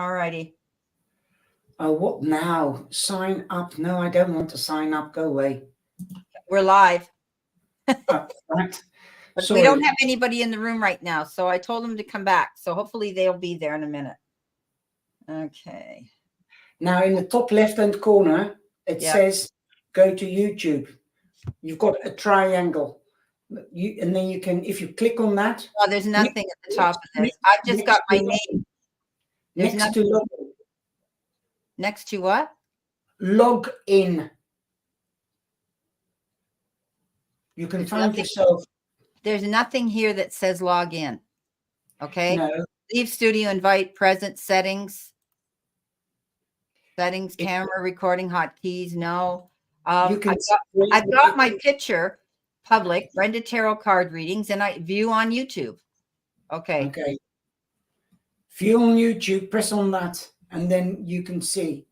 All righty. Oh, what now? Sign up? No, I don't want to sign up. Go away. We're live. Right. But we Sorry. don't have anybody in the room right now, so I told them to come back. So hopefully they'll be there in a minute. Okay. Now, in the top left-hand corner, it Yeah. says go to YouTube. You've got a triangle. And then you can, if you click on that. Oh, there's nothing at the top of this. I've just got my name. There's Next to log in. Next to what? Log in. You can There's find nothing, yourself. there's nothing here that says log in. Okay. No. Leave studio, invite, present, settings, camera, recording, hotkeys. No. I've got my picture, public, Brenda Taro card readings, and I view on YouTube. Okay. Okay. View on YouTube, press on that, and then you can see.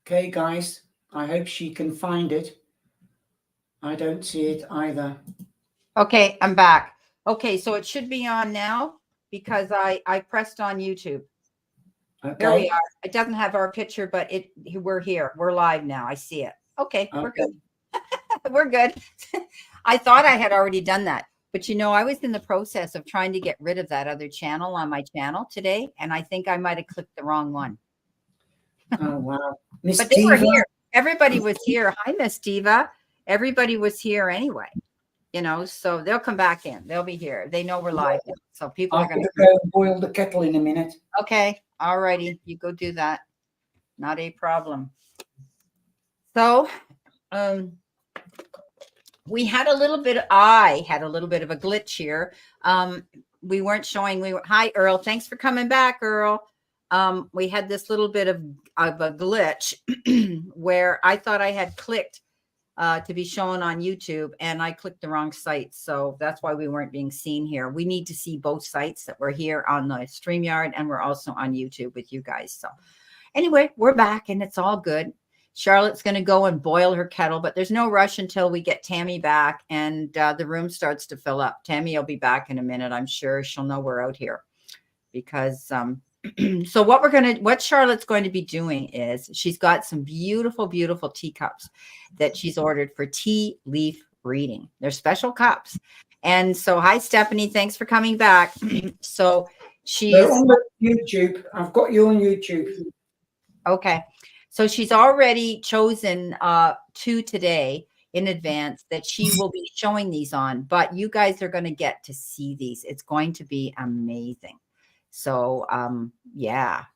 Okay, guys, I hope she can find it. I don't see it either. Okay, I'm back. Okay, so it should be on now because I pressed on YouTube. Okay. There we are. It doesn't have our picture, but we're here. We're live now. I see it. Okay. We're good. We're good. I thought I had already done that. But, I was in the process of trying to get rid of that other channel on my channel today. And I think I might have clicked the wrong one. Oh, wow. But they were here. Everybody was here. Hi, Miss Diva. Everybody was here anyway. So they'll come back in. They'll be here. They know we're live now. So people are going to go boil the kettle in a minute. Okay. All righty. You go do that. Not a problem. So, I had a little bit of a glitch here. We weren't showing, hi, Earl. Thanks for coming back, Earl. We had this little bit of a glitch where I thought I had clicked to be shown on YouTube, and I clicked the wrong site. So that's why we weren't being seen here. We need to see both sites, that we're here on the StreamYard, and we're also on YouTube with you guys. So anyway, we're back and it's all good. Charlotte's going to go and boil her kettle, but there's no rush until we get Tammy back and the room starts to fill up. Tammy will be back in a minute. I'm sure she'll know we're out here because, so what Charlotte's going to be doing is she's got some beautiful, beautiful teacups that she's ordered for tea leaf reading. They're special cups. And so, hi, Stephanie. Thanks for coming back. So They're on YouTube. I've got you on YouTube. Okay. So she's already chosen 2 today in advance that she will be showing these on, but you guys are going to get to see these. It's going to be amazing. So, yeah.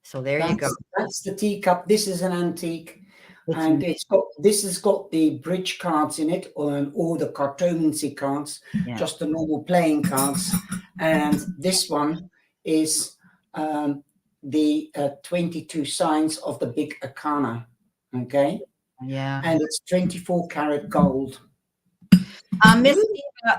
So there you go. That's the teacup. This is an antique. And this has got the bridge cards in it, or the cartomancy cards, just the normal playing cards. And this one is the 22 signs of the big arcana. Okay. Yeah. And it's 24 karat gold.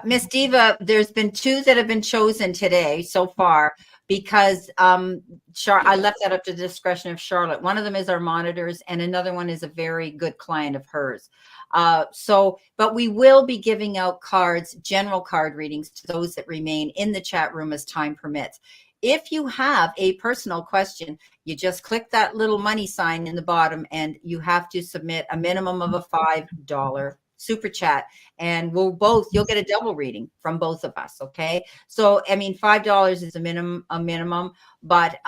Miss Diva, there's been 2 that have been chosen today so far because I left that up to the discretion of Charlotte. One of them is our monitors, and another one is a very good client of hers. But we will be giving out cards, general card readings, to those that remain in the chat room as time permits. If you have a personal question, you just click that little money sign in the bottom, and you have to submit a minimum of a $5 super chat, and you'll get a double reading from both of us. Okay. So, I mean, $5 is a minimum, but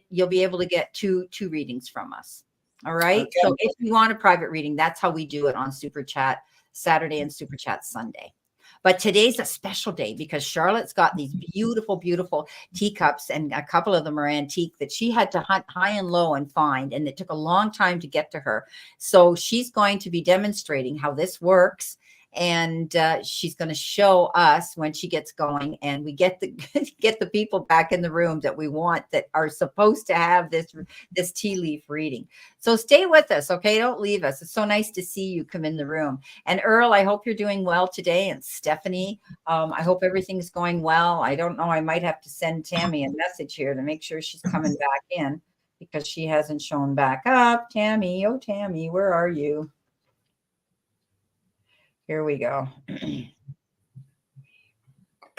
you'll be able to get two readings from us. All right. Okay. So if you want a private reading, that's how we do it on Super Chat Saturday and Super Chat Sunday. But today's a special day because Charlotte's got these beautiful, beautiful teacups, and a couple of them are antique that she had to hunt high and low and find, and it took a long time to get to her. So she's going to be demonstrating how this works, and she's going to show us when she gets going, and we get the people back in the room that we want, that are supposed to have this tea leaf reading. So stay with us, okay? Don't leave us. It's so nice to see you come in the room. And Earl, I hope you're doing well today. And Stephanie, I hope everything's going well. I don't know. I might have to send Tammy a message here to make sure she's coming back in. because she hasn't shown back up. Tammy, oh, Tammy, where are you? Here we go.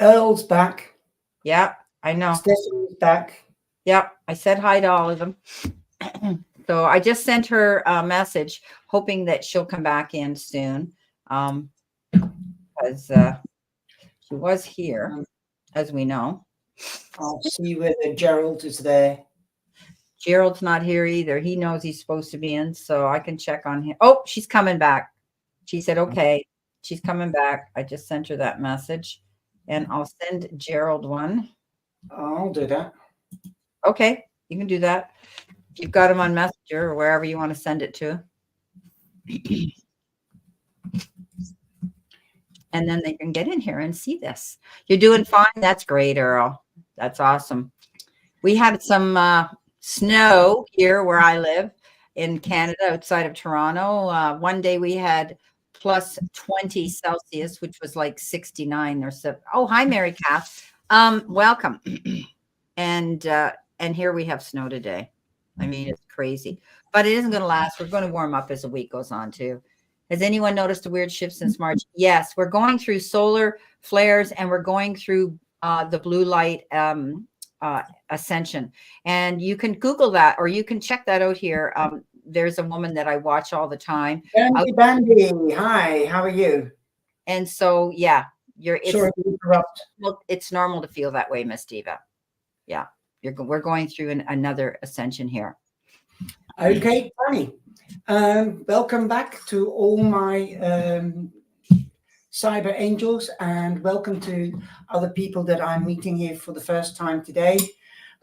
Earl's back. Yeah, I know. Stephanie's back. Yep, I said hi to all of them. So I just sent her a message hoping that she'll come back in soon. Because she was here, as we know. I'll see whether Gerald is there. Gerald's not here either. He knows he's supposed to be in, so I can check on him. Oh, she's coming back. She said, okay, she's coming back. I just sent her that message, and I'll send Gerald one. I'll do that. Okay, you can do that. You've got him on Messenger or wherever you want to send it to. And then they can get in here and see this. You're doing fine. That's great, Earl. That's awesome. We had some snow here where I live in Canada, outside of Toronto. One day we had plus 20 Celsius, which was like 69 or so. Oh, hi, Mary Kath. Welcome. And here we have snow today. I mean, it's crazy, but it isn't going to last. We're going to warm up as the week goes on too. Has anyone noticed a weird shift since March? Yes, we're going through solar flares and we're going through the blue light ascension. And you can Google that or you can check that out here. There's a woman that I watch all the time. Bandy, hi, how are you? And so, yeah, Sorry to interrupt. It's normal to feel that way, Miss Diva. Yeah, we're going through another ascension here. Okay, Fanny. Welcome back to all my cyber angels, and welcome to other people that I'm meeting here for the first time today.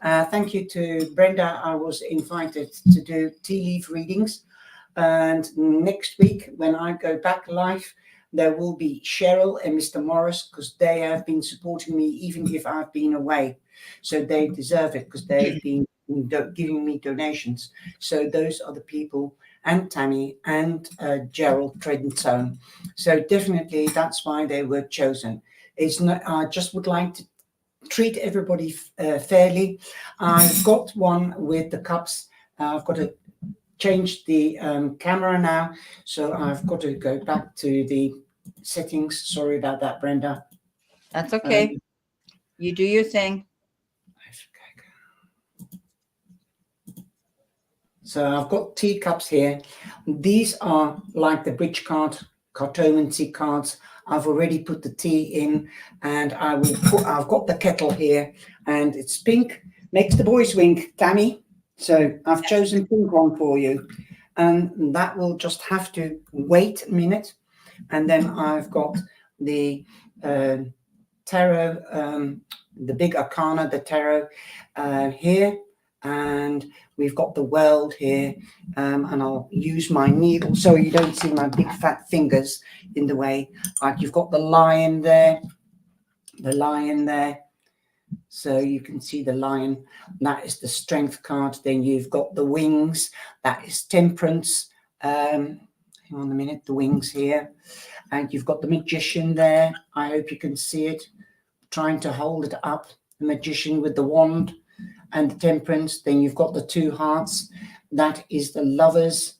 Thank you to Brenda. I was invited to do tea leaf readings, and next week when I go back live, there will be Cheryl and Mr. Morris, because they have been supporting me even if I've been away. So they deserve it because they've been giving me donations. So those are the people, and Tammy and Gerald Trenton. So definitely that's why they were chosen. It's not. I just would like to treat everybody fairly. I've got one with the cups. I've got to change the camera now, so I've got to go back to the settings. Sorry about that, Brenda. That's okay. You do your thing. So I've got teacups here. These are like the bridge card, cartomancy cards. I've already put the tea in, and I've got the kettle here, and it's pink. Makes the boys wink, Tammy. So I've chosen pink one for you, and that will just have to wait a minute. And then I've got the tarot, the big arcana, the tarot here. And we've got the world here, and I'll use my needle so you don't see my big fat fingers in the way. Like you've got the lion there, so you can see the lion. That is the strength card. Then you've got the wings. That is temperance. Hang on a minute, the wings here. And you've got the magician there. I hope you can see it. Trying to hold it up. The magician with the wand. And the temperance. Then you've got the two hearts. That is the lovers,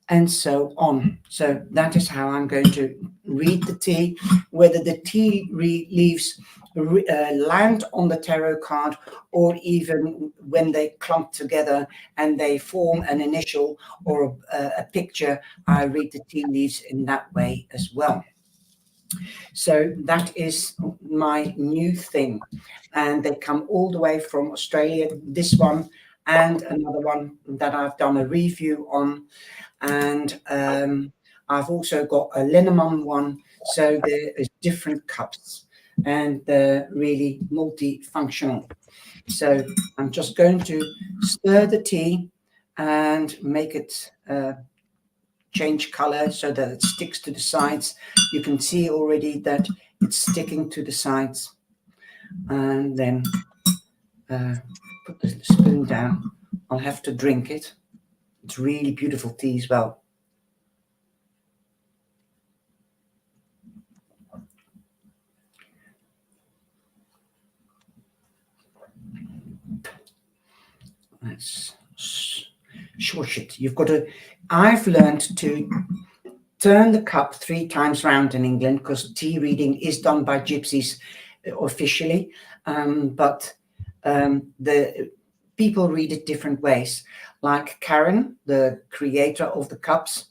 and so on. So that is how I'm going to read the tea. Whether the tea leaves land on the tarot card, or even when they clump together and they form an initial or a picture, I read the tea leaves in that way as well. So that is my new thing, and they come all the way from Australia. This one and another one that I've done a review on, and I've also got a Linneman one. So there is different cups, and they're really multifunctional. So I'm just going to stir the tea and make it change color so that it sticks to the sides. You can see already that it's sticking to the sides. And then put the spoon down. I'll have to drink it. It's really beautiful tea as well. Let's swish it. You've got to, I've learned to turn the cup 3 times round in England, because tea reading is done by gypsies officially, but the people read it different ways. Like Karen, the creator of the cups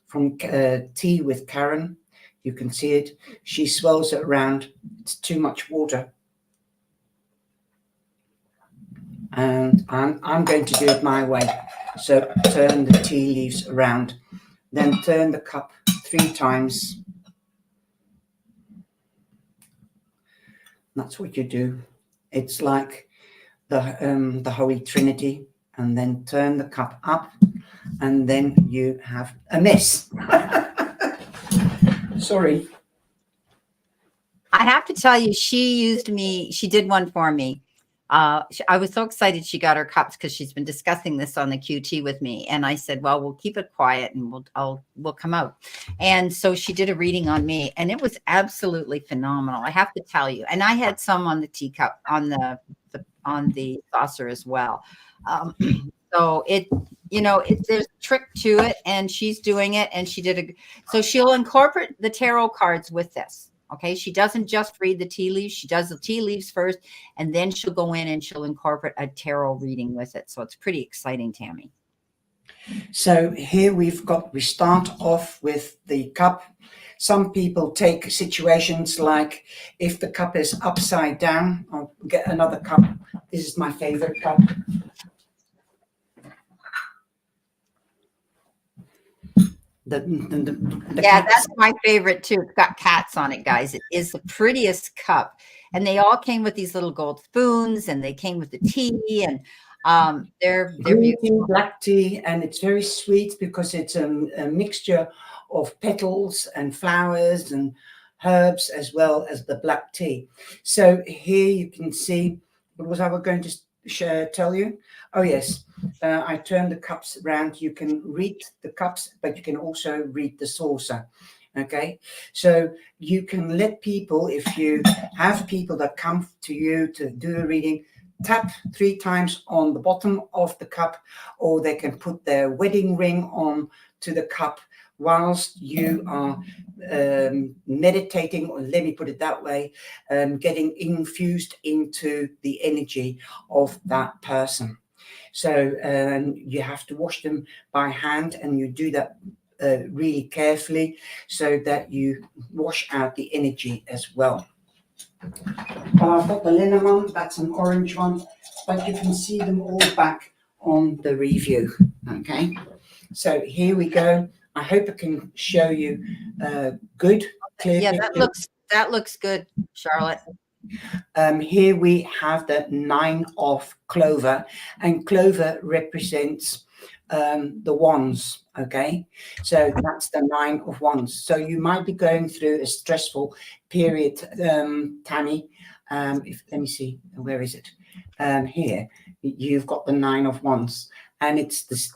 from Tea with Karen, you can see it. She swirls it around. It's too much water. And I'm going to do it my way. So turn the tea leaves around, then turn the cup 3 times. That's what you do. It's like the Holy Trinity, and then turn the cup up, and then you have a mess. Sorry. I have to tell you, she did one for me. I was so excited she got her cups, because she's been discussing this on the QT with me. And I said, well, we'll keep it quiet and we'll come out. And so she did a reading on me, and it was absolutely phenomenal. I have to tell you. And I had some on the teacup, on the saucer as well. So there's a trick to it, and she's doing it, and so she'll incorporate the tarot cards with this. Okay, she doesn't just read the tea leaves. She does the tea leaves first, and then she'll go in and she'll incorporate a tarot reading with it. So it's pretty exciting, Tammy. So here we start off with the cup. Some people take situations like, if the cup is upside down, I'll get another cup. This is my favorite cup. Yeah, that's my favorite too. It's got cats on it, guys. It is the prettiest cup, and they all came with these little gold spoons, and they came with the tea, and they're beautiful. Black tea, and it's very sweet because it's a mixture of petals and flowers and herbs, as well as the black tea. So here you can see, what was I going to tell you? Oh yes, I turned the cups around. You can read the cups, but you can also read the saucer. Okay, so you can let people, if you have people that come to you to do a reading, tap 3 times on the bottom of the cup, or they can put their wedding ring on to the cup whilst you are meditating, or let me put it that way, getting infused into the energy of that person. So you have to wash them by hand, and you do that really carefully so that you wash out the energy as well. I've got the linen one, that's an orange one, but you can see them all back on the review. Okay, so here we go. I hope I can show you good, clear. Yeah, that looks good, Charlotte. Here we have the 9 of clover, and clover represents the wands. Okay, so that's the 9 of wands. So you might be going through a stressful period, Tammy. Let me see, where is it? Here you've got the 9 of wands, and it's this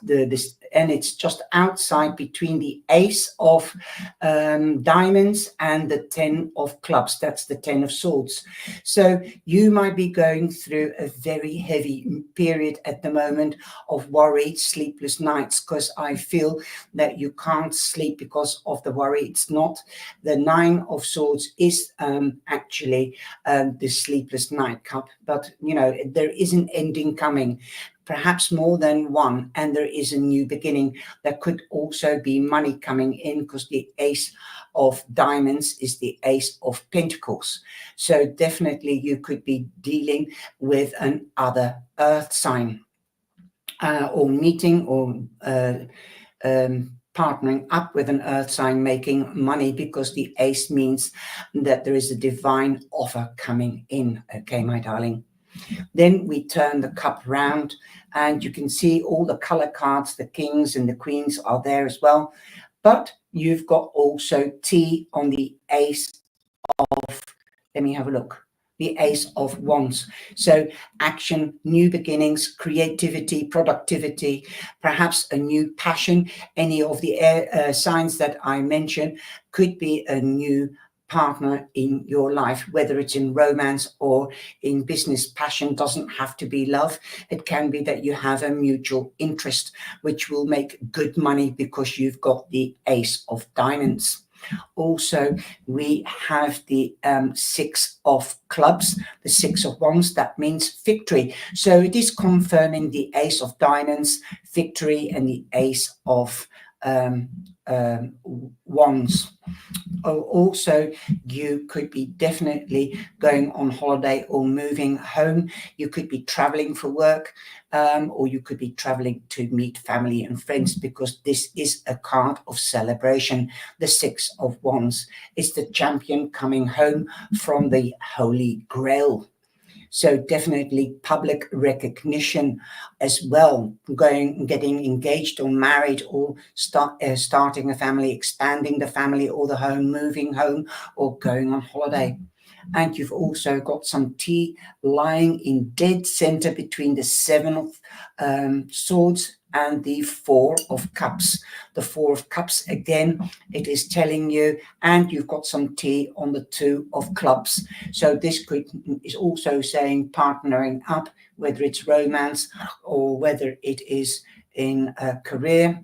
and it's just outside between the ace of diamonds and the 10 of clubs. That's the 10 of swords. So you might be going through a very heavy period at the moment of worry, sleepless nights, because I feel that you can't sleep because of the worry. It's not the 9 of swords is actually the sleepless night cup, but there is an ending coming, perhaps more than one, and there is a new beginning. There could also be money coming in, because the ace of diamonds is the ace of pentacles. So definitely you could be dealing with an other earth sign, or meeting, or partnering up with an earth sign, making money, because the ace means that there is a divine offer coming in. Okay, my darling. Then we turn the cup round, and you can see all the color cards, the kings and the queens are there as well. But you've got also tea on the ace of, let me have a look, the ace of wands. So action, new beginnings, creativity, productivity, perhaps a new passion. Any of the air signs that I mentioned could be a new partner in your life, whether it's in romance or in business. Passion doesn't have to be love. It can be that you have a mutual interest, which will make good money because you've got the Ace of Diamonds. Also, we have the Six of Clubs, the Six of Wands. That means victory. So it is confirming the Ace of Diamonds, victory, and the Ace of Wands. Also, you could be definitely going on holiday or moving home. You could be traveling for work, or you could be traveling to meet family and friends, because this is a card of celebration. The Six of Wands is the champion coming home from the Holy Grail. So definitely public recognition as well, getting engaged or married, or starting a family, expanding the family or the home, moving home, or going on holiday. And you've also got some tea lying in dead center between the Seven of Swords and the Four of Cups. The Four of Cups, again, it is telling you, and you've got some tea on the Two of Clubs. So this is also saying partnering up, whether it's romance or whether it is in a career,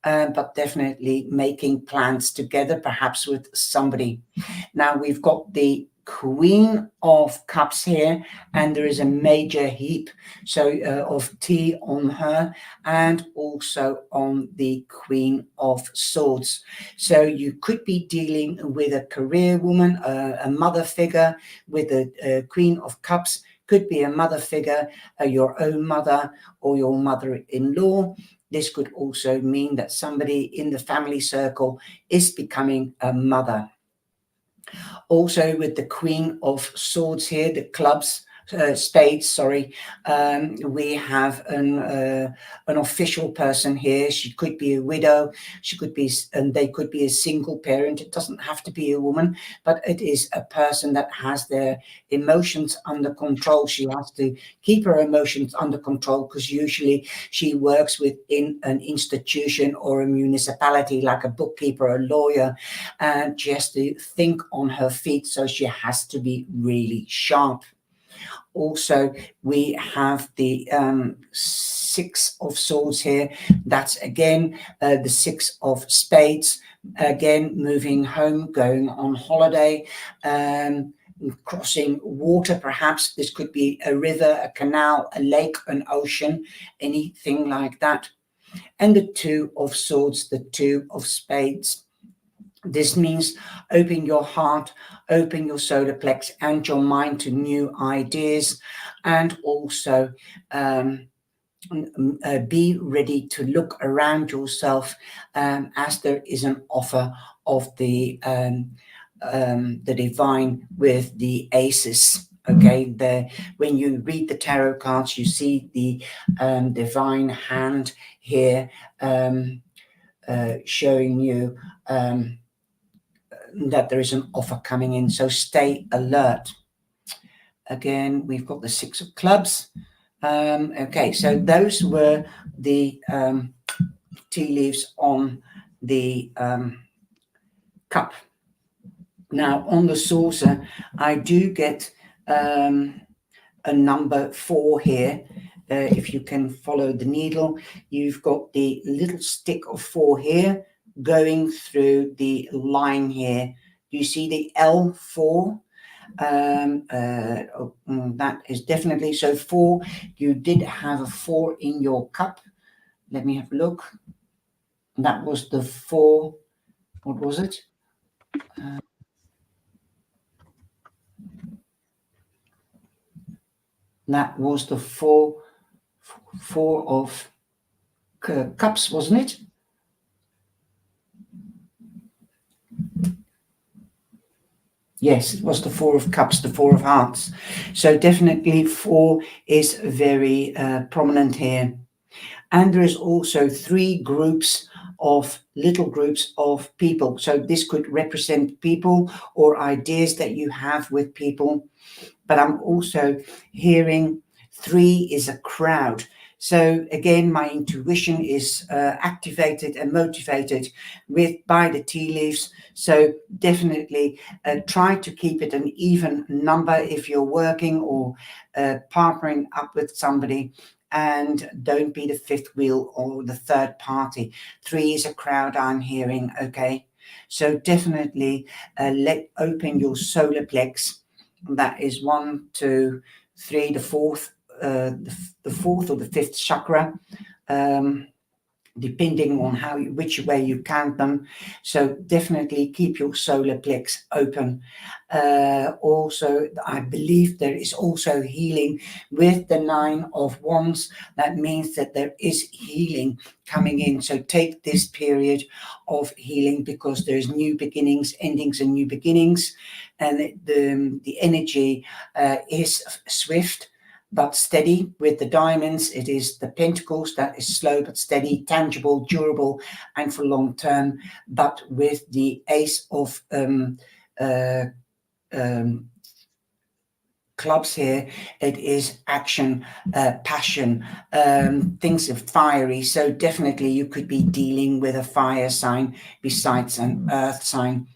but definitely making plans together, perhaps with somebody. Now we've got the Queen of Cups here, and there is a major heap of tea on her, and also on the Queen of Swords. So you could be dealing with a career woman, a mother figure with a Queen of Cups. Could be a mother figure, your own mother or your mother-in-law. This could also mean that somebody in the family circle is becoming a mother. Also, with the Queen of Swords here, the clubs, spades, sorry, we have an official person here. She could be a widow, she could be, and they could be a single parent. It doesn't have to be a woman, but it is a person that has their emotions under control. She has to keep her emotions under control, because usually she works within an institution or a municipality, like a bookkeeper, a lawyer, and she has to think on her feet, so she has to be really sharp. Also, we have the Six of Swords here. That's again the Six of Spades. Again, moving home, going on holiday, crossing water, perhaps. This could be a river, a canal, a lake, an ocean, anything like that. And the Two of Swords, the Two of Spades. This means open your heart, open your solar plex and your mind to new ideas, and also be ready to look around yourself, as there is an offer of the divine with the aces. Okay, when you read the tarot cards, you see the divine hand here, showing you that there is an offer coming in, so stay alert. Again, we've got the Six of Clubs. Okay, so those were the tea leaves on the cup. Now on the saucer, I do get a number 4 here. If you can follow the needle, you've got the little stick of 4 here going through the line here. Do you see the L4? That is definitely, so 4. You did have a 4 in your cup. Let me have a look. That was the 4. What was it? That was the 4 of cups, wasn't it? Yes, it was the 4 of Cups, the 4 of Hearts. So definitely 4 is very prominent here. And there is also 3 groups of little groups of people. So this could represent people or ideas that you have with people. But I'm also hearing 3 is a crowd. So again, my intuition is activated and motivated by the tea leaves. So definitely try to keep it an even number if you're working or partnering up with somebody, and don't be the fifth wheel or the third party. 3 is a crowd I'm hearing. Okay, so definitely let open your solar plex. That is 1, 2, 3, the fourth, the fourth or the fifth chakra. Depending on which way you count them. So definitely keep your solar plex open. Also, I believe there is also healing with the 9 of Wands. That means that there is healing coming in. So take this period of healing, because there's new beginnings, endings, and new beginnings, and the energy is swift but steady. With the diamonds, it is the pentacles that is slow but steady, tangible, durable, and for long term. But with the ace of uh, um, clubs here, it is action, passion, things are fiery. So definitely you could be dealing with a fire sign besides an earth sign.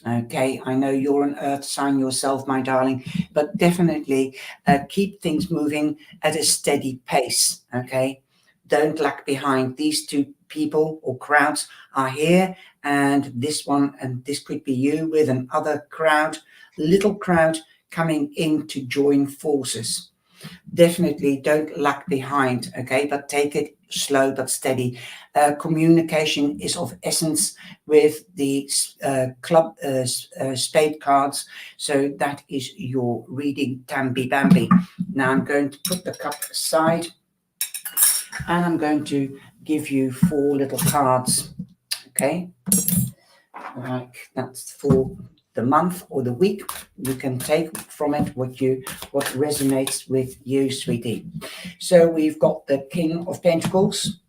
Okay, I know you're an earth sign yourself, my darling, but definitely keep things moving at a steady pace. Okay, don't lag behind. These two people or crowds are here, and this one, and this could be you with another crowd, little crowd coming in to join forces. Definitely don't lag behind, okay, but take it slow but steady. Communication is of essence with the club spade cards. So that is your reading, Tambi Bambi. Now I'm going to put the cup aside, and I'm going to give you 4 little cards. Okay, like that's for the month or the week. You can take from it what resonates with you, sweetie. So we've got the King of Pentacles.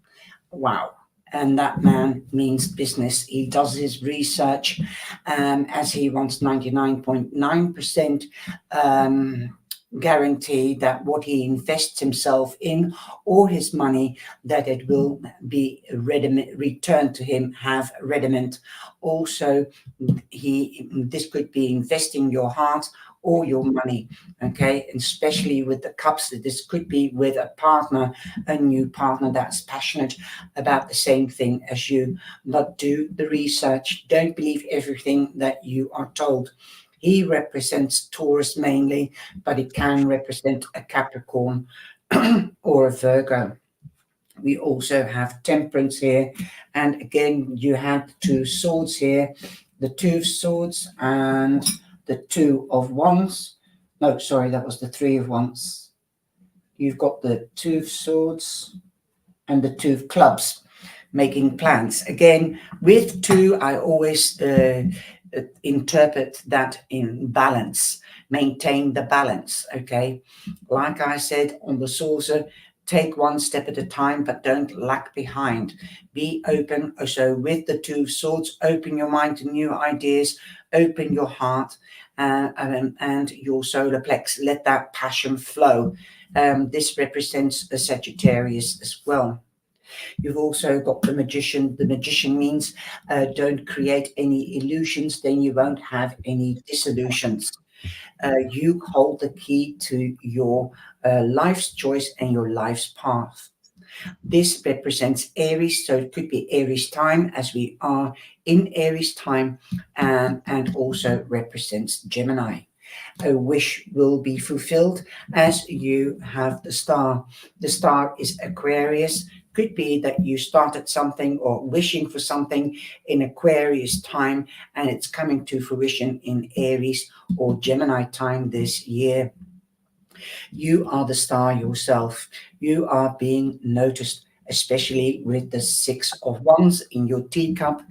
Wow. And that man means business. He does his research, as he wants 99.9% guarantee that what he invests himself in, or his money, that it will be returned to him, have rediment. Also, this could be investing your heart or your money. Okay, and especially with the cups, this could be with a partner, a new partner that's passionate about the same thing as you. But do the research. Don't believe everything that you are told. He represents Taurus mainly, but it can represent a Capricorn or a Virgo. We also have Temperance here, and again you have 2 swords here, the 2 of swords and the 2 of wands. No, sorry, that was the 3 of wands. You've got the 2 of swords and the 2 of clubs, making plans. Again, with 2, I always interpret that in balance. Maintain the balance. Okay, like I said on the saucer, take 1 step at a time, but don't lag behind. Be open. So with the 2 of swords, open your mind to new ideas, open your heart, and your solar plex. Let that passion flow. This represents a Sagittarius as well. You've also got the Magician. The Magician means don't create any illusions, then you won't have any dissolutions. You hold the key to your life's choice and your life's path. This represents Aries, so it could be Aries time, as we are in Aries time, and also represents Gemini. A wish will be fulfilled as you have the star. The star is Aquarius. Could be that you started something or wishing for something in Aquarius time, and it's coming to fruition in Aries or Gemini time this year. You are the star yourself. You are being noticed, especially with the 6 of wands in your teacup.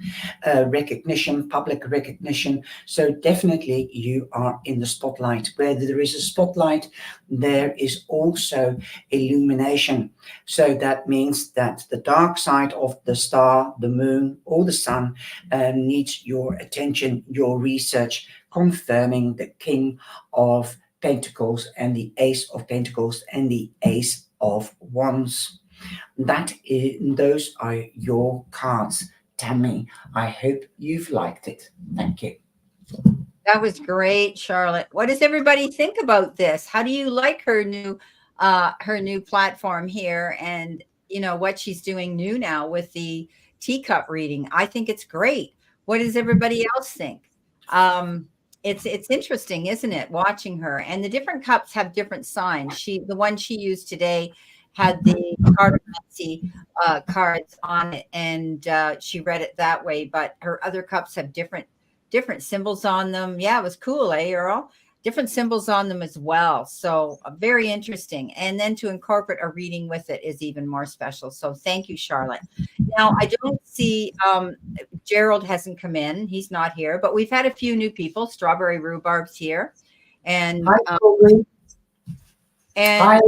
Recognition, public recognition. So definitely you are in the spotlight. Where there is a spotlight, there is also illumination. So that means that the dark side of the star, the moon, or the sun needs your attention, your research, confirming the King of Pentacles and the Ace of Pentacles and the Ace of Wands. Those are your cards, Tammy. I hope you've liked it. Thank you. That was great, Charlotte. What does everybody think about this? How do you like her new platform here, and what she's doing new now with the teacup reading? I think it's great. What does everybody else think? It's interesting, isn't it, watching her? And the different cups have different signs. The one she used today had the cartomancy cards on it, and she read it that way. But her other cups have different symbols on them. Yeah, it was cool, Earl? Different symbols on them as well. So very interesting. And then to incorporate a reading with it is even more special. So thank you, Charlotte. Now, I don't see Gerald hasn't come in. He's not here, but we've had a few new people. Strawberry Rhubarb's here. And Hi.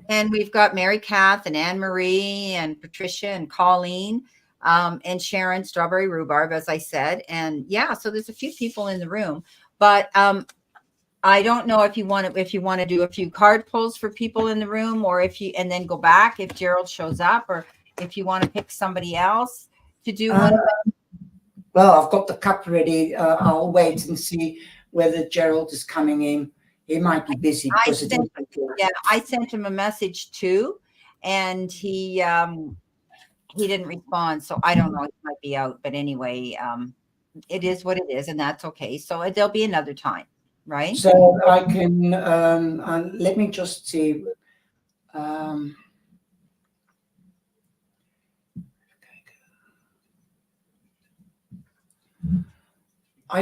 And we've got Mary Kath and Anne Marie and Patricia and Colleen. And Sharon, Strawberry Rhubarb, as I said. And yeah, so there's a few people in the room, but I don't know if you want to do a few card pulls for people in the room, or and then go back if Gerald shows up, or if you want to pick somebody else to do one. Well, I've got the cup ready. I'll wait and see whether Gerald is coming in. He might be busy. I sent him a message too, and he didn't respond, so I don't know. He might be out, but anyway, it is what it is, and that's okay. So there'll be another time, right? So I can let me just see. I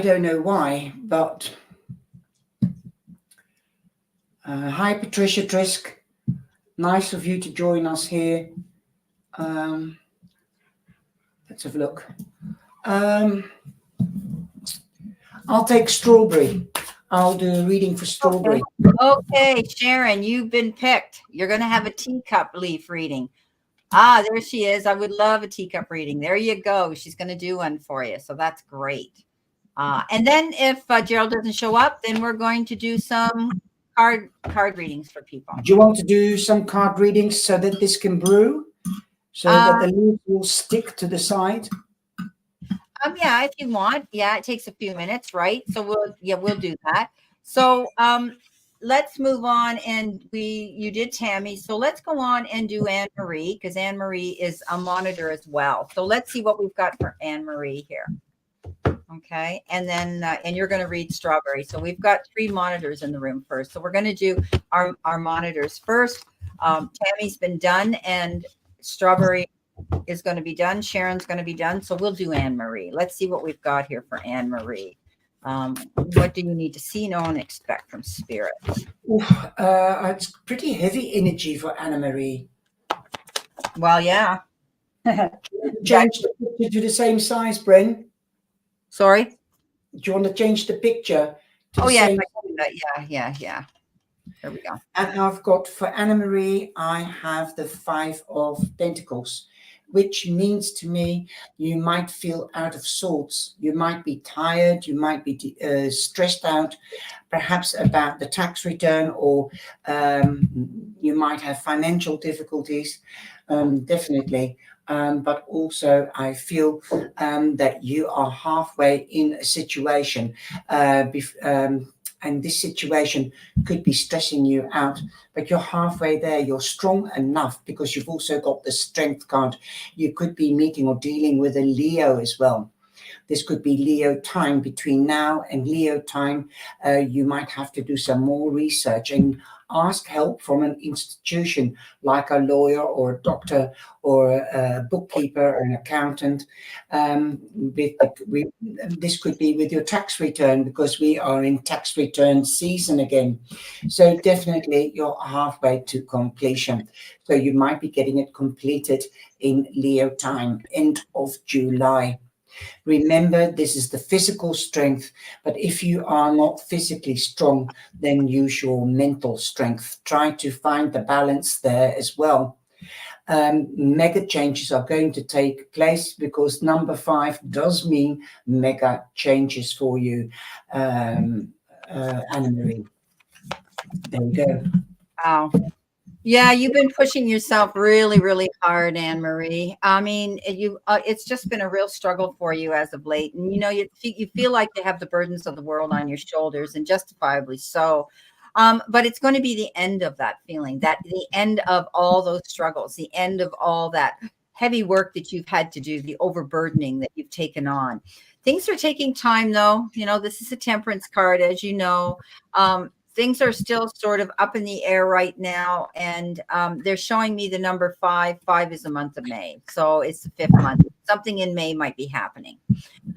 don't know why, but hi, Patricia Trisk. Nice of you to join us here. Let's have a look. I'll take Strawberry. I'll do a reading for Strawberry. Okay, Sharon, you've been picked. You're going to have a teacup leaf reading. Ah, there she is. I would love a teacup reading. There you go. She's going to do one for you. So that's great. And then if Gerald doesn't show up, then we're going to do some card readings for people. Do you want to do some card readings so that this can brew? So that the leaves will stick to the side? Yeah, if you want. Yeah, it takes a few minutes, right? So we'll do that. So let's move on. And you did Tammy. So let's go on and do Anne Marie, because Anne Marie is a monitor as well. So let's see what we've got for Anne Marie here. Okay, and then and you're going to read Strawberry. So we've got 3 monitors in the room first. So we're going to do our monitors first. Tammy's been done, and Strawberry is going to be done. Sharon's going to be done. So we'll do Anne Marie. Let's see what we've got here for Anne Marie. What do you need to see, know, and expect from Spirit? It's pretty heavy energy for Anna Marie. Well, yeah. Change the picture to the same size, Bren. Sorry? Do you want to change the picture? Yeah. There we go. And I've got for Anna Marie, I have the 5 of Pentacles, which means to me, you might feel out of sorts. You might be tired. You might be stressed out, perhaps about the tax return, or you might have financial difficulties, definitely. But also I feel that you are halfway in a situation, and this situation could be stressing you out, but you're halfway there. You're strong enough because you've also got the Strength card. You could be meeting or dealing with a Leo as well. This could be Leo time. Between now and Leo time, you might have to do some more research and ask help from an institution like a lawyer or a doctor or a bookkeeper or an accountant. This could be with your tax return, because we are in tax return season again. So definitely you're halfway to completion. So you might be getting it completed in Leo time, end of July. Remember, this is the physical strength, but if you are not physically strong, then use your mental strength. Try to find the balance there as well. Mega changes are going to take place, because number 5 does mean mega changes for you, Anna Marie. There you go. Wow. Yeah, you've been pushing yourself really, really hard, Anne Marie. I mean, it's just been a real struggle for you as of late. And, you feel like you have the burdens of the world on your shoulders, and justifiably so. But it's going to be the end of that feeling, that the end of all those struggles, the end of all that heavy work that you've had to do, the overburdening that you've taken on. Things are taking time, though. This is a temperance card, as you know. Things are still sort of up in the air right now, and they're showing me the number 5. 5 is the month of May, so it's the 5th month. Something in May might be happening.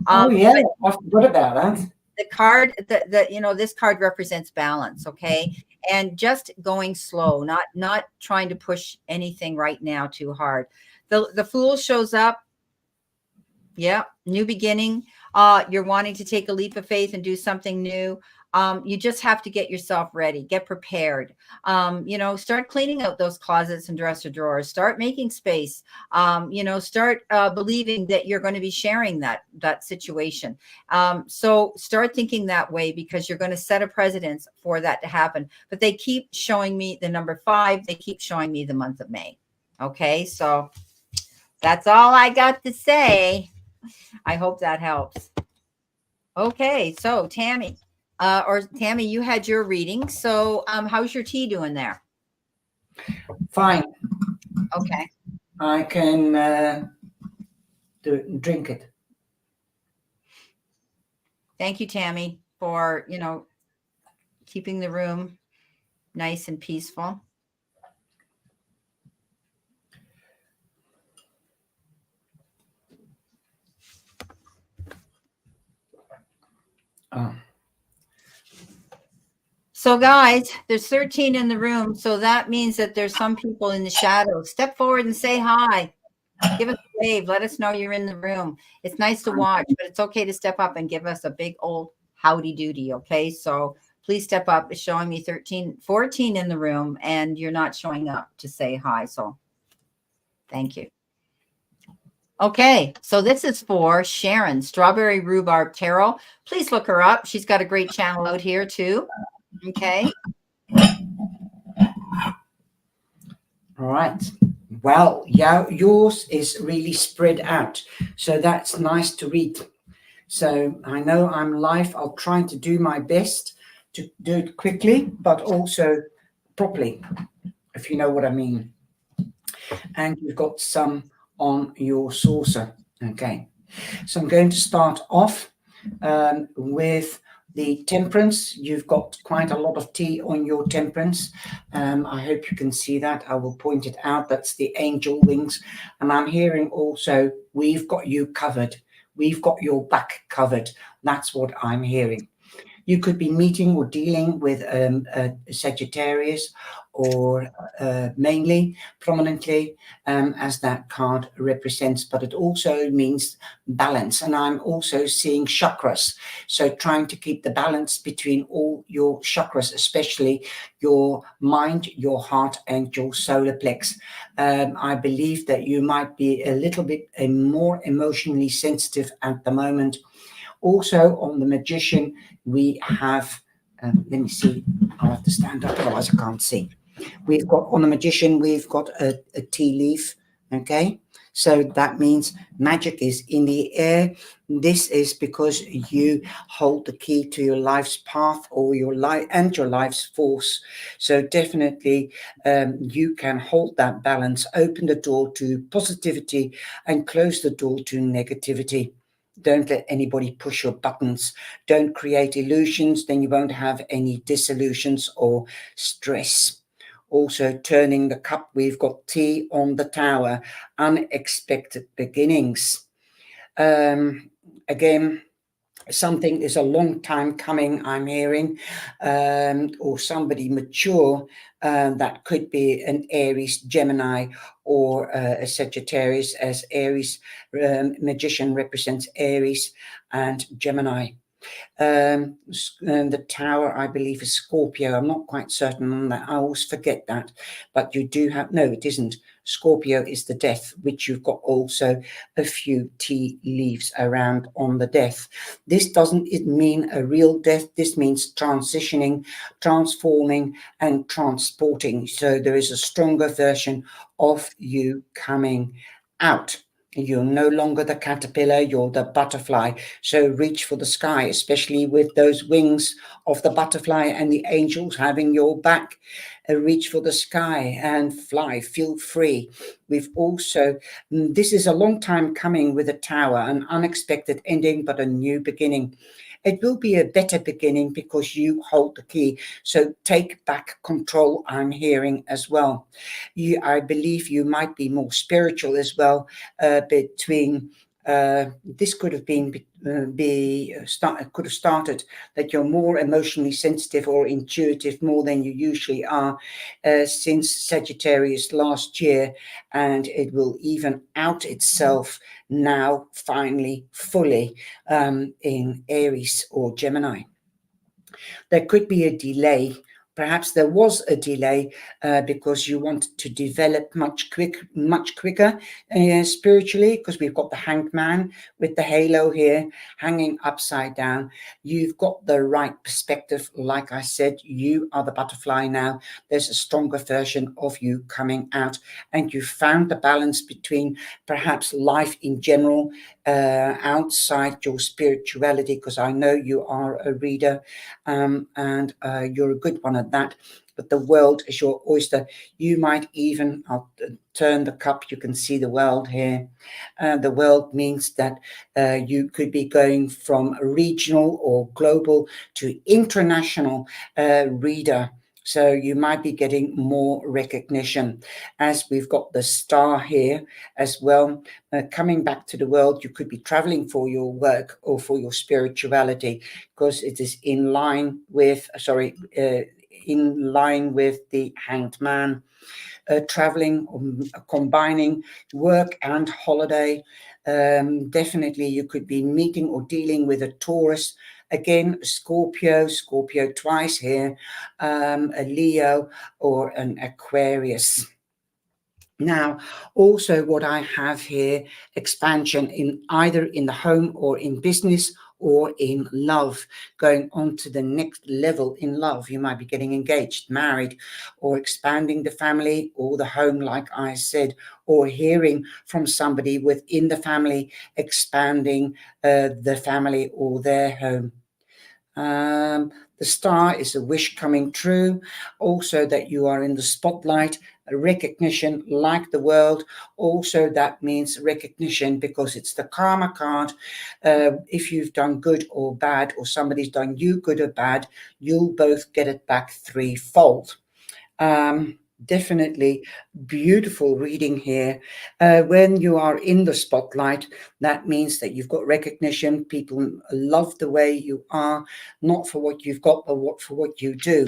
Oh yeah, I forgot about that. The card, this card represents balance, okay, and just going slow, not trying to push anything right now too hard. The Fool shows up. Yeah, new beginning. You're wanting to take a leap of faith and do something new. You just have to get yourself ready, get prepared. Start cleaning out those closets and dresser drawers. Start making space. Start believing that you're going to be sharing that situation. So start thinking that way, because you're going to set a precedence for that to happen. But they keep showing me the number 5. They keep showing me the month of May. Okay, so that's all I got to say. I hope that helps. Okay, so Tammy, you had your reading. So how's your tea doing there? Fine. Okay. I can drink it. Thank you, Tammy, for, keeping the room nice and peaceful. Oh. So guys, there's 13 in the room. So that means that there's some people in the shadows. Step forward and say hi. Give us a wave. Let us know you're in the room. It's nice to watch, but it's okay to step up and give us a big old howdy doody. Okay. So please step up. It's showing me 14 in the room, and you're not showing up to say hi. So thank you. Okay, so this is for Sharon, Strawberry Rhubarb Tarot. Please look her up. She's got a great channel out here too. Okay. All right. Well, yeah, yours is really spread out, so that's nice to read. So I know I'm live. I'll try to do my best to do it quickly, but also properly, if you know what I mean. And you've got some on your saucer. Okay. So I'm going to start off with the temperance. You've got quite a lot of tea on your temperance. I hope you can see that. I will point it out. That's the angel wings. And I'm hearing also, we've got you covered. We've got your back covered. That's what I'm hearing. You could be meeting or dealing with a Sagittarius, or mainly, prominently, as that card represents, but it also means balance. And I'm also seeing chakras. So trying to keep the balance between all your chakras, especially your mind, your heart, and your solar plex. I believe that you might be a little bit more emotionally sensitive at the moment. Also on the Magician, we have, let me see, I'll have to stand up, otherwise I can't see. We've got, on the Magician, we've got a tea leaf, okay? So that means magic is in the air. This is because you hold the key to your life's path, or your life and your life's force. So definitely you can hold that balance, open the door to positivity and close the door to negativity. Don't let anybody push your buttons. Don't create illusions, then you won't have any disillusions or stress. Also, turning the cup, we've got tea on the tower, unexpected beginnings. Again, something is a long time coming, I'm hearing, or somebody mature, that could be an Aries, Gemini, or a Sagittarius, as Aries, Magician represents Aries and Gemini. The tower, I believe, is Scorpio. I'm not quite certain on that. I always forget that. But you do have, no, it isn't. Scorpio is the death, which you've got also a few tea leaves around on the death. This doesn't mean a real death. This means transitioning, transforming, and transporting. So there is a stronger version of you coming out. You're no longer the caterpillar, you're the butterfly. So reach for the sky, especially with those wings of the butterfly and the angels having your back. Reach for the sky and fly, feel free. We've also, this is a long time coming with a tower, an unexpected ending, but a new beginning. It will be a better beginning because you hold the key. So take back control, I'm hearing as well. I believe you might be more spiritual as well, between this could have been could have started that you're more emotionally sensitive or intuitive more than you usually are since Sagittarius last year, and it will even out itself now finally fully in Aries or Gemini. There could be a delay. Perhaps there was a delay because you wanted to develop much quicker spiritually, because we've got the Hanged Man with the halo here hanging upside down. You've got the right perspective. Like I said, you are the butterfly now. There's a stronger version of you coming out, and you found the balance between perhaps life in general, outside your spirituality, because I know you are a reader, and you're a good one at that. But the world is your oyster. You might even, I'll turn the cup, you can see the world here. The world means that you could be going from regional or global to international reader. So you might be getting more recognition, as we've got the star here as well. Coming back to the world, you could be traveling for your work or for your spirituality, because it is in line with, in line with the Hanged Man. Traveling, combining work and holiday. Definitely you could be meeting or dealing with a Taurus. Again, Scorpio twice here, a Leo or an Aquarius. Now, also what I have here, expansion in either in the home or in business or in love, going on to the next level in love. You might be getting engaged, married, or expanding the family or the home, like I said, or hearing from somebody within the family, expanding the family or their home. The star is a wish coming true. Also that you are in the spotlight, a recognition like the world. Also that means recognition because it's the karma card. If you've done good or bad, or somebody's done you good or bad, you'll both get it back threefold. Definitely beautiful reading here. When you are in the spotlight, that means that you've got recognition. People love the way you are, not for what you've got, but for what you do.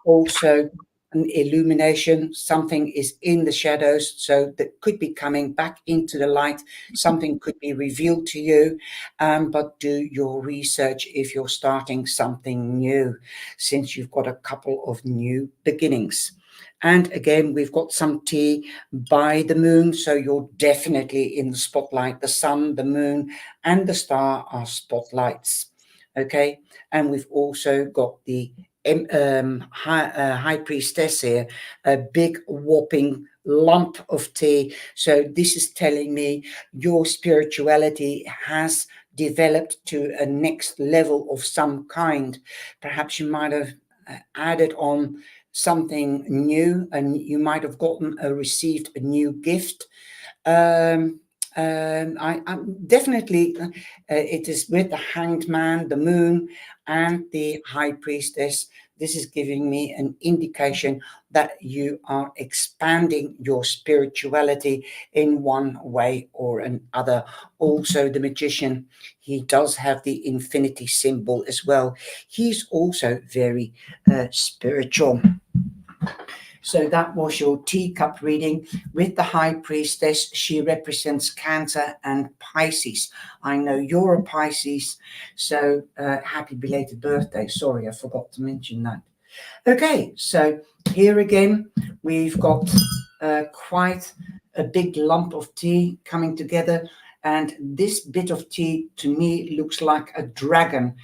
Also, an illumination, something is in the shadows, so that could be coming back into the light. Something could be revealed to you, but do your research if you're starting something new, since you've got a couple of new beginnings. And again, we've got some tea by the moon, so you're definitely in the spotlight. The sun, the moon, and the star are spotlights. Okay, and we've also got the high priestess here, a big whopping lump of tea. So this is telling me your spirituality has developed to a next level of some kind. Perhaps you might have added on something new, and you might have gotten received a new gift. I'm definitely, it is with the Hanged Man, the moon, and the high priestess. This is giving me an indication that you are expanding your spirituality in one way or another. Also, the magician, he does have the infinity symbol as well. He's also very spiritual. So that was your teacup reading with the high priestess. She represents Cancer and Pisces. I know you're a Pisces, so happy belated birthday. Sorry, I forgot to mention that. Okay, so here again, we've got quite a big lump of tea coming together. And this bit of tea to me looks like a dragon.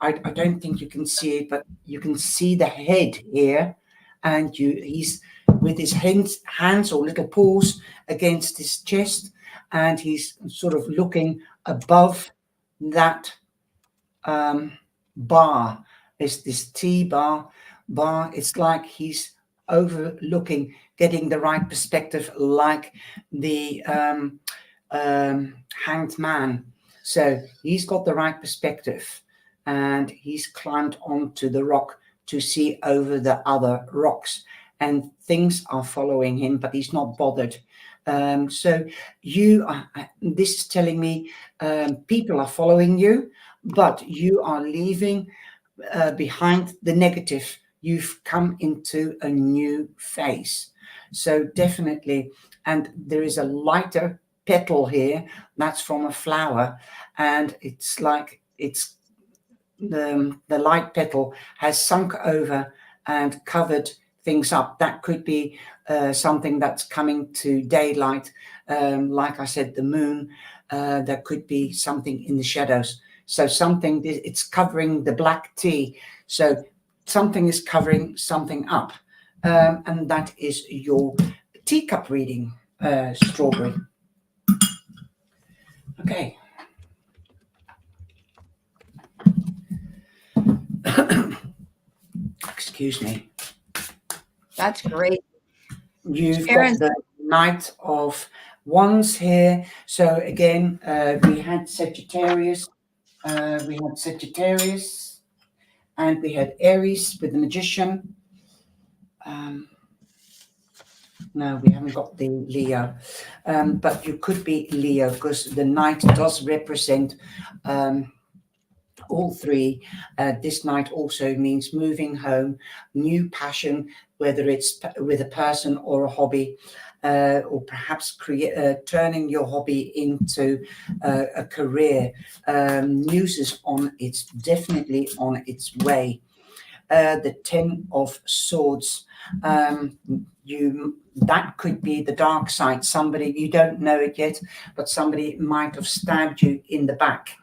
I don't think you can see it, but you can see the head here. And he's with his hands or little paws against his chest. And he's sort of looking above that bar. It's this tea bar. It's like he's overlooking, getting the right perspective, like the hanged man. So he's got the right perspective, and he's climbed onto the rock to see over the other rocks, and things are following him, but he's not bothered. So this is telling me people are following you, but you are leaving behind the negative. You've come into a new phase. So definitely, and there is a lighter petal here that's from a flower, and it's like it's the light petal has sunk over and covered things up. That could be something that's coming to daylight. Like I said, the moon. There could be something in the shadows. So something, it's covering the black tea. So something is covering something up. And that is your teacup reading, Strawberry. Okay. Excuse me. That's great. You've got the Knight of Wands here. So again, we had Sagittarius. And we had Aries with the Magician. No, we haven't got the Leo. But you could be Leo, because the Knight does represent all three. This Knight also means moving home, new passion, whether it's with a person or a hobby, or perhaps turning your hobby into a career. News is definitely on its way. The 10 of Swords. That could be the dark side. Somebody, you don't know it yet, but somebody might have stabbed you in the back.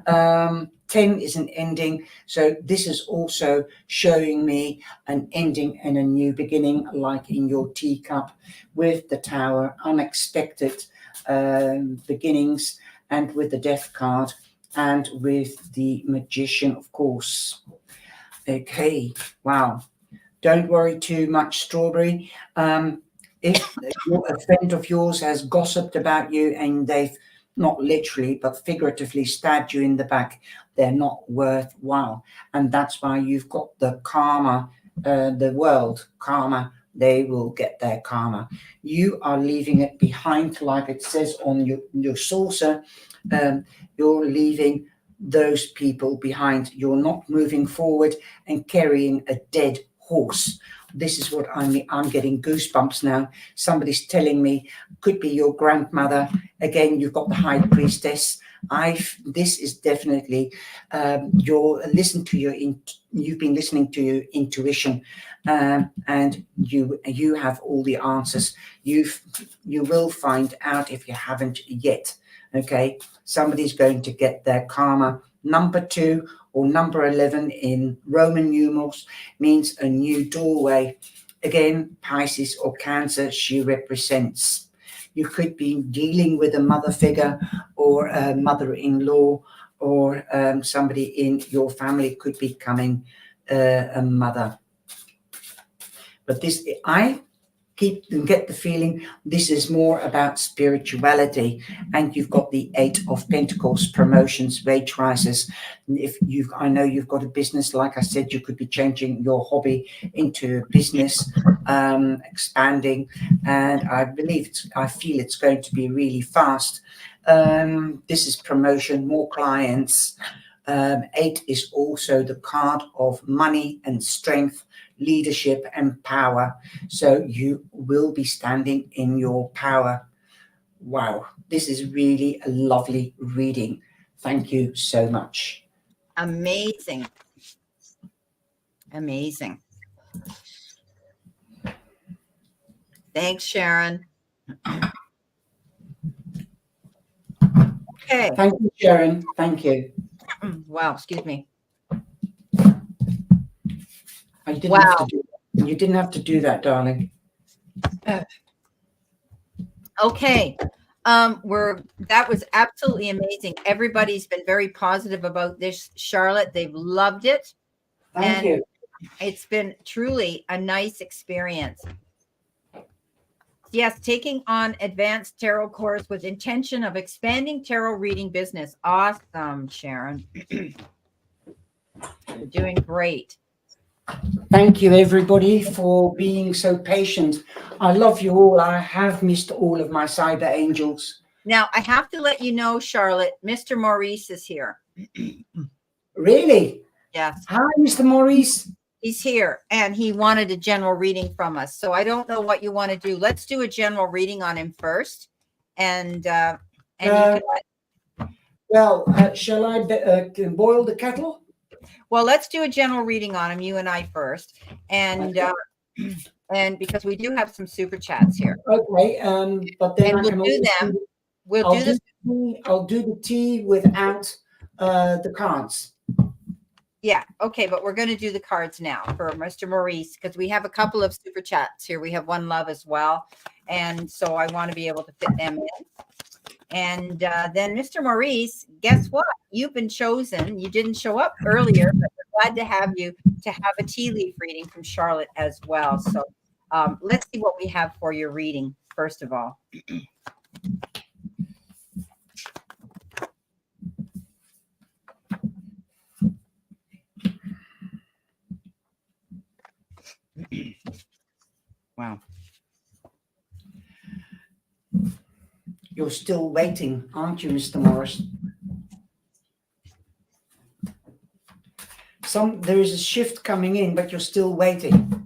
10 is an ending. So this is also showing me an ending and a new beginning, like in your teacup with the Tower, unexpected beginnings, and with the Death card, and with the Magician, of course. Okay, wow. Don't worry too much, Strawberry. If a friend of yours has gossiped about you and they've not literally but figuratively stabbed you in the back, they're not worthwhile. And that's why you've got the karma, the world karma. They will get their karma. You are leaving it behind, like it says on your saucer. You're leaving those people behind. You're not moving forward and carrying a dead horse. This is what I'm getting goosebumps now. Somebody's telling me, could be your grandmother. Again, you've got the High Priestess. This is definitely you've been listening to your intuition, and you have all the answers. You will find out if you haven't yet. Okay, somebody's going to get their karma. Number 2 or number 11 in Roman numerals means a new doorway. Again, Pisces or Cancer, she represents. You could be dealing with a mother figure or a mother-in-law, or somebody in your family could be becoming a mother. But I get the feeling this is more about spirituality. And you've got the 8 of Pentacles, promotions, wage rises. I know you've got a business, like I said, you could be changing your hobby into a business, expanding, and I feel it's going to be really fast. This is promotion, more clients. 8 is also the card of money and strength, leadership and power. So you will be standing in your power. Wow, this is really a lovely reading. Thank you so much. Amazing. Amazing. Thanks, Sharon. Okay. Thank you, Sharon. Thank you. Wow, excuse me. You didn't have to do that, darling. Okay. That was absolutely amazing. Everybody's been very positive about this, Charlotte. They've loved it. Thank you. It's been truly a nice experience. Yes, taking on advanced tarot course with intention of expanding tarot reading business. Awesome, Sharon. You're doing great. Thank you, everybody, for being so patient. I love you all. I have missed all of my cyber angels. Now, I have to let you know, Charlotte, Mr. Maurice is here. Really? Yes. Hi, Mr. Maurice. He's here, and he wanted a general reading from us. So I don't know what you want to do. Let's do a general reading on him first. And you can shall I boil the kettle? Well, let's do a general reading on him, you and I first. And okay. And because we do have some super chats here. Okay. But then and we'll do them. I'll do the tea without the cards. Yeah. Okay. But we're going to do the cards now for Mr. Maurice, because we have a couple of super chats here. We have One Love as well. And so I want to be able to fit them in. And then Mr. Maurice, guess what? You've been chosen. You didn't show up earlier, but we're glad to have you to have a tea leaf reading from Charlotte as well. So let's see what we have for your reading, first of all. Wow. You're still waiting, aren't you, Mr. Morris? There is a shift coming in, but you're still waiting.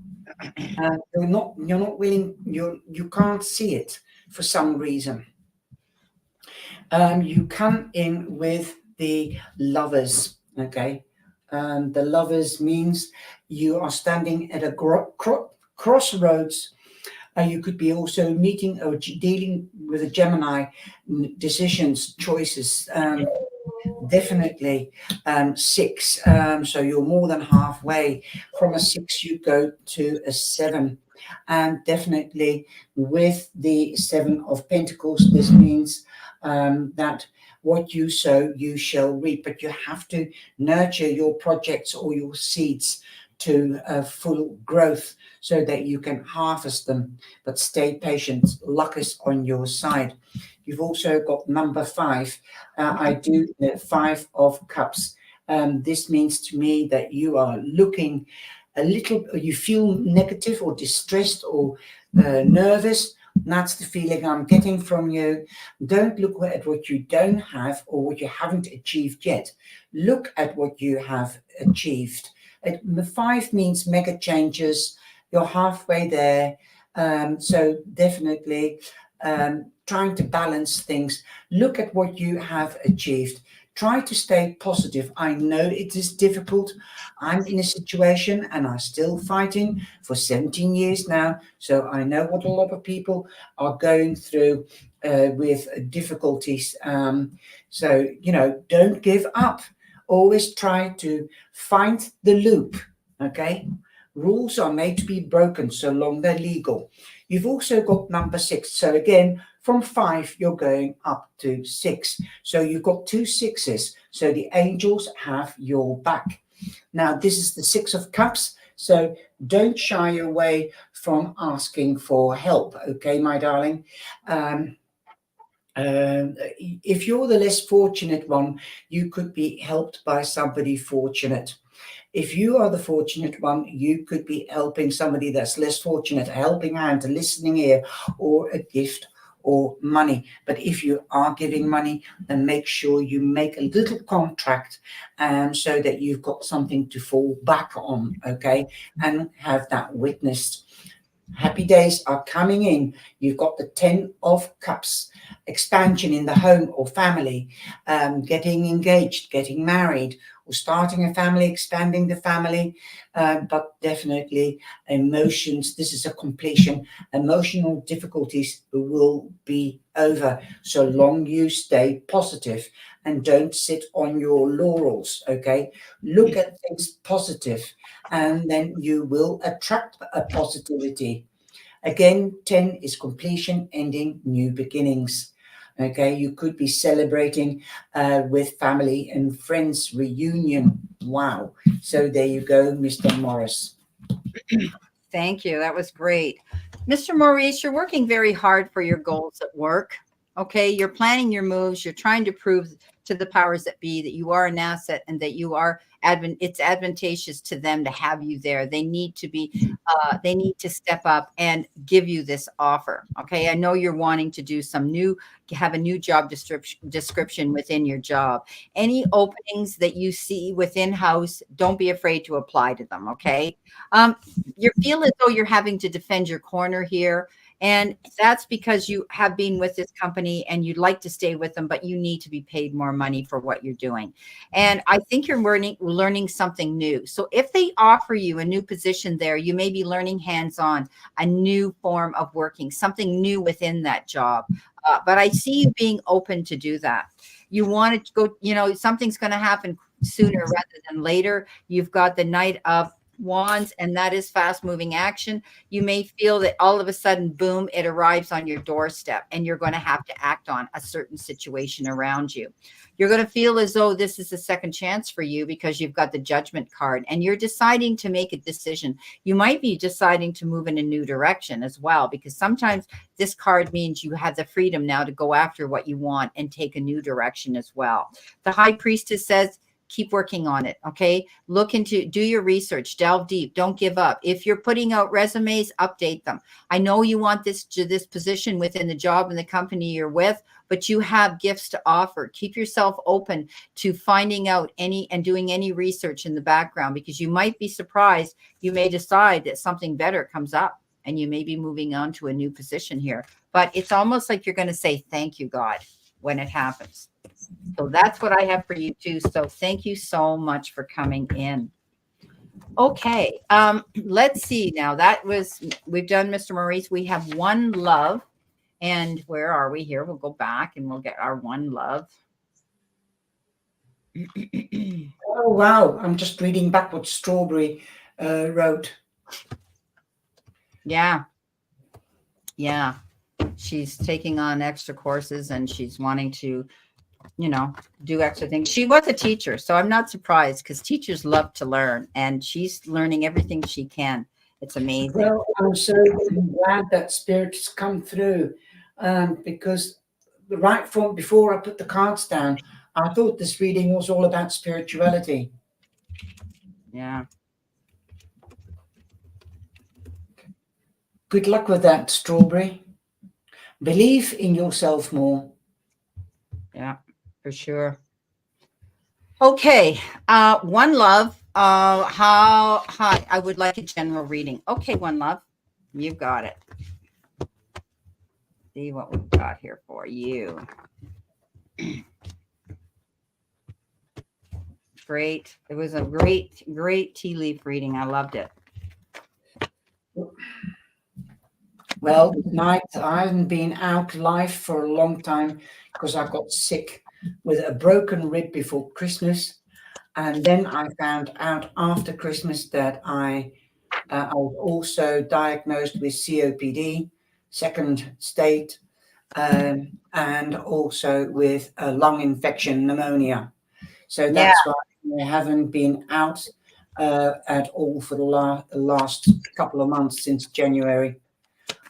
You're not willing. You can't see it for some reason. You come in with the Lovers. Okay, the Lovers means you are standing at a crossroads. You could be also meeting or dealing with a Gemini, decisions, choices. Definitely 6. So you're more than halfway. From a 6, you go to a 7. And definitely with the 7 of Pentacles, this means that what you sow, you shall reap. But you have to nurture your projects or your seeds to full growth so that you can harvest them, but stay patient. Luck is on your side. You've also got number 5. I do the 5 of Cups. This means to me that you are looking a little, you feel negative or distressed or nervous. That's the feeling I'm getting from you. Don't look at what you don't have or what you haven't achieved yet. Look at what you have achieved. The 5 means mega changes. You're halfway there. So definitely trying to balance things. Look at what you have achieved. Try to stay positive. I know it is difficult. I'm in a situation and I'm still fighting for 17 years now. So I know what a lot of people are going through with difficulties. So, don't give up. Always try to find the loop, okay? Rules are made to be broken so long they're legal. You've also got number 6. So again, from 5, you're going up to 6. So you've got 2 6s. So the angels have your back. Now, this is the 6 of Cups. So don't shy away from asking for help, okay, my darling? If you're the less fortunate one, you could be helped by somebody fortunate. If you are the fortunate one, you could be helping somebody that's less fortunate, a helping hand, a listening ear, or a gift or money. But if you are giving money, then make sure you make a little contract so that you've got something to fall back on, okay, and have that witnessed. Happy days are coming in. You've got the 10 of Cups. expansion in the home or family, getting engaged, getting married, or starting a family, expanding the family, but definitely emotions. This is a completion. Emotional difficulties will be over so long you stay positive and don't sit on your laurels. Okay, look at things positive, and then you will attract a positivity. Again, 10 is completion, ending, new beginnings. Okay, you could be celebrating with family and friends reunion. Wow. So there you go, Mr. Morris. Thank you. That was great. Mr. Maurice, you're working very hard for your goals at work. Okay. You're planning your moves. You're trying to prove to the powers that be that you are an asset and that you are it's advantageous to them to have you there. They need to be, they need to step up and give you this offer. Okay. I know you're wanting to do some new, have a new job description within your job. Any openings that you see within house, don't be afraid to apply to them. Okay. You feel as though you're having to defend your corner here. And that's because you have been with this company and you'd like to stay with them, but you need to be paid more money for what you're doing. And I think you're learning something new. So if they offer you a new position there, you may be learning hands-on, a new form of working, something new within that job. But I see you being open to do that. You want to go, you know, something's going to happen sooner rather than later. You've got the Knight of Wands, and that is fast moving action. You may feel that all of a sudden, boom, it arrives on your doorstep and you're going to have to act on a certain situation around you. You're going to feel as though this is a second chance for you because you've got the Judgment card and you're deciding to make a decision. You might be deciding to move in a new direction as well, because sometimes this card means you have the freedom now to go after what you want and take a new direction as well. The High Priestess says, keep working on it. Okay. Look into, do your research, delve deep. Don't give up. If you're putting out resumes, update them. I know you want this position within the job and the company you're with, but you have gifts to offer. Keep yourself open to finding out any and doing any research in the background, because you might be surprised. You may decide that something better comes up and you may be moving on to a new position here, but it's almost like you're going to say, thank you, God, when it happens. So that's what I have for you too. So thank you so much for coming in. Okay. Let's see now. We've done Mr. Maurice. We have One Love. And where are we here? We'll go back and we'll get our One Love. Oh, wow. I'm just reading back what Strawberry wrote. Yeah. Yeah. She's taking on extra courses and she's wanting to, you know, do extra things. She was a teacher, so I'm not surprised, because teachers love to learn, and she's learning everything she can. It's amazing. Well, I'm so glad that Spirit's come through, because right from before I put the cards down, I thought this reading was all about spirituality. Yeah. Good luck with that, Strawberry. Believe in yourself more. Yeah, for sure. Okay. One Love. Hi. I would like a general reading. Okay, One Love. You've got it. See what we've got here for you. Great. It was a great tea leaf reading. I loved it. Well, tonight I haven't been out live for a long time because I got sick with a broken rib before Christmas. And then I found out after Christmas that I was also diagnosed with COPD, second state, and also with a lung infection, pneumonia. So that's why I haven't been out at all for the last couple of months since January.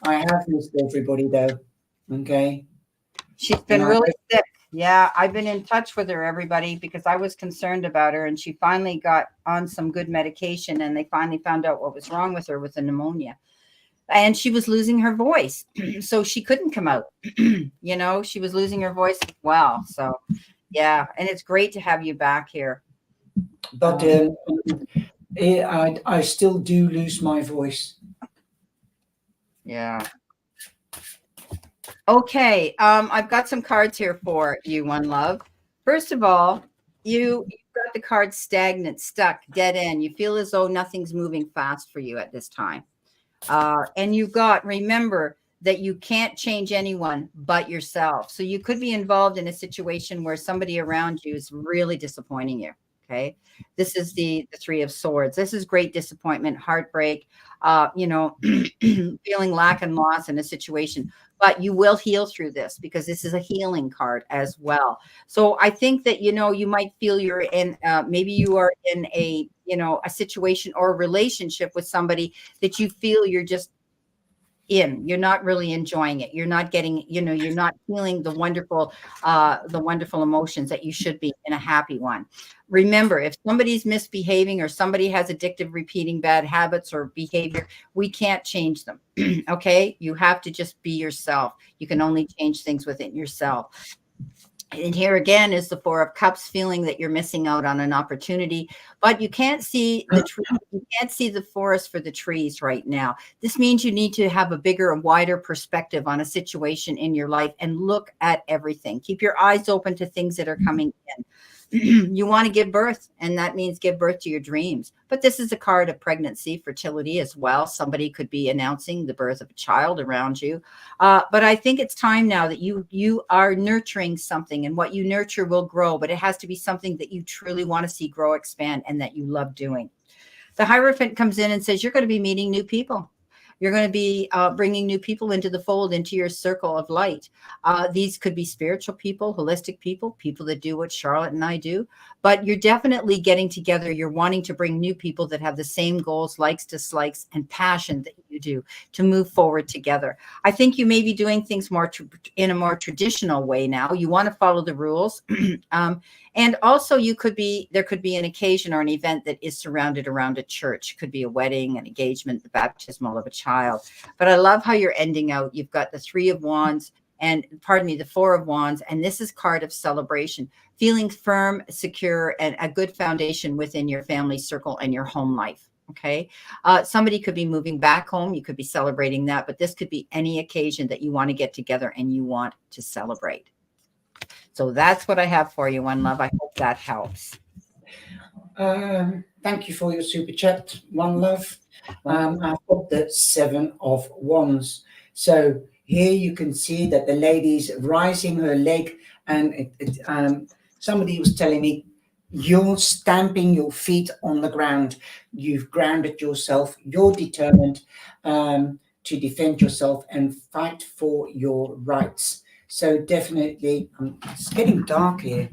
I have missed everybody though. Okay. She's been really sick. Yeah, I've been in touch with her, everybody, because I was concerned about her, and she finally got on some good medication, and they finally found out what was wrong with her with the pneumonia. And she was losing her voice. So she couldn't come out. You know, she was losing her voice as well. So yeah, and it's great to have you back here. But I still do lose my voice. Yeah. Okay, I've got some cards here for you, One Love. First of all, you've got the card stagnant, stuck, dead end. You feel as though nothing's moving fast for you at this time. And you've got, remember that you can't change anyone but yourself. So you could be involved in a situation where somebody around you is really disappointing you. Okay. This is the Three of Swords. This is great disappointment, heartbreak, feeling lack and loss in a situation. But you will heal through this because this is a healing card as well. So I think that, you might feel you're in, maybe you are in a situation or a relationship with somebody that you feel you're just you're not really enjoying it. You're not getting, you're not feeling the wonderful emotions that you should be in a happy one. Remember, if somebody's misbehaving or somebody has addictive repeating bad habits or behavior, we can't change them. Okay. You have to just be yourself. You can only change things within yourself. And here again is the Four of Cups, feeling that you're missing out on an opportunity, but you can't see the tree. You can't see the forest for the trees right now. This means you need to have a bigger and wider perspective on a situation in your life and look at everything. Keep your eyes open to things that are coming in. You want to give birth, and that means give birth to your dreams. But this is a card of pregnancy, fertility as well. Somebody could be announcing the birth of a child around you. But I think it's time now that you are nurturing something, and what you nurture will grow, but it has to be something that you truly want to see grow, expand, and that you love doing. The Hierophant comes in and says, you're going to be meeting new people. You're going to be bringing new people into the fold, into your circle of light. These could be spiritual people, holistic people, people that do what Charlotte and I do. But you're definitely getting together. You're wanting to bring new people that have the same goals, likes, dislikes, and passion that you do to move forward together. I think you may be doing things more in a more traditional way now. You want to follow the rules. And also there could be an occasion or an event that is surrounded around a church. It could be a wedding, an engagement, the baptismal of a child. But I love how you're ending out. You've got the Three of Wands and the Four of Wands. And this is card of celebration, feeling firm, secure, and a good foundation within your family circle and your home life. Okay. Somebody could be moving back home. You could be celebrating that, but this could be any occasion that you want to get together and you want to celebrate. So that's what I have for you, One Love. I hope that helps. Thank you for your super chat, One Love. I've got the Seven of Wands. So here you can see that the lady's rising her leg, and somebody was telling me, you're stamping your feet on the ground. You've grounded yourself. You're determined to defend yourself and fight for your rights. So definitely, it's getting dark here.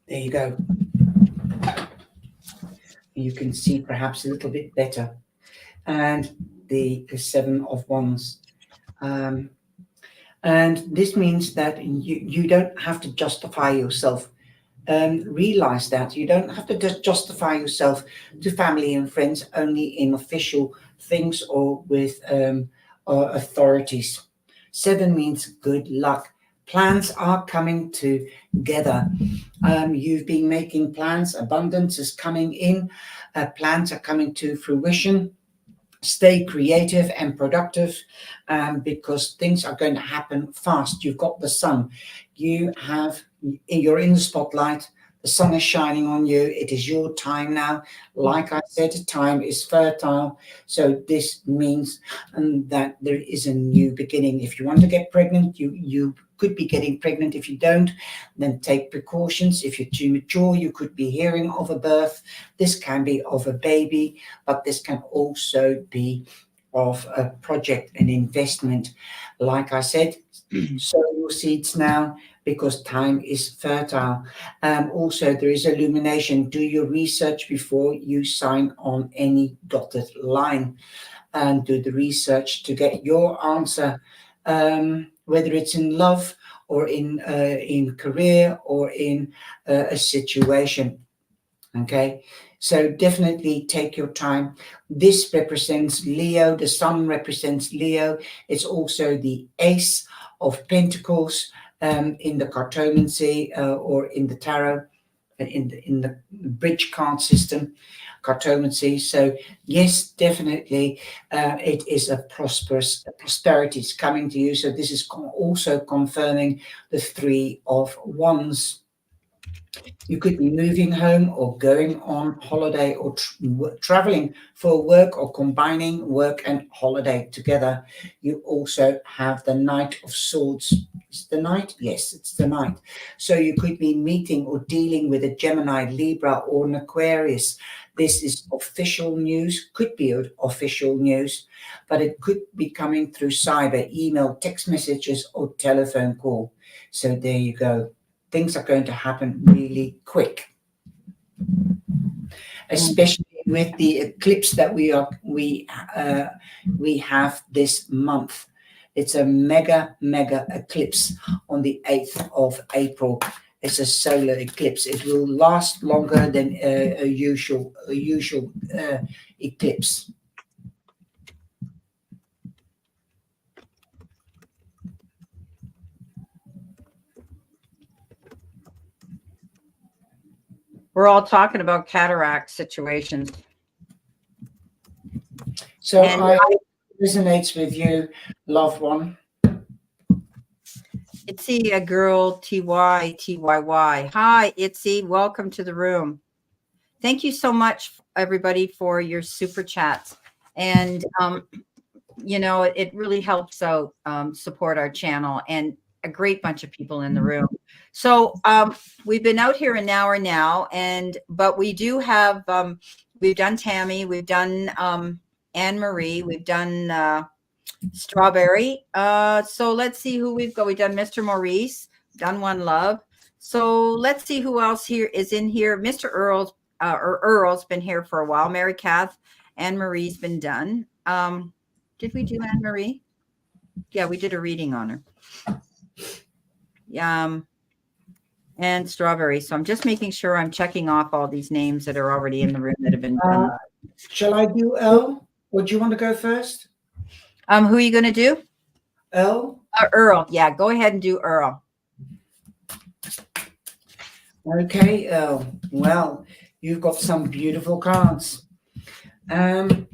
There you go. You can see perhaps a little bit better. And the Seven of Wands. And this means that you don't have to justify yourself. Realize that you don't have to just justify yourself to family and friends only in official things or with authorities. Seven means good luck. Plans are coming together. You've been making plans. Abundance is coming in. Plans are coming to fruition. Stay creative and productive because things are going to happen fast. You've got the sun. You're in the spotlight. The sun is shining on you. It is your time now. Like I said, time is fertile. So this means that there is a new beginning. If you want to get pregnant, you could be getting pregnant. If you don't, then take precautions. If you're too mature, you could be hearing of a birth. This can be of a baby, but this can also be of a project, an investment. Like I said, sow your seeds now because time is fertile. Also, there is illumination. Do your research before you sign on any dotted line, and do the research to get your answer, whether it's in love or in career or in a situation. Okay, so definitely take your time. This represents Leo. The sun represents Leo. It's also the Ace of Pentacles in the cartomancy or in the tarot, in the bridge card system. cartomancy. So yes, definitely, it is a prosperity is coming to you. So this is also confirming the Three of Wands. You could be moving home or going on holiday or traveling for work or combining work and holiday together. You also have the Knight of Swords. Is it the Knight? Yes, it's the Knight. So you could be meeting or dealing with a Gemini, Libra, or an Aquarius. This is official news, could be official news, but it could be coming through cyber, email, text messages, or telephone call. So there you go. Things are going to happen really quick, especially with the eclipse that we have this month. It's a mega eclipse on the 8th of April. It's a solar eclipse. It will last longer than a usual eclipse. We're all talking about cataract situations. So I resonates with you, loved one. Itzy, a girl, TYYY. Hi, Itzy. Welcome to the room. Thank you so much, everybody, for your super chats. And, you know, it really helps out support our channel, and a great bunch of people in the room. So we've been out here an hour now, but we do have, we've done Tammy, we've done Anne-Marie, we've done Strawberry. So let's see who we've got. We've done Mr. Maurice, done One Love. So let's see who else here is in here. Mr. Earl's been here for a while. Mary Kath, Anne-Marie's been done. Did we do Anne-Marie? Yeah, we did a reading on her. And Strawberry. So I'm just making sure I'm checking off all these names that are already in the room that have been done. Shall I do Elle? Or do you want to go first? Who are you going to do? Elle? Earl. Yeah, go ahead and do Earl. Okay, Elle. Well, you've got some beautiful cards. You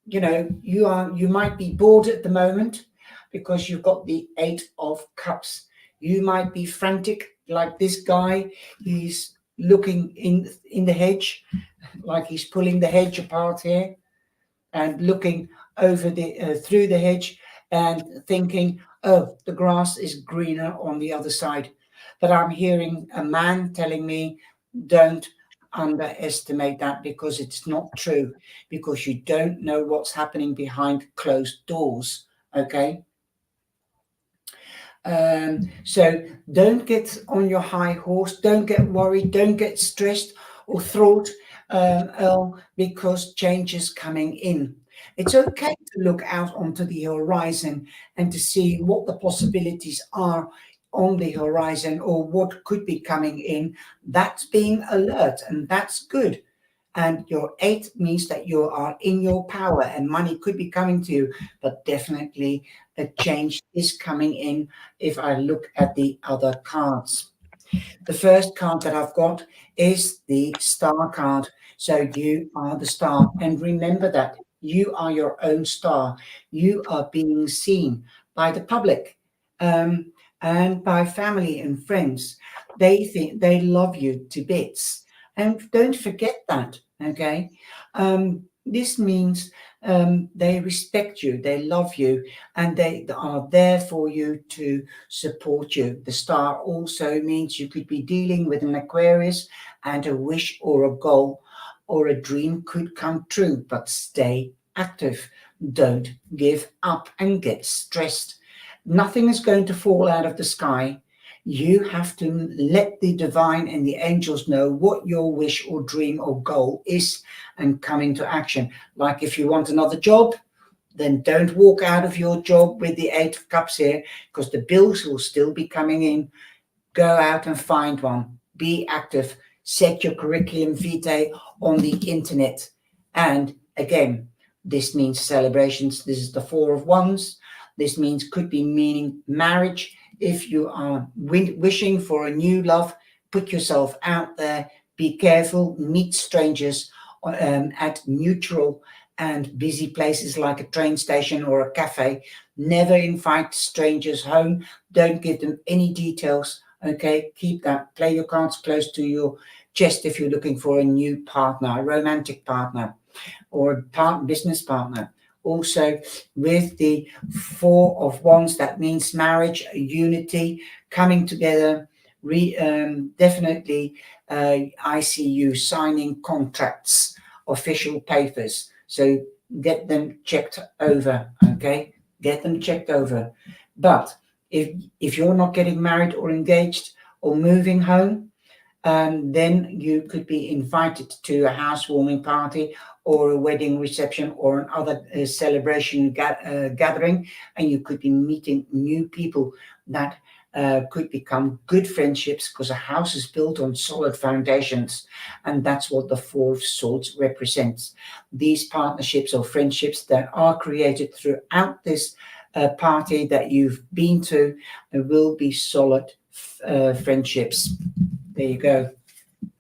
know, you might be bored at the moment because you've got the Eight of Cups. You might be frantic like this guy. He's looking in the hedge, like he's pulling the hedge apart here and looking over the through the hedge and thinking, oh, the grass is greener on the other side. But I'm hearing a man telling me, don't underestimate that, because it's not true, because you don't know what's happening behind closed doors. Okay. So don't get on your high horse, don't get worried, don't get stressed or thought, because change is coming in. It's okay to look out onto the horizon and to see what the possibilities are on the horizon or what could be coming in. That's being alert, and that's good. And your 8 means that you are in your power and money could be coming to you, but definitely a change is coming in if I look at the other cards. The first card that I've got is the star card. So you are the star. And remember that you are your own star. You are being seen by the public and by family and friends. They think they love you to bits. And don't forget that, okay? This means they respect you, they love you, and they are there for you to support you. The star also means you could be dealing with an Aquarius, and a wish or a goal or a dream could come true, but stay active. Don't give up and get stressed. Nothing is going to fall out of the sky. You have to let the divine and the angels know what your wish or dream or goal is and come into action. Like if you want another job, then don't walk out of your job with the 8 of Cups here, because the bills will still be coming in. Go out and find one. Be active. Set your curriculum vitae on the internet. And again, this means celebrations. This is the 4 of Wands. This means could be meaning marriage. If you are wishing for a new love, put yourself out there. Be careful. Meet strangers at neutral and busy places like a train station or a cafe. Never invite strangers home. Don't give them any details. Okay, keep that. Play your cards close to your chest if you're looking for a new partner, a romantic partner, or a business partner. Also, with the Four of Wands, that means marriage, unity, coming together. Definitely, I see you signing contracts, official papers. So get them checked over. Okay, get them checked over. But if you're not getting married or engaged or moving home, then you could be invited to a housewarming party or a wedding reception or another celebration gathering, and you could be meeting new people that could become good friendships, because a house is built on solid foundations, and that's what the Four of Swords represents. These partnerships or friendships that are created throughout this party that you've been to will be solid friendships. There you go.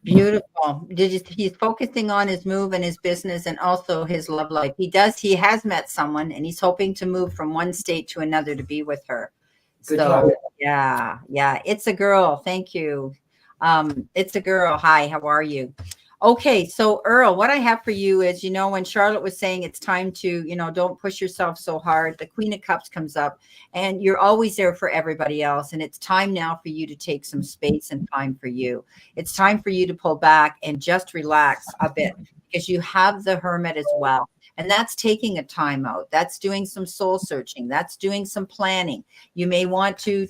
Beautiful. He's focusing on his move and his business and also his love life. He has met someone and he's hoping to move from one state to another to be with her. Good luck. Yeah. It's a girl. Thank you. It's a girl. Hi, how are you? Okay, so Earl, what I have for you is, when Charlotte was saying it's time to, don't push yourself so hard, the Queen of Cups comes up and you're always there for everybody else. And it's time now for you to take some space and time for you. It's time for you to pull back and just relax a bit, because you have the Hermit as well. And that's taking a time out. That's doing some soul searching. That's doing some planning. You may want to,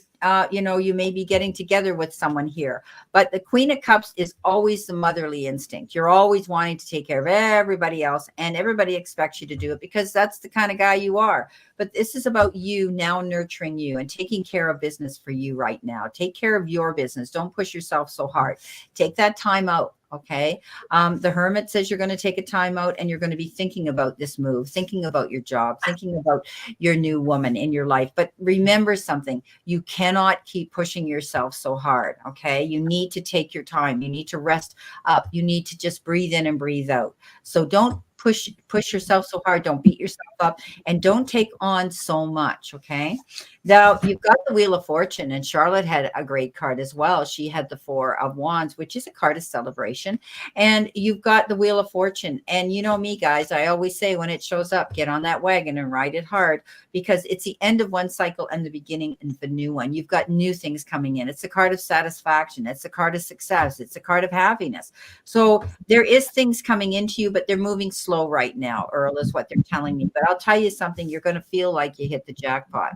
you may be getting together with someone here. But the Queen of Cups is always the motherly instinct. You're always wanting to take care of everybody else, and everybody expects you to do it because that's the kind of guy you are. But this is about you now nurturing you and taking care of business for you right now. Take care of your business. Don't push yourself so hard. Take that time out. Okay. The Hermit says you're going to take a time out and you're going to be thinking about this move, thinking about your job, thinking about your new woman in your life. But remember something, you cannot keep pushing yourself so hard. Okay. You need to take your time. You need to rest up. You need to just breathe in and breathe out. So don't push yourself so hard. Don't beat yourself up and don't take on so much. Okay. Now you've got the Wheel of Fortune, and Charlotte had a great card as well. She had the Four of Wands, which is a card of celebration. And you've got the Wheel of Fortune. And you know me, guys, I always say when it shows up, get on that wagon and ride it hard, because it's the end of one cycle and the beginning of the new one. You've got new things coming in. It's a card of satisfaction. It's a card of success. It's a card of happiness. So there is things coming into you, but they're moving slow right now, Earl, is what they're telling me. But I'll tell you something, you're going to feel like you hit the jackpot.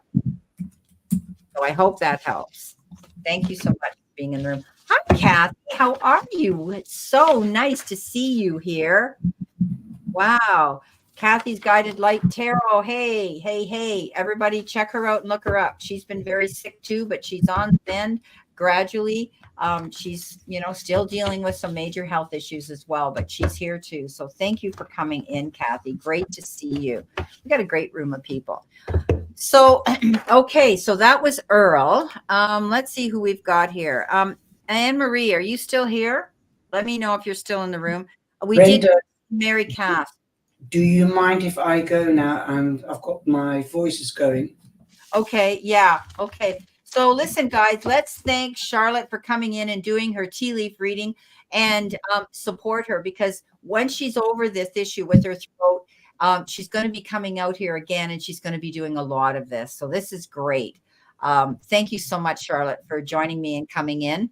So I hope that helps. Thank you so much for being in the room. Hi, Kathy. How are you? It's so nice to see you here. Wow. Kathy's Guided Light Tarot. Hey. Everybody check her out and look her up. She's been very sick too, but she's on mend gradually. She's, still dealing with some major health issues as well, but she's here too. So thank you for coming in, Kathy. Great to see you. We got a great room of people. So, okay. So that was Earl. Let's see who we've got here. Anne-Marie, are you still here? Let me know if you're still in the room. We Brenda, did Mary Cass. do you mind if I go now? And I've got my voices going. Okay. Yeah. Okay. So listen, guys, let's thank Charlotte for coming in and doing her tea leaf reading, and support her, because when she's over this issue with her throat, she's going to be coming out here again, and she's going to be doing a lot of this. So this is great. Thank you so much, Charlotte, for joining me and coming in.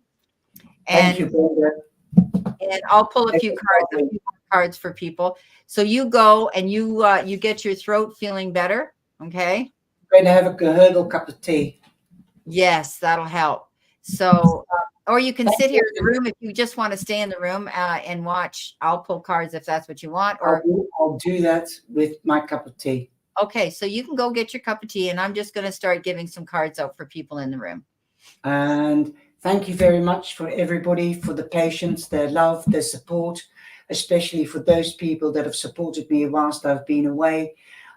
And, Thank you, Brenda. And I'll pull a few cards for people. So you go and you get your throat feeling better. Okay. I'm going to have a herbal cup of tea. Yes, that'll help. So, or you can sit here in the room if you just want to stay in the room and watch. I'll pull cards if that's what you want. Or I'll do that with my cup of tea. Okay, so you can go get your cup of tea, and I'm just going to start giving some cards out for people in the room. And thank you very much for everybody, for the patience, their love, their support, especially for those people that have supported me whilst I've been away.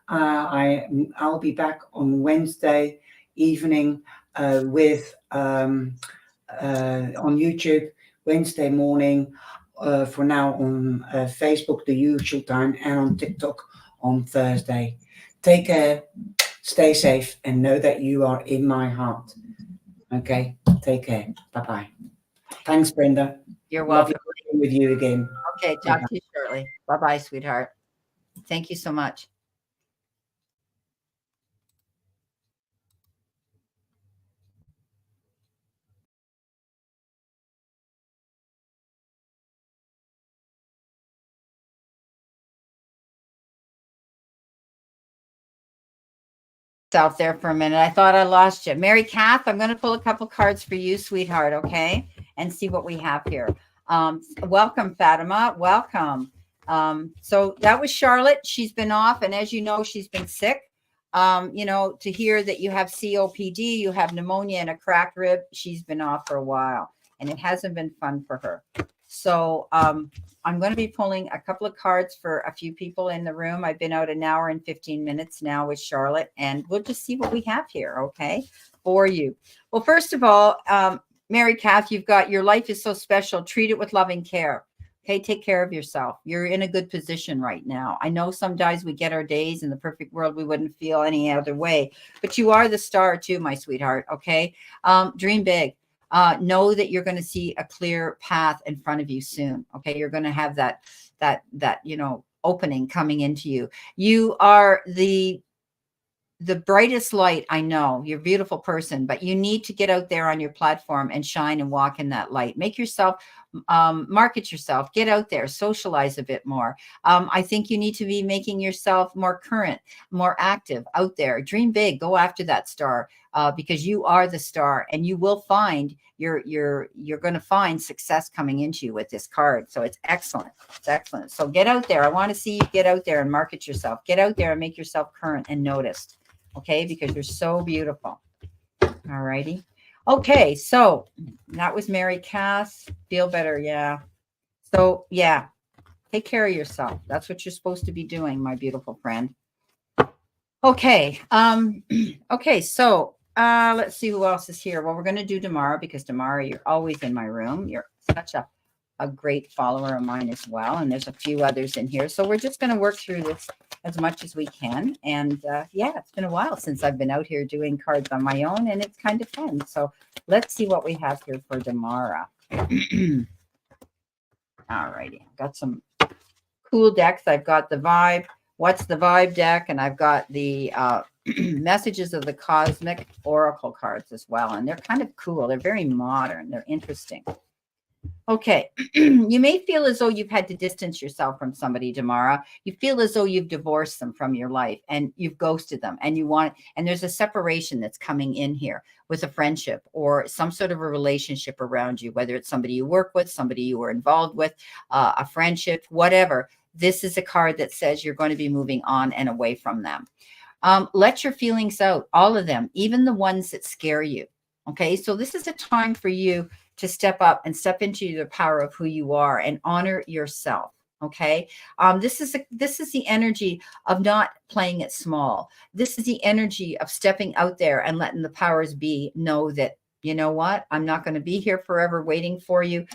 I'll be back on Wednesday evening with on YouTube, Wednesday morning for now on Facebook the usual time, and on TikTok on Thursday. Take care, stay safe, and know that you are in my heart. Okay, take care. Bye-bye. Thanks, Brenda. You're Lovely welcome. working with you again. Okay, talk to you shortly. Bye-bye, sweetheart. Thank you so much. Out there for a minute. I thought I lost you. Mary Kath, I'm going to pull a couple cards for you, sweetheart, okay? And see what we have here. Welcome, Fatima. Welcome. So that was Charlotte. She's been off, and as you know, she's been sick. To hear that you have COPD, you have pneumonia and a cracked rib, she's been off for a while, and it hasn't been fun for her. So I'm going to be pulling a couple of cards for a few people in the room. I've been out an hour and 15 minutes now with Charlotte, and we'll just see what we have here, okay, for you. Well, first of all, Mary Kath, you've got your life is so special. Treat it with loving care. Okay, take care of yourself. You're in a good position right now. I know sometimes we get our days in the perfect world. We wouldn't feel any other way, but you are the star too, my sweetheart. Okay, dream big. Know that you're going to see a clear path in front of you soon. Okay, you're going to have that opening coming into you. You are the brightest light. I know you're a beautiful person, but you need to get out there on your platform and shine and walk in that light. Make yourself, market yourself, get out there, socialize a bit more. I think you need to be making yourself more current, more active out there. Dream big, go after that star, because you are the star, and you will find you're going to find success coming into you with this card. So it's excellent. It's excellent. So get out there. I want to see you get out there and market yourself. Get out there and make yourself current and noticed. Okay, because you're so beautiful. All righty. Okay, so that was Mary Cass. Feel better, yeah. So yeah, take care of yourself. That's what you're supposed to be doing, my beautiful friend. Okay. Okay, so let's see who else is here. Well, we're going to do Damara, because Damara, you're always in my room. You're such a great follower of mine as well, and there's a few others in here. So we're just going to work through this as much as we can. And yeah, it's been a while since I've been out here doing cards on my own, and it's kind of fun. So let's see what we have here for Damara. All righty, I've got some cool decks. I've got the Vibe, What's the Vibe deck, and I've got the Messages of the Cosmic Oracle cards as well. And they're kind of cool. They're very modern. They're interesting. Okay, you may feel as though you've had to distance yourself from somebody, Damara. You feel as though you've divorced them from your life, and you've ghosted them, and and there's a separation that's coming in here with a friendship or some sort of a relationship around you, whether it's somebody you work with, somebody you were involved with, a friendship, whatever. This is a card that says you're going to be moving on and away from them. Let your feelings out, all of them, even the ones that scare you. Okay, so this is a time for you to step up and step into the power of who you are and honor yourself. Okay. This is the energy of not playing it small. This is the energy of stepping out there and letting the powers be know that, you know what, I'm not going to be here forever waiting for you.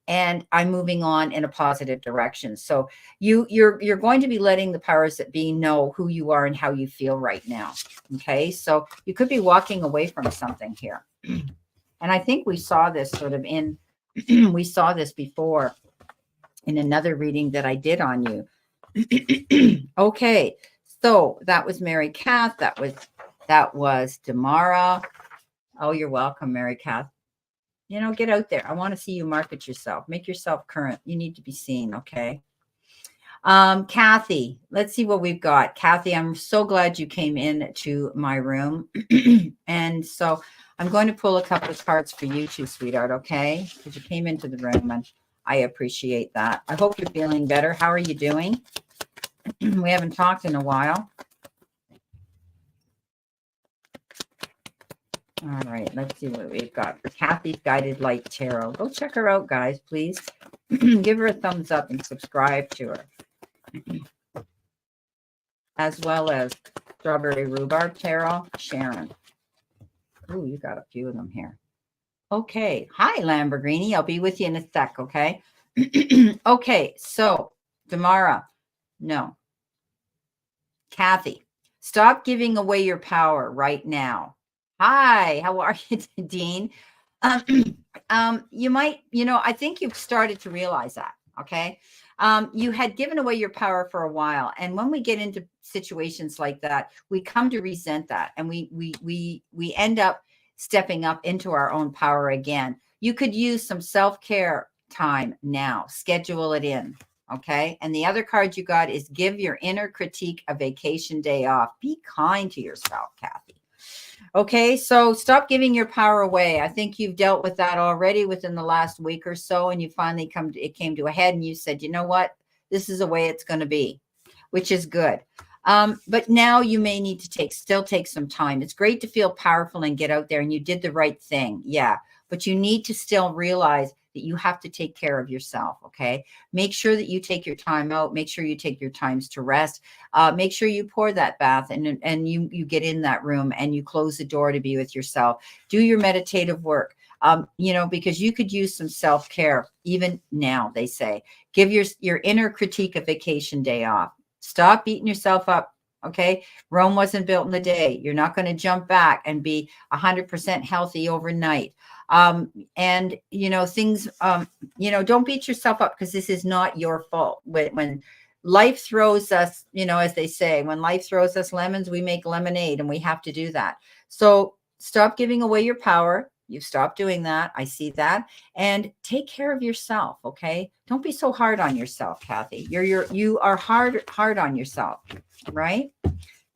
And I'm moving on in a positive direction. So you're going to be letting the powers that be know who you are and how you feel right now. Okay. So you could be walking away from something here. And I think we saw this sort of we saw this before in another reading that I did on you. Okay, so that was Mary Kath. That was Damara. Oh, you're welcome, Mary Kath. Get out there. I want to see you market yourself. Make yourself current. You need to be seen, okay? Kathy, let's see what we've got. Kathy, I'm so glad you came in to my room. And so I'm going to pull a couple of cards for you too, sweetheart, okay? Because you came into the room, and I appreciate that. I hope you're feeling better. How are you doing? We haven't talked in a while. All right, let's see what we've got for Kathy's Guided Light Tarot. Go check her out, guys, please. Give her a thumbs up and subscribe to her. As well as Strawberry Rhubarb Tarot, Sharon. Ooh, you got a few of them here. Okay. Hi, Lamborghini. I'll be with you in a sec, okay? Okay, so Damara, no. Kathy, stop giving away your power right now. Hi, how are you, Dean? You might, I think you've started to realize that. Okay. You had given away your power for a while. And when we get into situations like that, we come to resent that. And we end up stepping up into our own power again. You could use some self-care time now, schedule it in. Okay. And the other card you got is give your inner critique a vacation day off. Be kind to yourself, Kathy. Okay, so stop giving your power away. I think you've dealt with that already within the last week or so, and you finally it came to a head, and you said, you know what, this is the way it's going to be, which is good. But now you may need to still take some time. It's great to feel powerful and get out there, and you did the right thing, yeah. But you need to still realize that you have to take care of yourself, okay? Make sure that you take your time out. Make sure you take your times to rest. Make sure you pour that bath and you get in that room and you close the door to be with yourself. Do your meditative work, because you could use some self-care even now, they say. Give your inner critique a vacation day off. Stop beating yourself up. Okay. Rome wasn't built in a day. You're not going to jump back and be 100% healthy overnight. And things, don't beat yourself up because this is not your fault. When life throws us, as they say, when life throws us lemons, we make lemonade, and we have to do that. So stop giving away your power. You've stopped doing that. I see that. And take care of yourself. Okay. Don't be so hard on yourself, Kathy. You are hard on yourself, right?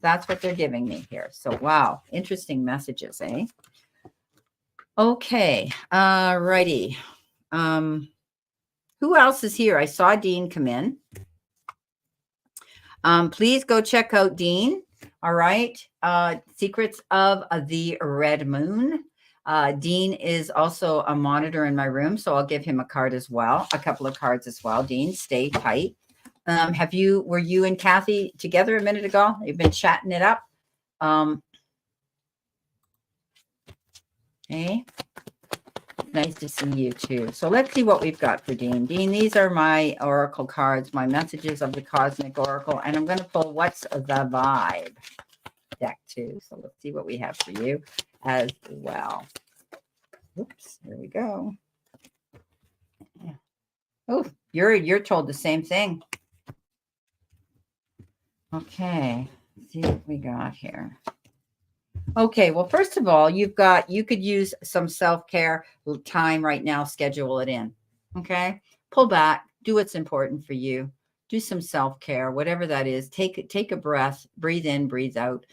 That's what they're giving me here. So, wow. Interesting messages, eh? Okay. Righty. Who else is here? I saw Dean come in. Please go check out Dean. All right. Secrets of the Red Moon. Dean is also a monitor in my room, so I'll give him a card as well, a couple of cards as well. Dean, stay tight. Were you and Kathy together a minute ago? You've been chatting it up. Okay. Nice to see you too. So let's see what we've got for Dean. Dean, these are my oracle cards, my messages of the cosmic oracle, and I'm going to pull What's the Vibe deck too. So let's see what we have for you as well. Oops, here we go. Oh, you're told the same thing. Okay, let's see what we got here. Okay, well, first of all, you could use some self-care time right now, schedule it in. Okay, pull back, do what's important for you, do some self-care, whatever that is. Take a breath, breathe in, breathe out.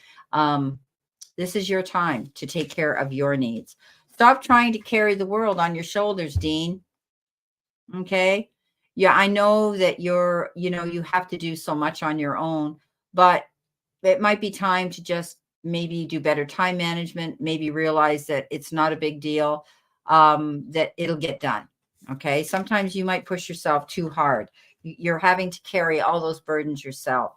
This is your time to take care of your needs. Stop trying to carry the world on your shoulders, Dean. Okay. Yeah, I know that you have to do so much on your own, but it might be time to just maybe do better time management, maybe realize that it's not a big deal, that it'll get done. Okay. Sometimes you might push yourself too hard. You're having to carry all those burdens yourself.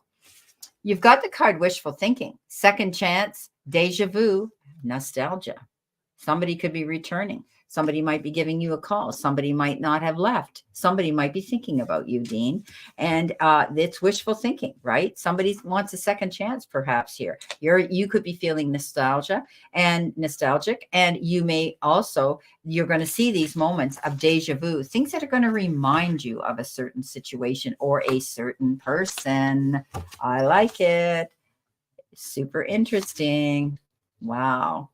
You've got the card wishful thinking, second chance, deja vu, nostalgia. Somebody could be returning. Somebody might be giving you a call. Somebody might not have left. Somebody might be thinking about you, Dean. And it's wishful thinking, right? Somebody wants a second chance, perhaps here. You could be feeling nostalgic, and you may also, you're going to see these moments of deja vu, things that are going to remind you of a certain situation or a certain person. I like it. Super interesting. Wow.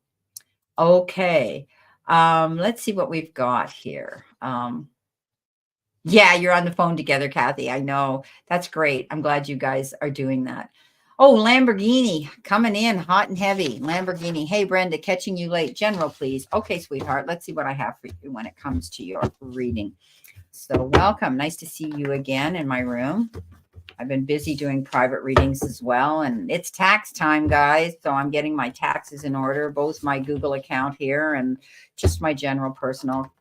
Okay. Let's see what we've got here. Yeah, you're on the phone together, Kathy. I know. That's great. I'm glad you guys are doing that. Oh, Lamborghini coming in hot and heavy. Lamborghini. Hey, Brenda, catching you late. General, please. Okay, sweetheart. Let's see what I have for you when it comes to your reading. So welcome. Nice to see you again in my room. I've been busy doing private readings as well. And it's tax time, guys. So I'm getting my taxes in order, both my Google account here and just my general personal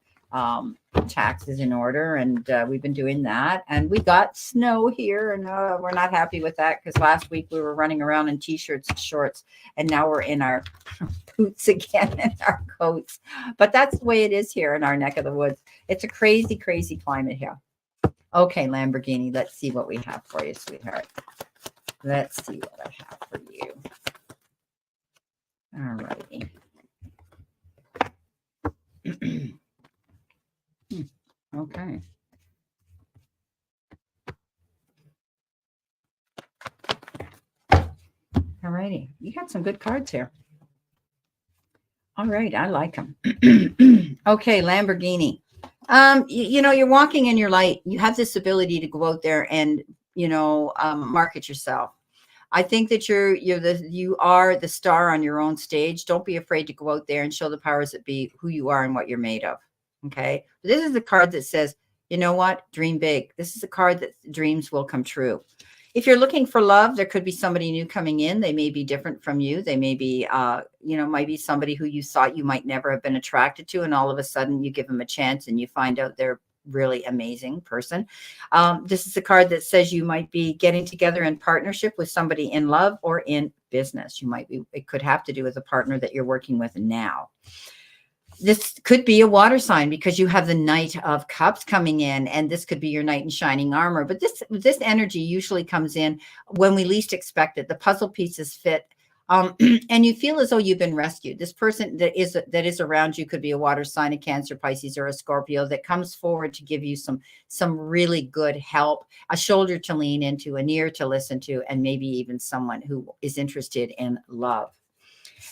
taxes in order. And we've been doing that. And we got snow here. And we're not happy with that because last week we were running around in T-shirts and shorts. And now we're in our boots again and our coats. But that's the way it is here in our neck of the woods. It's a crazy, crazy climate here. Okay, Lamborghini, let's see what we have for you, sweetheart. Let's see what I have for you. All righty. Okay. All righty. You got some good cards here. All right. I like them. Okay, Lamborghini. You know, you're walking in your light. You have this ability to go out there and, market yourself. I think that you are the star on your own stage. Don't be afraid to go out there and show the powers that be who you are and what you're made of. Okay. This is the card that says, you know what? Dream big. This is a card that dreams will come true. If you're looking for love, there could be somebody new coming in. They may be different from you. They may be, might be somebody who you thought you might never have been attracted to. And all of a sudden you give them a chance and you find out they're really amazing person. This is a card that says you might be getting together in partnership with somebody in love or in business. It could have to do with a partner that you're working with now. This could be a water sign because you have the Knight of Cups coming in, and this could be your knight in shining armor. But this energy usually comes in when we least expect it. The puzzle pieces fit, and you feel as though you've been rescued. This person that is around you could be a water sign, a Cancer, Pisces, or a Scorpio that comes forward to give you some really good help, a shoulder to lean into, an ear to listen to, and maybe even someone who is interested in love.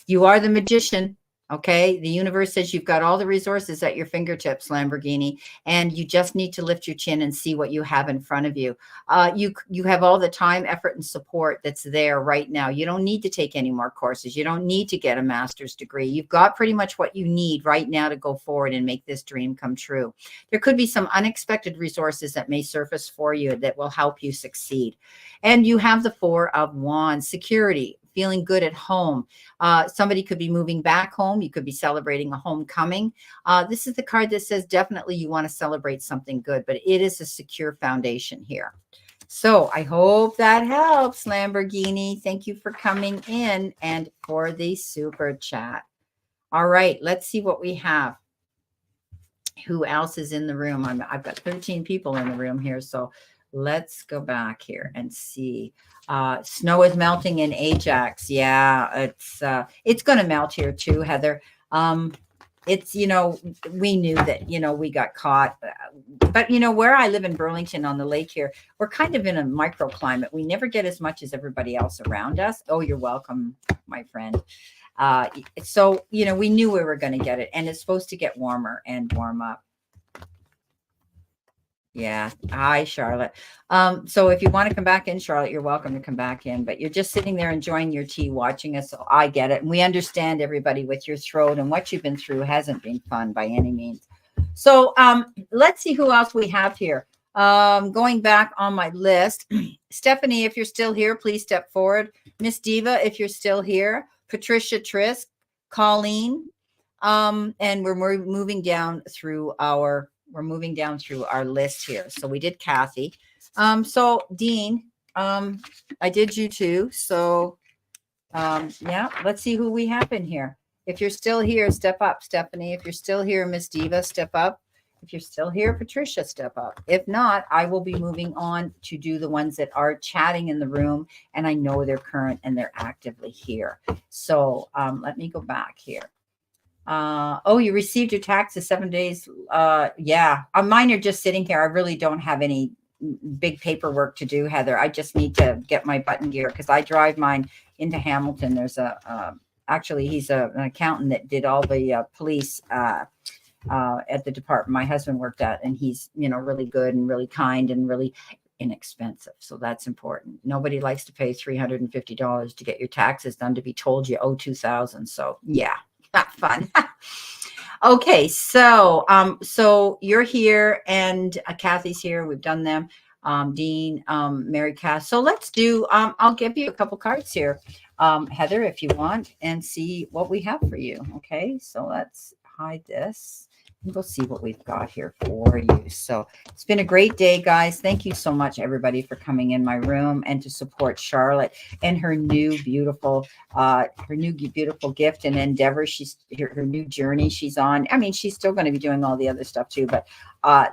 You are the magician. Okay. The universe says you've got all the resources at your fingertips, Lamborghini, and you just need to lift your chin and see what you have in front of you. You have all the time, effort, and support that's there right now. You don't need to take any more courses. You don't need to get a master's degree. You've got pretty much what you need right now to go forward and make this dream come true. There could be some unexpected resources that may surface for you that will help you succeed. And you have the Four of Wands, security, feeling good at home. Somebody could be moving back home. You could be celebrating a homecoming. This is the card that says definitely you want to celebrate something good, but it is a secure foundation here. So I hope that helps, Lamborghini. Thank you for coming in and for the super chat. All right, let's see what we have. Who else is in the room? I've got 13 people in the room here, so let's go back here and see. Snow is melting in Ajax. Yeah, it's going to melt here too, Heather. It's, we knew that, we got caught, but where I live in Burlington on the lake here, we're kind of in a microclimate. We never get as much as everybody else around us. Oh, you're welcome, my friend. So, we knew we were going to get it, and it's supposed to get warmer and warm up. Yeah. Hi, Charlotte. So if you want to come back in, Charlotte, you're welcome to come back in, but you're just sitting there enjoying your tea, watching us. So I get it. And we understand everybody with your throat, and what you've been through hasn't been fun by any means. So let's see who else we have here. Going back on my list, Stephanie, if you're still here, please step forward. Miss Diva, if you're still here, Patricia Trisk, Colleen, and we're moving down through our list here. So we did Kathy. So Dean, I did you too. So yeah, let's see who we have in here. If you're still here, step up, Stephanie. If you're still here, Miss Diva, step up. If you're still here, Patricia, step up. If not, I will be moving on to do the ones that are chatting in the room, and I know they're current and they're actively here. So let me go back here. Oh, you received your taxes 7 days. Yeah, mine are just sitting here. I really don't have any big paperwork to do, Heather. I just need to get my button gear because I drive mine into Hamilton. There's actually he's an accountant that did all the police at the department my husband worked at, and he's really good and really kind and really inexpensive. So that's important. Nobody likes to pay $350 to get your taxes done to be told you owe $2,000. So yeah. Not fun. Okay, so you're here and Kathy's here. We've done them. Dean, Mary Cass. So let's do. I'll give you a couple cards here, Heather, if you want, and see what we have for you. Okay, so let's hide this. And we'll see what we've got here for you. So it's been a great day, guys. Thank you so much, everybody, for coming in my room and to support Charlotte and her new beautiful gift and endeavor. She's her new journey she's on. I mean, she's still going to be doing all the other stuff too, but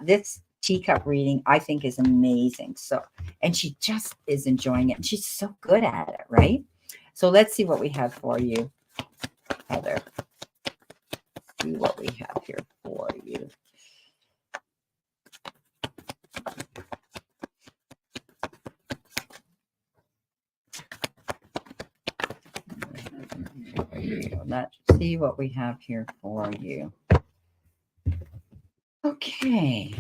this teacup reading, I think, is amazing. So, and she just is enjoying it. And she's so good at it, right? So let's see what we have for you, Heather. See what we have here for you. Let's see what we have here for you. Okay.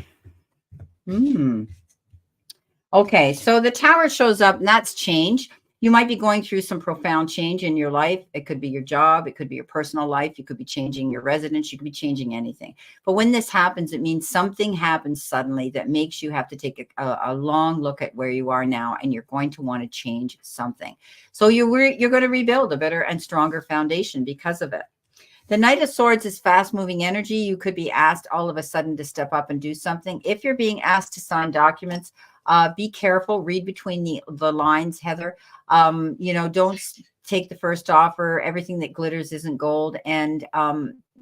Okay, so the Tower shows up, and that's change. You might be going through some profound change in your life. It could be your job. It could be your personal life. You could be changing your residence. You could be changing anything. But when this happens, it means something happens suddenly that makes you have to take a long look at where you are now, and you're going to want to change something. So you're going to rebuild a better and stronger foundation because of it. The Knight of Swords is fast-moving energy. You could be asked all of a sudden to step up and do something. If you're being asked to sign documents, be careful. Read between the lines, Heather. Don't take the first offer. Everything that glitters isn't gold. And,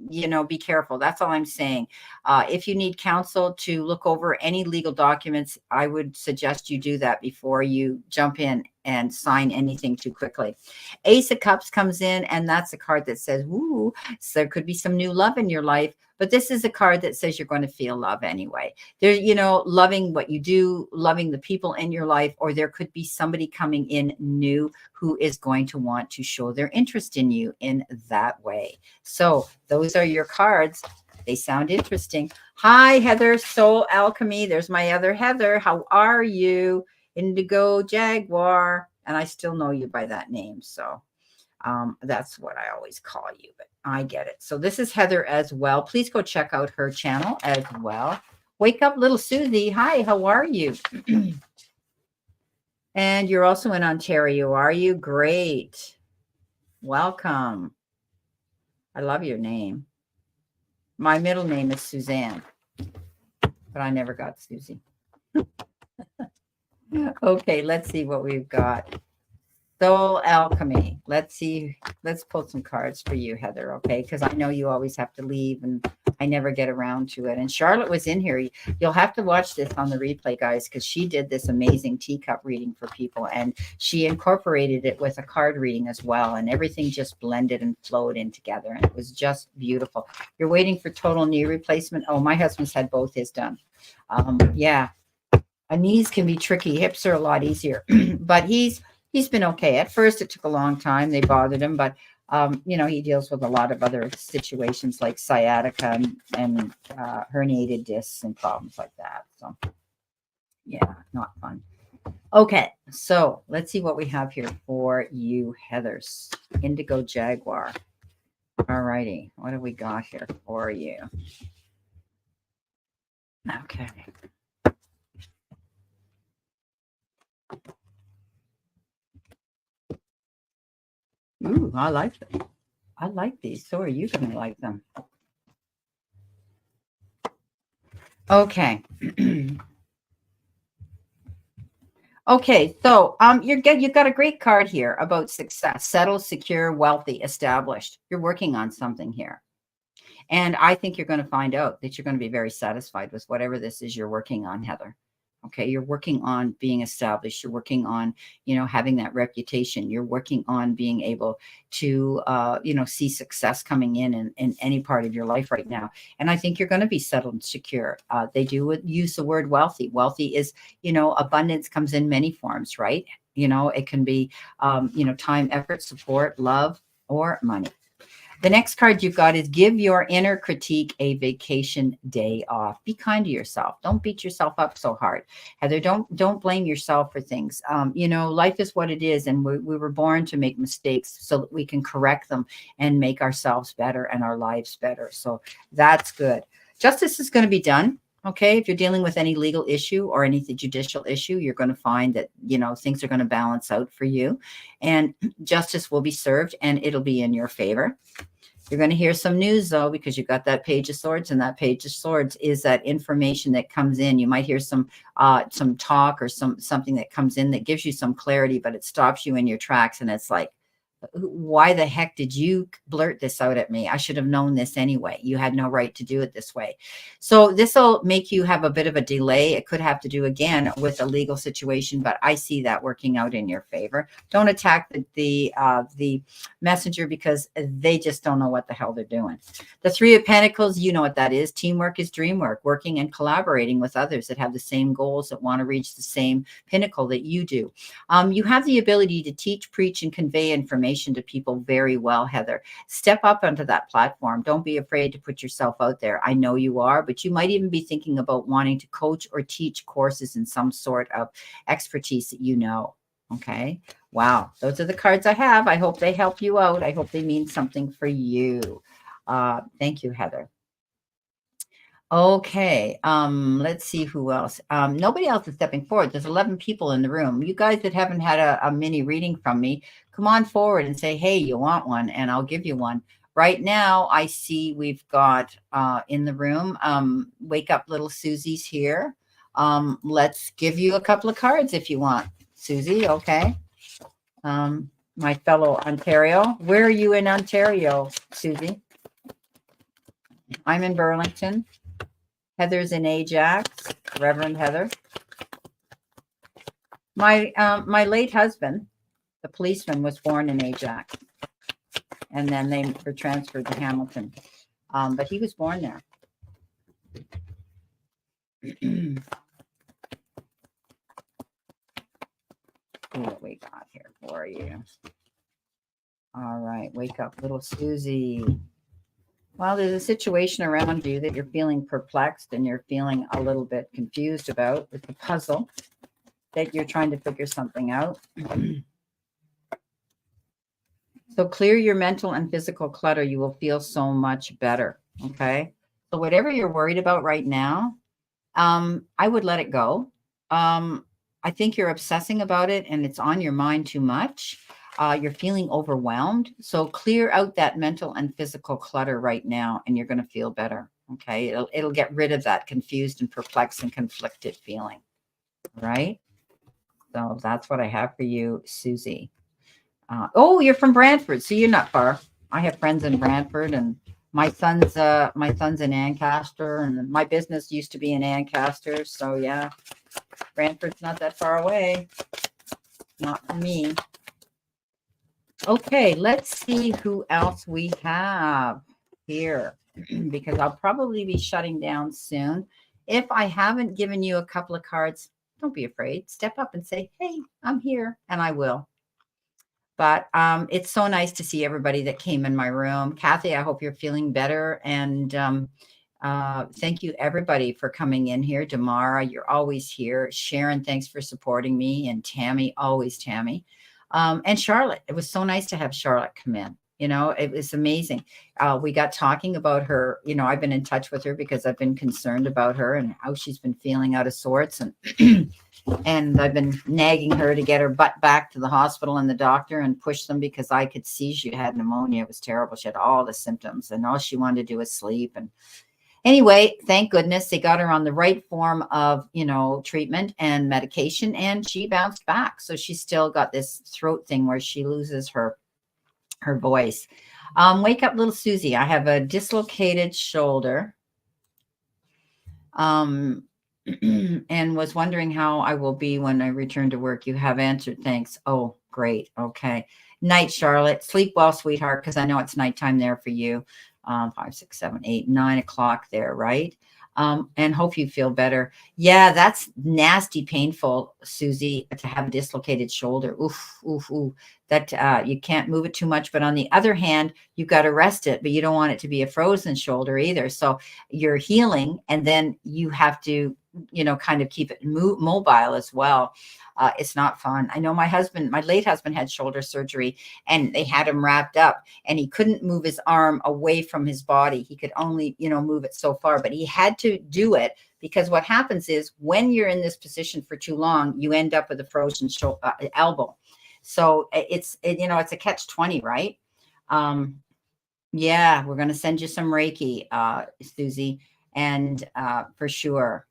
be careful. That's all I'm saying. If you need counsel to look over any legal documents, I would suggest you do that before you jump in and sign anything too quickly. Ace of Cups comes in, and that's a card that says, woo, so there could be some new love in your life. But this is a card that says you're going to feel love anyway. There's, loving what you do, loving the people in your life, or there could be somebody coming in new who is going to want to show their interest in you in that way. So those are your cards. They sound interesting. Hi, Heather, Soul Alchemy. There's my other Heather. How are you? Indigo Jaguar. And I still know you by that name. So that's what I always call you, but I get it. So this is Heather as well. Please go check out her channel as well. Wake up, little Susie. Hi, how are you? And you're also in Ontario, are you? Great. Welcome. I love your name. My middle name is Suzanne, but I never got Susie. Okay, let's see what we've got. Soul Alchemy. Let's see. Let's pull some cards for you, Heather, okay? Because I know you always have to leave, and I never get around to it. And Charlotte was in here. You'll have to watch this on the replay, guys, because she did this amazing teacup reading for people, and she incorporated it with a card reading as well, and everything just blended and flowed in together, and it was just beautiful. You're waiting for total knee replacement? Oh, my husband's had both his done. Yeah. Knees can be tricky. Hips are a lot easier, but he's been okay. At first, it took a long time. They bothered him, but, he deals with a lot of other situations like sciatica and herniated discs and problems like that. So, yeah, not fun. Okay, so let's see what we have here for you, Heathers. Indigo Jaguar. All righty. What do we got here for you? Okay. Ooh, I like them. I like these. So are you going to like them? Okay. Okay, so you've got a great card here about success, settled, secure, wealthy, established. You're working on something here. And I think you're going to find out that you're going to be very satisfied with whatever this is you're working on, Heather. Okay, you're working on being established. You're working on, having that reputation. You're working on being able to, see success coming in any part of your life right now. And I think you're going to be settled and secure. They do use the word wealthy. Wealthy is, abundance comes in many forms, right? It can be, time, effort, support, love, or money. The next card you've got is give your inner critique a vacation day off. Be kind to yourself. Don't beat yourself up so hard. Heather, don't blame yourself for things. Life is what it is, and we were born to make mistakes so that we can correct them and make ourselves better and our lives better. So that's good. Justice is going to be done. Okay, if you're dealing with any legal issue or any judicial issue, you're going to find that, things are going to balance out for you, and justice will be served, and it'll be in your favor. You're going to hear some news, though, because you've got that Page of Swords, and that Page of Swords is that information that comes in. You might hear some talk or something that comes in that gives you some clarity, but it stops you in your tracks, and it's like, why the heck did you blurt this out at me? I should have known this anyway. You had no right to do it this way. So this will make you have a bit of a delay. It could have to do again with a legal situation, but I see that working out in your favor. Don't attack the messenger, because they just don't know what the hell they're doing. The Three of Pentacles, you know what that is. Teamwork is dream work, working and collaborating with others that have the same goals, that want to reach the same pinnacle that you do. You have the ability to teach, preach, and convey information to people very well, Heather. Step up onto that platform. Don't be afraid to put yourself out there. I know you are, but you might even be thinking about wanting to coach or teach courses in some sort of expertise that you know. Okay. Wow. Those are the cards I have. I hope they help you out. I hope they mean something for you. Thank you, Heather. Okay, let's see who else. Nobody else is stepping forward. There's 11 people in the room. You guys that haven't had a mini reading from me, come on forward and say, hey, you want one? And I'll give you one. Right now, I see we've got in the room, Wake Up Little Susie's here. Let's give you a couple of cards if you want. Susie, okay. My fellow Ontario. Where are you in Ontario, Susie? I'm in Burlington. Heather's in Ajax, Reverend Heather. My late husband, the policeman, was born in Ajax, and then they were transferred to Hamilton. But he was born there. See what we got here for you. All right, wake up, little Susie. Well, there's a situation around you that you're feeling perplexed and you're feeling a little bit confused about with the puzzle that you're trying to figure something out. So clear your mental and physical clutter. You will feel so much better. Okay. So whatever you're worried about right now, I would let it go. I think you're obsessing about it and it's on your mind too much. You're feeling overwhelmed. So clear out that mental and physical clutter right now, and you're going to feel better. Okay. It'll get rid of that confused and perplexed and conflicted feeling. Right. So that's what I have for you, Susie. Oh, you're from Brantford, so you're not far. I have friends in Brantford, and my son's in Ancaster, and my business used to be in Ancaster. So yeah, Brantford's not that far away. Not for me. Okay, let's see who else we have here, because I'll probably be shutting down soon. If I haven't given you a couple of cards, don't be afraid. Step up and say, hey, I'm here, and I will. But it's so nice to see everybody that came in my room. Kathy, I hope you're feeling better. And thank you, everybody, for coming in here. Damara, you're always here. Sharon, thanks for supporting me. And Tammy, always Tammy. And Charlotte, it was so nice to have Charlotte come in. You know, it was amazing. We got talking about her. You know, I've been in touch with her because I've been concerned about her and how she's been feeling out of sorts. And and I've been nagging her to get her butt back to the hospital and the doctor and push them, because I could see she had pneumonia. It was terrible. She had all the symptoms and all she wanted to do was sleep. And anyway, thank goodness they got her on the right form of, you know, treatment and medication, and she bounced back. So she's still got this throat thing where she loses her voice. Wake up, little Susie. I have a dislocated shoulder. And was wondering how I will be when I return to work. You have answered. Thanks. Oh, great. Okay. Night, Charlotte. Sleep well, sweetheart, because I know it's nighttime there for you. 5, 6, 7, 8, 9 o'clock there, right? And hope you feel better. Yeah, that's nasty, painful, Susie, to have a dislocated shoulder. Oof, oof, oof. That you can't move it too much. But on the other hand, you've got to rest it, but you don't want it to be a frozen shoulder either. So you're healing, and then you have to, you know, kind of keep it mobile as well. It's not fun. I know my late husband had shoulder surgery, and they had him wrapped up, and he couldn't move his arm away from his body. He could only, you know, move it so far, but he had to do it, because what happens is when you're in this position for too long, you end up with a frozen elbow. So it's a catch-20, right? Yeah, we're going to send you some Reiki, Susie, and for sure,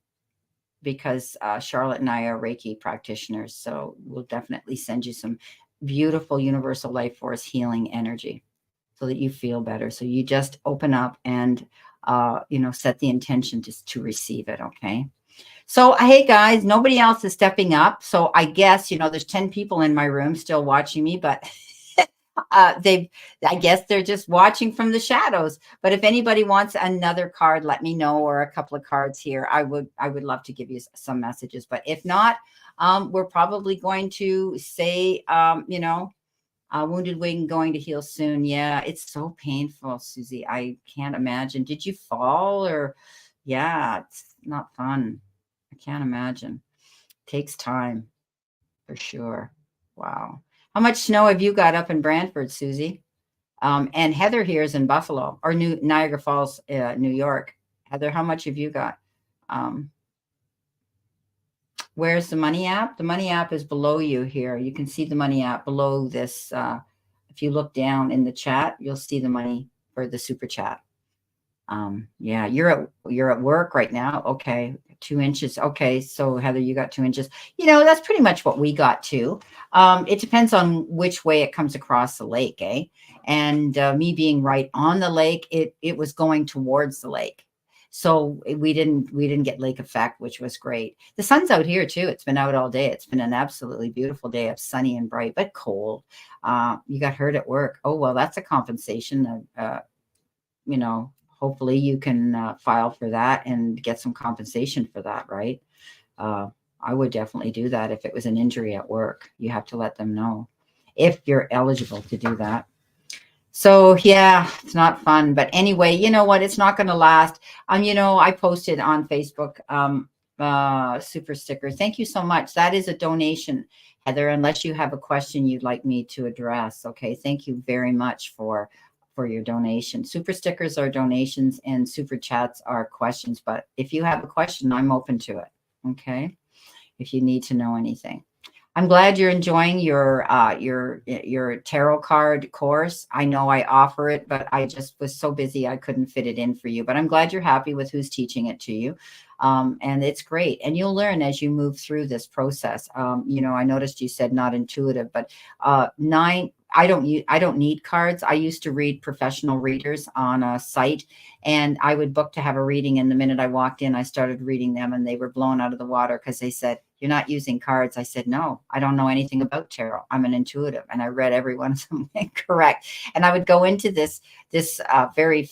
because Charlotte and I are Reiki practitioners. So we'll definitely send you some beautiful universal life force healing energy so that you feel better. So you just open up and, set the intention to receive it. Okay. So, hey guys, nobody else is stepping up. So I guess, there's 10 people in my room still watching me, but I guess they're just watching from the shadows. But if anybody wants another card, let me know, or a couple of cards here. I would love to give you some messages. But if not, we're probably going to say, wounded wing going to heal soon. Yeah, it's so painful, Susie. I can't imagine. Did you fall or? Yeah, it's not fun. I can't imagine. Takes time for sure. Wow. How much snow have you got up in Brantford, Susie? And Heather here is in Buffalo or Niagara Falls, New York. Heather, how much have you got? Where's the money app? The money app is below you here. You can see the money app below this. If you look down in the chat, you'll see the money for the super chat. Yeah, you're at work right now. Okay. 2 inches. Okay. So Heather, you got 2 inches. That's pretty much what we got too. It depends on which way it comes across the lake. And me being right on the lake, it was going towards the lake. So we didn't get lake effect, which was great. The sun's out here too. It's been out all day. It's been an absolutely beautiful day of sunny and bright, but cold. You got hurt at work. Oh, well, that's a compensation. Hopefully you can file for that and get some compensation for that, right? I would definitely do that if it was an injury at work. You have to let them know if you're eligible to do that. So yeah, it's not fun. But anyway, you know what? It's not going to last. I posted on Facebook super sticker. Thank you so much. That is a donation, Heather, unless you have a question you'd like me to address. Okay. Thank you very much for your donation. Super stickers are donations and super chats are questions. But if you have a question, I'm open to it. Okay. If you need to know anything. I'm glad you're enjoying your tarot card course. I know I offer it, but I just was so busy I couldn't fit it in for you. But I'm glad you're happy with who's teaching it to you. And it's great. And you'll learn as you move through this process. I noticed you said not intuitive, but I don't need cards. I used to read professional readers on a site, and I would book to have a reading. And the minute I walked in, I started reading them, and they were blown out of the water because they said, "You're not using cards." I said, "No, I don't know anything about tarot. I'm an intuitive." And I read every one of them incorrect. And I would go into this very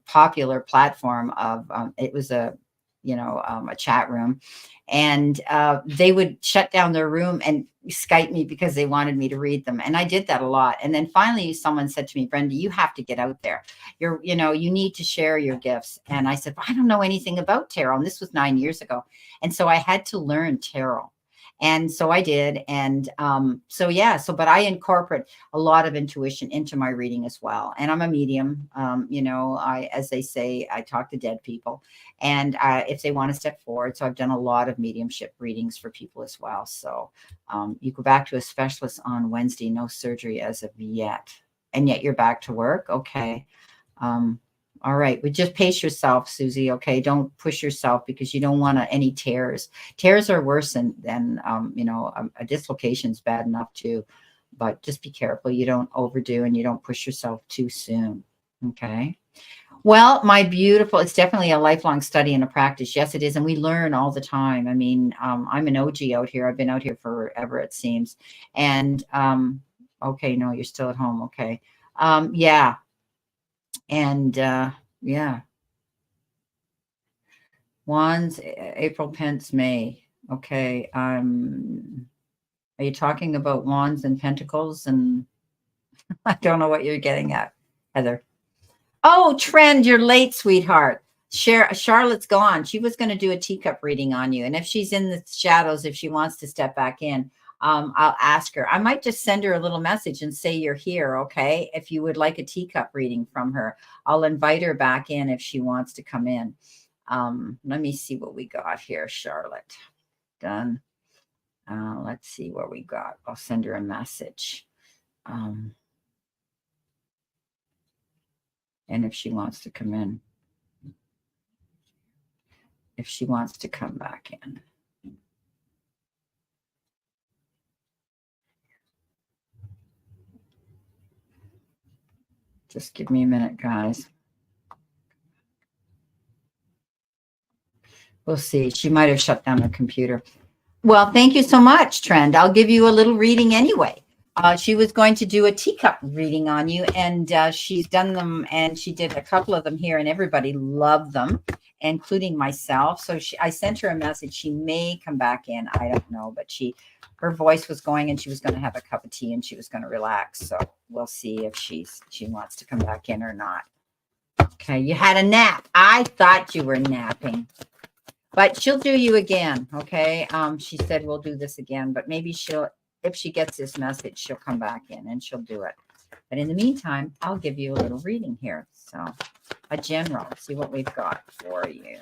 popular platform of it was a chat room, and they would shut down their room and Skype me because they wanted me to read them. And I did that a lot. And then finally someone said to me, "Brenda, you have to get out there. You need to share your gifts." And I said, "Well, I don't know anything about tarot." And this was 9 years ago. And so I had to learn tarot. And so I did. And but I incorporate a lot of intuition into my reading as well. And I'm a medium. As they say, I talk to dead people. And if they want to step forward. So I've done a lot of mediumship readings for people as well. So you go back to a specialist on Wednesday, no surgery as of yet. And yet you're back to work. Okay. All right. But just pace yourself, Susie. Okay. Don't push yourself because you don't want any tears. Tears are worse than a dislocation is bad enough too. But just be careful. You don't overdo and you don't push yourself too soon. Okay. Well, my beautiful, it's definitely a lifelong study and a practice. Yes, it is. And we learn all the time. I mean, I'm an OG out here. I've been out here forever, it seems. And, okay, no, you're still at home. Okay. Yeah. And, yeah. Wands, April, Pence, May. Okay. Are you talking about wands and pentacles? And I don't know what you're getting at, Heather. Oh, Trend, you're late, sweetheart. Charlotte's gone. She was going to do a teacup reading on you. And if she's in the shadows, if she wants to step back in, I'll ask her. I might just send her a little message and say you're here, okay? If you would like a teacup reading from her, I'll invite her back in if she wants to come in. Let me see what we got here, Charlotte. Done. Let's see what we got. I'll send her a message. And if she wants to come in. If she wants to come back in. Just give me a minute, guys. We'll see. She might have shut down her computer. Well, thank you so much, Trend. I'll give you a little reading anyway. She was going to do a teacup reading on you, and she's done them, and she did a couple of them here, and everybody loved them, including myself. So I sent her a message. She may come back in. I don't know, but her voice was going, and she was going to have a cup of tea, and she was going to relax. So we'll see if she wants to come back in or not. Okay, you had a nap. I thought you were napping. But she'll do you again, okay? She said we'll do this again, but maybe if she gets this message, she'll come back in and she'll do it. But in the meantime, I'll give you a little reading here. So a general, see what we've got for you.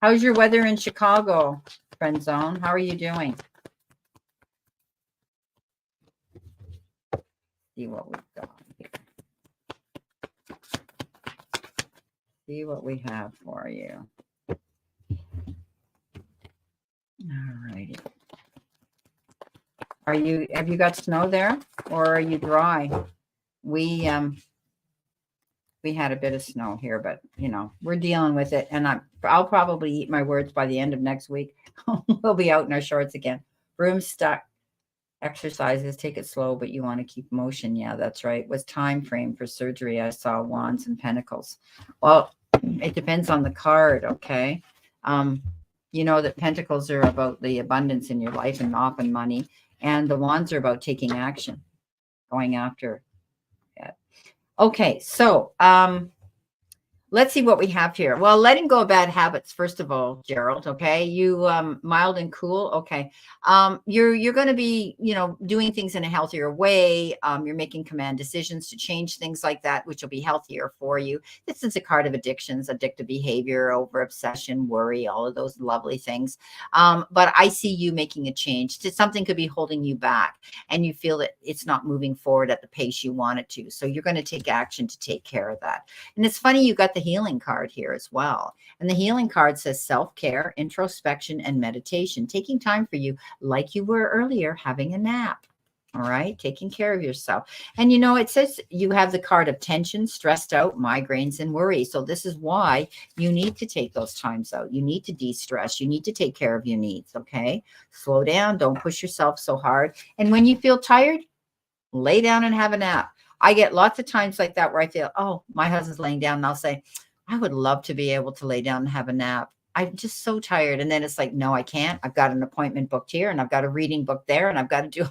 How's your weather in Chicago, Friend Zone? How are you doing? See what we've got here. See what we have for you. All righty. Have you got snow there, or are you dry? We had a bit of snow here, but we're dealing with it, and I'll probably eat my words by the end of next week. We'll be out in our shorts again. Room stuck. Exercises, take it slow, but you want to keep motion. Yeah, that's right. Was time frame for surgery. I saw wands and pentacles. Well, it depends on the card, okay? You know that pentacles are about the abundance in your life and often money. And the wands are about taking action, going after it. Okay, so let's see what we have here. Well, letting go of bad habits, first of all, Gerald, okay? You mild and cool, okay. You're going to be, doing things in a healthier way. You're making command decisions to change things like that, which will be healthier for you. This is a card of addictions, addictive behavior, over obsession, worry, all of those lovely things. But I see you making a change. Something could be holding you back, and you feel that it's not moving forward at the pace you want it to. So you're going to take action to take care of that. And it's funny, you got the healing card here as well. And the healing card says self-care, introspection, and meditation, taking time for you like you were earlier, having a nap. All right, taking care of yourself. And it says you have the card of tension, stressed out, migraines, and worry. So this is why you need to take those times out. You need to de-stress. You need to take care of your needs, okay? Slow down. Don't push yourself so hard. And when you feel tired, lay down and have a nap. I get lots of times like that where I feel, oh, my husband's laying down, and I'll say, I would love to be able to lay down and have a nap. I'm just so tired. And then it's like, no, I can't. I've got an appointment booked here, and I've got a reading booked there, and I've got to do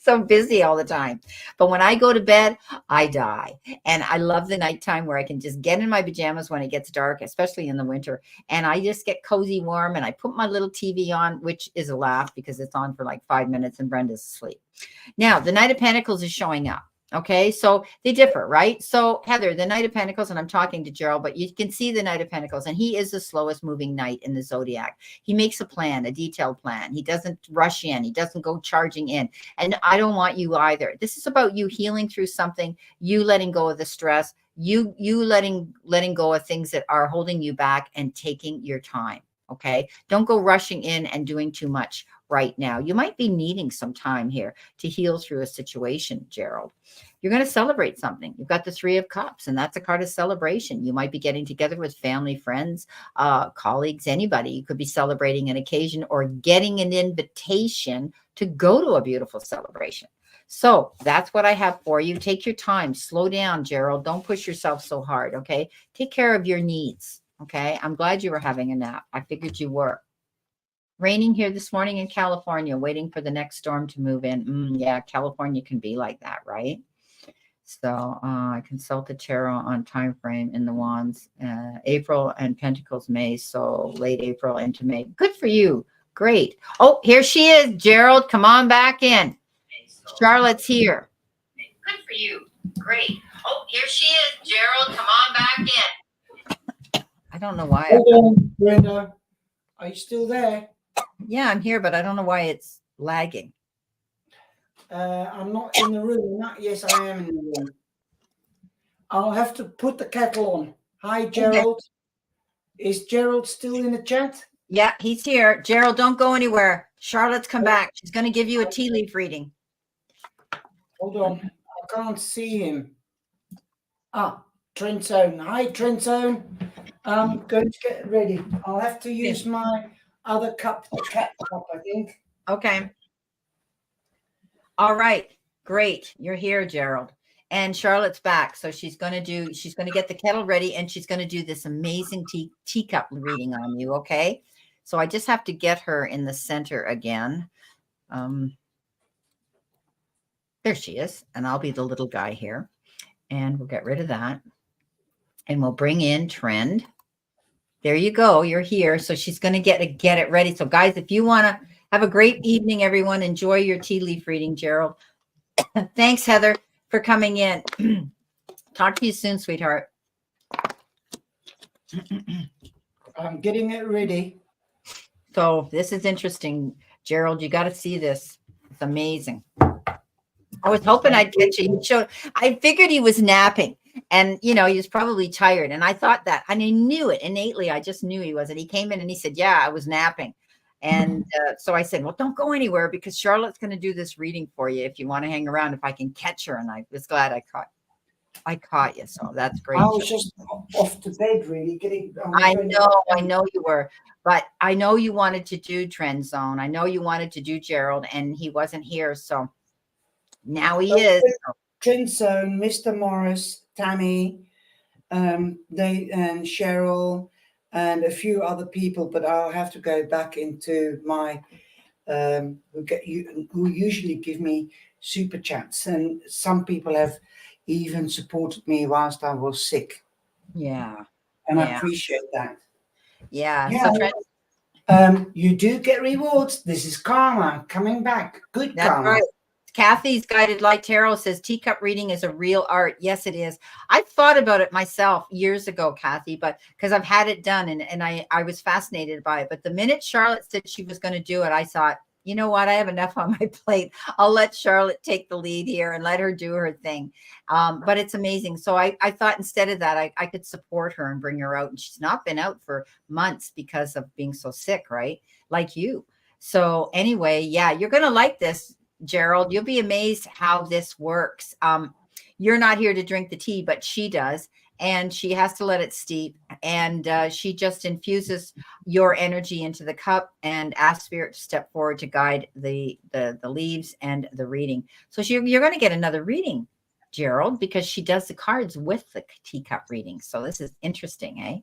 so busy all the time. But when I go to bed, I die. And I love the nighttime where I can just get in my pajamas when it gets dark, especially in the winter. And I just get cozy warm, and I put my little TV on, which is a laugh because it's on for like 5 minutes and Brenda's asleep. Now, the Knight of Pentacles is showing up. Okay, so they differ, right? So Heather, the Knight of Pentacles, and I'm talking to Gerald, but you can see the Knight of Pentacles, and he is the slowest moving knight in the zodiac. He makes a plan, a detailed plan. He doesn't rush in. He doesn't go charging in. And I don't want you either. This is about you healing through something, you letting go of the stress, you letting go of things that are holding you back and taking your time. Okay, don't go rushing in and doing too much right now. You might be needing some time here to heal through a situation, Gerald. You're going to celebrate something. You've got the Three of Cups, and that's a card of celebration. You might be getting together with family, friends, colleagues, anybody. You could be celebrating an occasion or getting an invitation to go to a beautiful celebration. So that's what I have for you. Take your time. Slow down, Gerald. Don't push yourself so hard, okay? Take care of your needs, okay? I'm glad you were having a nap. I figured you were. Raining here this morning in California, waiting for the next storm to move in. Yeah, California can be like that, right? So I consulted tarot on time frame in the wands, April and Pentacles May. So late April into May. Good for you. Great. Oh, here she is, Gerald. Come on back in. Charlotte's here. Good for you. Great. Oh, here she is, Gerald. Come on back in. I don't know why. Hello, Brenda. Are you still there? Yeah, I'm here, but I don't know why it's lagging. I'm not in the room. Yes, I am in the room. I'll have to put the kettle on. Hi, Gerald. Okay. Is Gerald still in the chat? Yeah, he's here. Gerald, don't go anywhere. Charlotte's come back. She's going to give you a tea leaf reading. Hold on. I can't see him. Ah, Trend Zone. Hi, Trend Zone. I'm going to get ready. I'll have to use my other cup, the cat cup, I think. Okay. All right. Great. You're here, Gerald. And Charlotte's back. So she's going to get the kettle ready, and she's going to do this amazing teacup reading on you. Okay. So I just have to get her in the center again. There she is. And I'll be the little guy here. And we'll get rid of that. And we'll bring in Trend. There you go. You're here. So she's going to get it ready. So guys, if you want to have a great evening, everyone, enjoy your tea leaf reading, Gerald. Thanks, Heather, for coming in. Talk to you soon, sweetheart. I'm getting it ready. So this is interesting, Gerald. You got to see this. It's amazing. I was hoping I'd catch you. I figured he was napping, and he was probably tired. And I thought that, and I knew it innately. I just knew he was. And he came in and he said, "Yeah, I was napping." And so I said, "Well, don't go anywhere because Charlotte's going to do this reading for you. If you want to hang around, if I can catch her." And I was glad I caught you. So that's great. I was just off to bed, really. I know you were, but I know you wanted to do Trend Zone. I know you wanted to do Gerald, and he wasn't here. So now he is. Trend Zone, Mr. Morris, Tammy, they and Cheryl, and a few other people, but I'll have to go back into my who usually give me super chats, and some people have even supported me whilst I was sick. Yeah. And I appreciate that. Yeah. So you do get rewards. This is karma coming back. Good karma. Right. Kathy's Guided Light Tarot says teacup reading is a real art. Yes, it is. I thought about it myself years ago, Kathy, but because I've had it done and I was fascinated by it. But the minute Charlotte said she was going to do it, I thought, you know what? I have enough on my plate. I'll let Charlotte take the lead here and let her do her thing. But it's amazing. So I thought instead of that, I could support her and bring her out. And she's not been out for months because of being so sick, right? Like you. So anyway, yeah, you're going to like this, Gerald. You'll be amazed how this works. You're not here to drink the tea, but she does. And she has to let it steep. And she just infuses your energy into the cup and asks Spirit to step forward to guide the leaves and the reading. So you're going to get another reading, Gerald, because she does the cards with the teacup reading. So this is interesting, eh?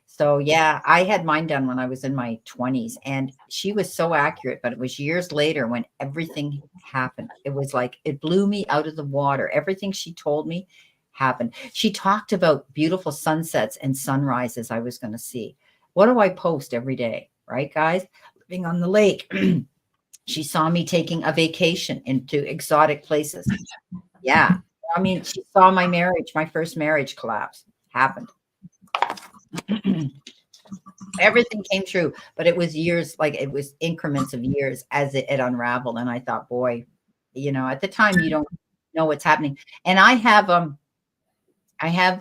So yeah, I had mine done when I was in my 20s, and she was so accurate, but it was years later when everything happened. It was like, it blew me out of the water. Everything she told me happened. She talked about beautiful sunsets and sunrises I was going to see. What do I post every day? Right, guys? Living on the lake. She saw me taking a vacation into exotic places. Yeah. I mean, she saw my marriage, my first marriage collapse happened. Everything came true, but it was years, like it was increments of years as it unraveled. And I thought, boy, at the time you don't know what's happening. And I have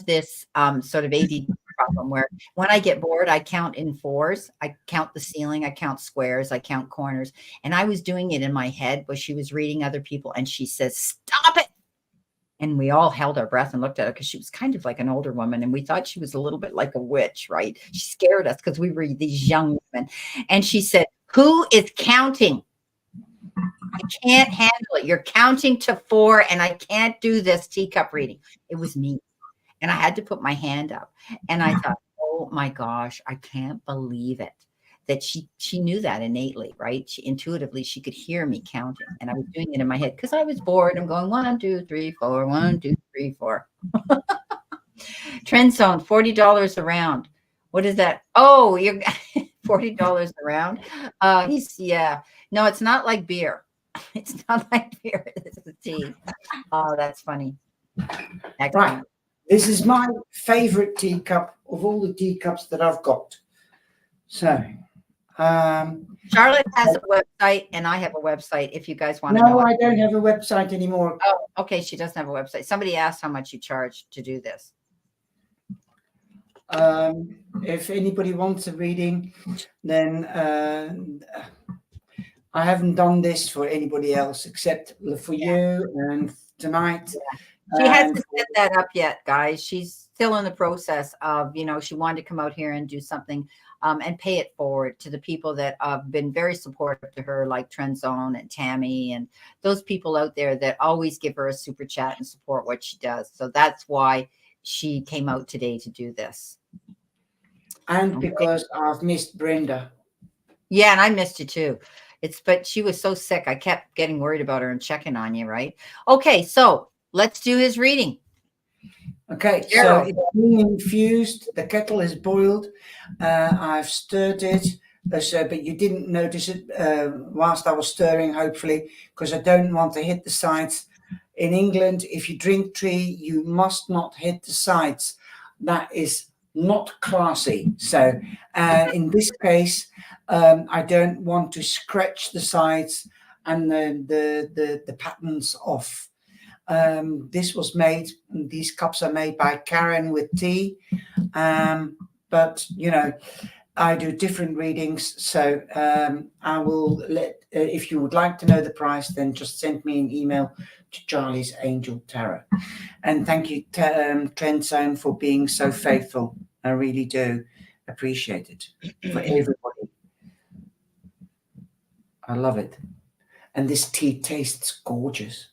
this sort of ADD problem where when I get bored, I count in fours. I count the ceiling, I count squares, I count corners. And I was doing it in my head where she was reading other people, and she says, "Stop it." And we all held our breath and looked at her because she was kind of like an older woman. And we thought she was a little bit like a witch, right? She scared us because we were these young women. And she said, "Who is counting? I can't handle it. You're counting to 4 and I can't do this teacup reading." It was me. And I had to put my hand up. And I thought, oh my gosh, I can't believe it. That she knew that innately, right? She could hear me counting, and I was doing it in my head because I was bored. I'm going 1, 2, 3, 4, 1, 2, 3, 4. Trend Zone, $40 a round. What is that? Oh, you're $40 a round. No, it's not like beer. It's not like beer. It's a tea. Oh, that's funny. Excellent. Right. This is my favorite teacup of all the teacups that I've got. So. Charlotte has a website and I have a website if you guys want to know. No, I don't have a website anymore. Oh, okay. She doesn't have a website. Somebody asked how much you charge to do this. If anybody wants a reading, then I haven't done this for anybody else except for you and tonight. Yeah. She hasn't set that up yet, guys. She's still in the process of, you know, she wanted to come out here and do something and pay it forward to the people that have been very supportive to her, like Trend Zone and Tammy and those people out there that always give her a super chat and support what she does. So that's why she came out today to do this. And because I've missed Brenda. Yeah, and I missed you too. But she was so sick. I kept getting worried about her and checking on you, right? Okay, so let's do his reading. Okay, so it's being infused. The kettle is boiled. I've stirred it, but you didn't notice it whilst I was stirring, hopefully, because I don't want to hit the sides. In England, if you drink tea, you must not hit the sides. That is not classy. So in this case, I don't want to scratch the sides and the patterns off. These cups are made by Karen with tea, but you know, I do different readings, so I will let, if you would like to know the price, then just send me an email to Charlie's Angel Tarot. And thank you, Trend Zone, for being so faithful. I really do appreciate it for everybody. I love it. And this tea tastes gorgeous.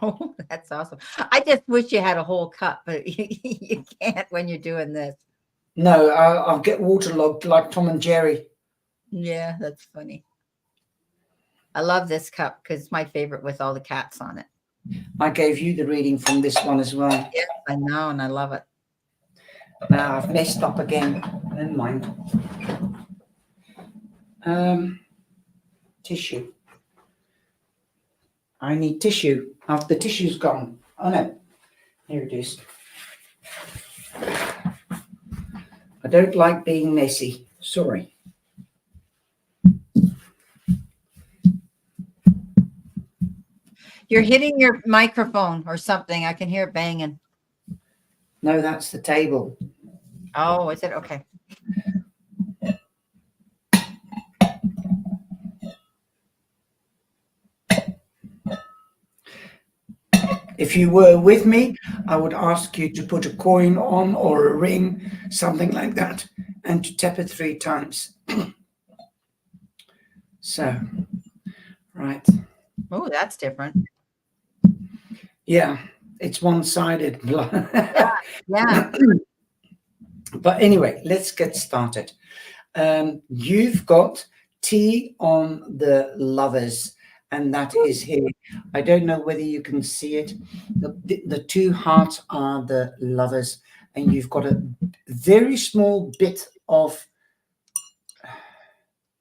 Oh, that's awesome. I just wish you had a whole cup, but you can't when you're doing this. No, I'll get waterlogged like Tom and Jerry. Yeah, that's funny. I love this cup because it's my favorite with all the cats on it. I gave you the reading from this one as well. Yeah, I know, and I love it. Now I've messed up again. Never mind. Tissue. I need tissue. The tissue's gone. Oh no. Here it is. I don't like being messy. Sorry. You're hitting your microphone or something. I can hear it banging. No, that's the table. Oh, is it? Okay. If you were with me, I would ask you to put a coin on or a ring, something like that, and to tap it 3 times. So, right. Oh, that's different. Yeah, it's one-sided. Yeah. But anyway, let's get started. You've got tea on the Lovers, and that is here. I don't know whether you can see it. The 2 hearts are the Lovers, and you've got a very small bit of,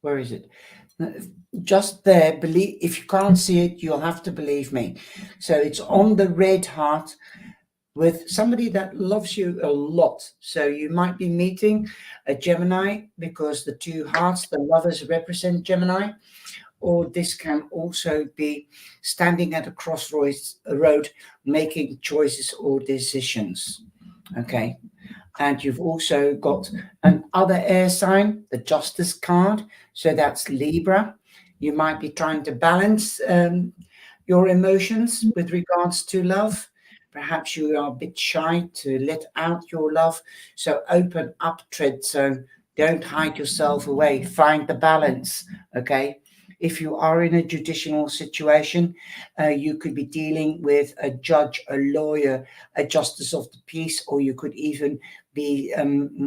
where is it? Just there. If you can't see it, you'll have to believe me. So it's on the red heart with somebody that loves you a lot. So you might be meeting a Gemini because the 2 hearts, the Lovers, represent Gemini. Or this can also be standing at a crossroads road, making choices or decisions. Okay. And you've also got another air sign, the Justice card. So that's Libra. You might be trying to balance your emotions with regards to love. Perhaps you are a bit shy to let out your love. So open up, Trend Zone. Don't hide yourself away. Find the balance. Okay. If you are in a judicial situation, you could be dealing with a judge, a lawyer, a justice of the peace, or you could even be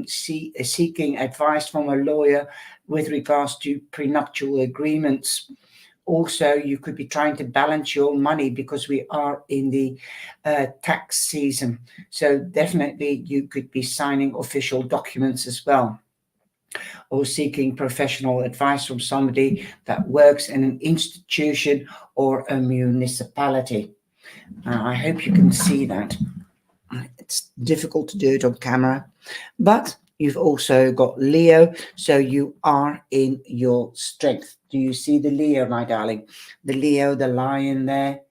seeking advice from a lawyer with regards to prenuptial agreements. Also, you could be trying to balance your money because we are in the tax season. So definitely you could be signing official documents as well, or seeking professional advice from somebody that works in an institution or a municipality. I hope you can see that. It's difficult to do it on camera, but you've also got Leo, so you are in your strength. Do you see the Leo, my darling? The Leo, the lion there.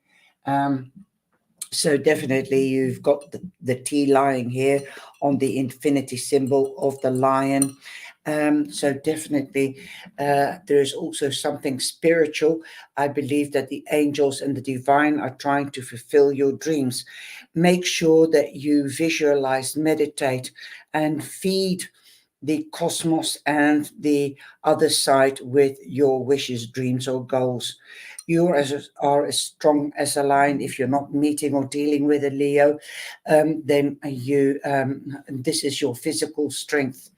So definitely you've got the T lying here on the infinity symbol of the lion. So definitely, there is also something spiritual. I believe that the angels and the divine are trying to fulfill your dreams. Make sure that you visualize, meditate, and feed the cosmos and the other side with your wishes, dreams, or goals. You are as strong as a lion. If you're not meeting or dealing with a Leo, then this is your physical strength.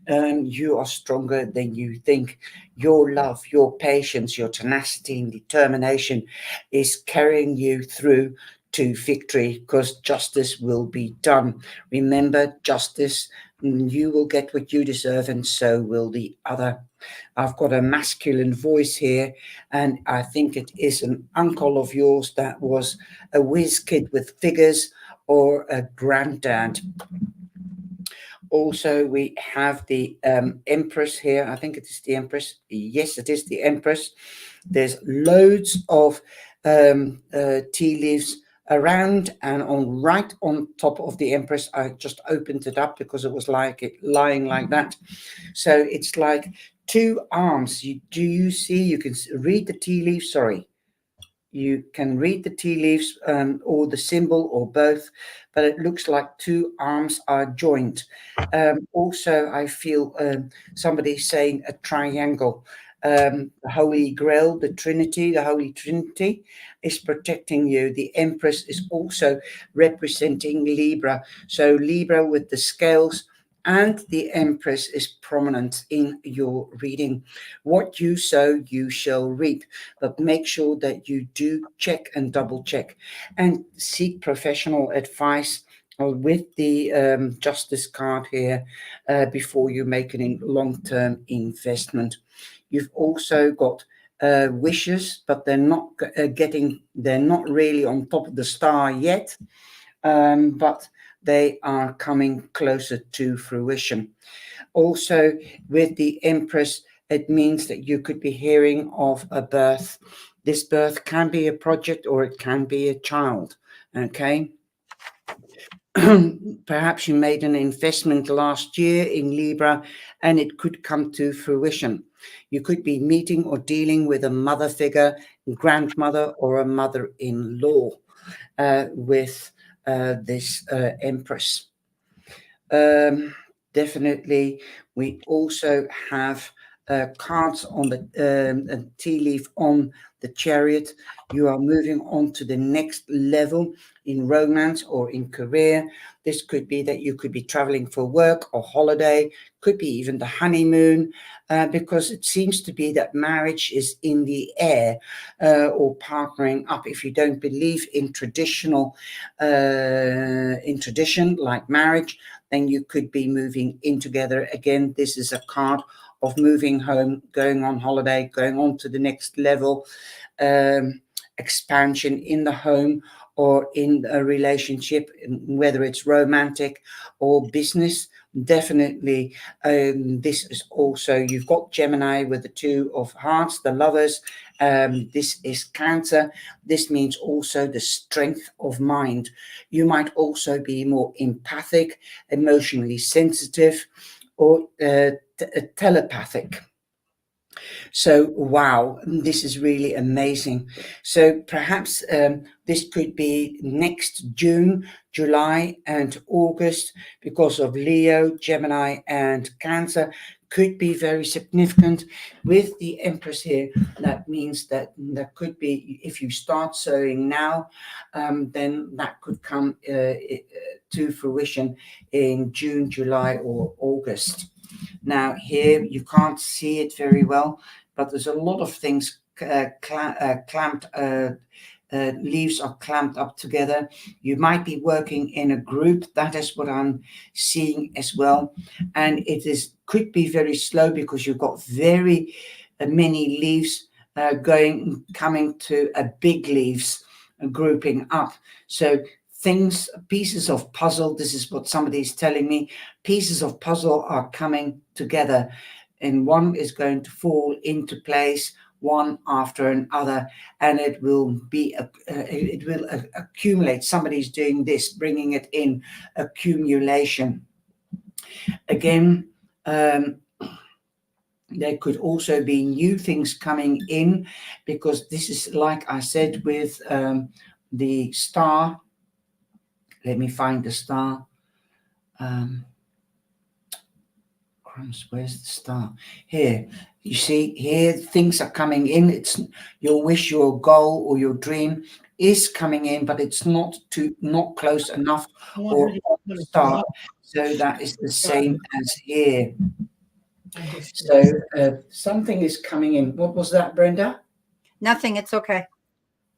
You are stronger than you think. Your love, your patience, your tenacity and determination is carrying you through to victory, because justice will be done. Remember, justice, you will get what you deserve, and so will the other. I've got a masculine voice here, and I think it is an uncle of yours that was a whiz kid with figures, or a granddad. Also, we have the Empress here. I think it is the Empress. Yes, it is the Empress. There's loads of tea leaves around, and on right on top of the Empress, I just opened it up because it was like it lying like that. So it's like two arms. Do you see? You can read the tea leaves. Sorry, you can read the tea leaves, or the symbol, or both, but it looks like two arms are joined. Also, I feel somebody saying a triangle. The Holy Grail, the Holy Trinity is protecting you. The Empress is also representing Libra. So Libra with the scales, and the Empress is prominent in your reading. What you sow, you shall reap, but make sure that you do check and double check and seek professional advice with the justice card here before you make a long-term investment. You've also got wishes, but they're not really on top of the star yet, but they are coming closer to fruition. Also, with the Empress, it means that you could be hearing of a birth. This birth can be a project, or it can be a child. Okay. Perhaps you made an investment last year in Libra, and it could come to fruition. You could be meeting or dealing with a mother figure, grandmother, or a mother-in-law with this Empress. Definitely, we also have cards on the tea leaf on the Chariot. You are moving on to the next level in romance or in career. This could be that you could be traveling for work or holiday, could be even the honeymoon, because it seems to be that marriage is in the air, or partnering up. If you don't believe in tradition like marriage, then you could be moving in together. Again, this is a card of moving home, going on holiday, going on to the next level, expansion in the home or in a relationship, whether it's romantic or business. Definitely, this is also, you've got Gemini with the Two of Hearts, the Lovers. This is Cancer. This means also the strength of mind. You might also be more empathic, emotionally sensitive, or telepathic. So, wow, this is really amazing. So perhaps this could be next June, July, and August, because of Leo, Gemini, and Cancer. Could be very significant with the Empress here. That means that there could be, if you start sowing now, then that could come to fruition in June, July, or August. Now here you can't see it very well, but there's a lot of things clamped. Leaves are clamped up together. You might be working in a group. That is what I'm seeing as well. And it could be very slow because you've got very many leaves coming to a big leaves grouping up. So pieces of puzzle, this is what somebody is telling me, pieces of puzzle are coming together, and one is going to fall into place one after another, and it will accumulate. Somebody's doing this, bringing it in, accumulation. Again, There could also be new things coming in, because this is, like I said, with the star. Let me find the star. Crumbs, where's the star? Here. You see, here things are coming in. It's your wish, your goal, or your dream is coming in, but it's not close enough or on the star. So that is the same as here. So something is coming in. What was that, Brenda? Nothing. It's okay.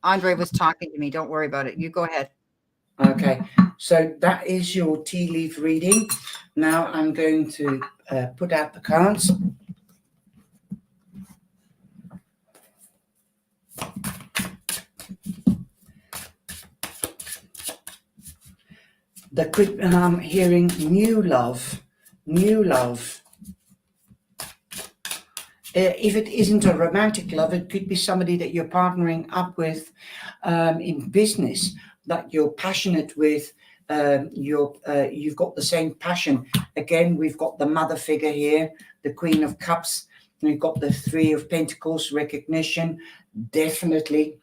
Andre was talking to me. Don't worry about it. You go ahead. Okay, so that is your tea leaf reading. Now I'm going to put out the cards. I'm hearing new love, new love. If it isn't a romantic love, it could be somebody that you're partnering up with in business, that you're passionate with. You've got the same passion. Again, we've got the mother figure here, the Queen of Cups. We've got the Three of Pentacles, recognition, definitely.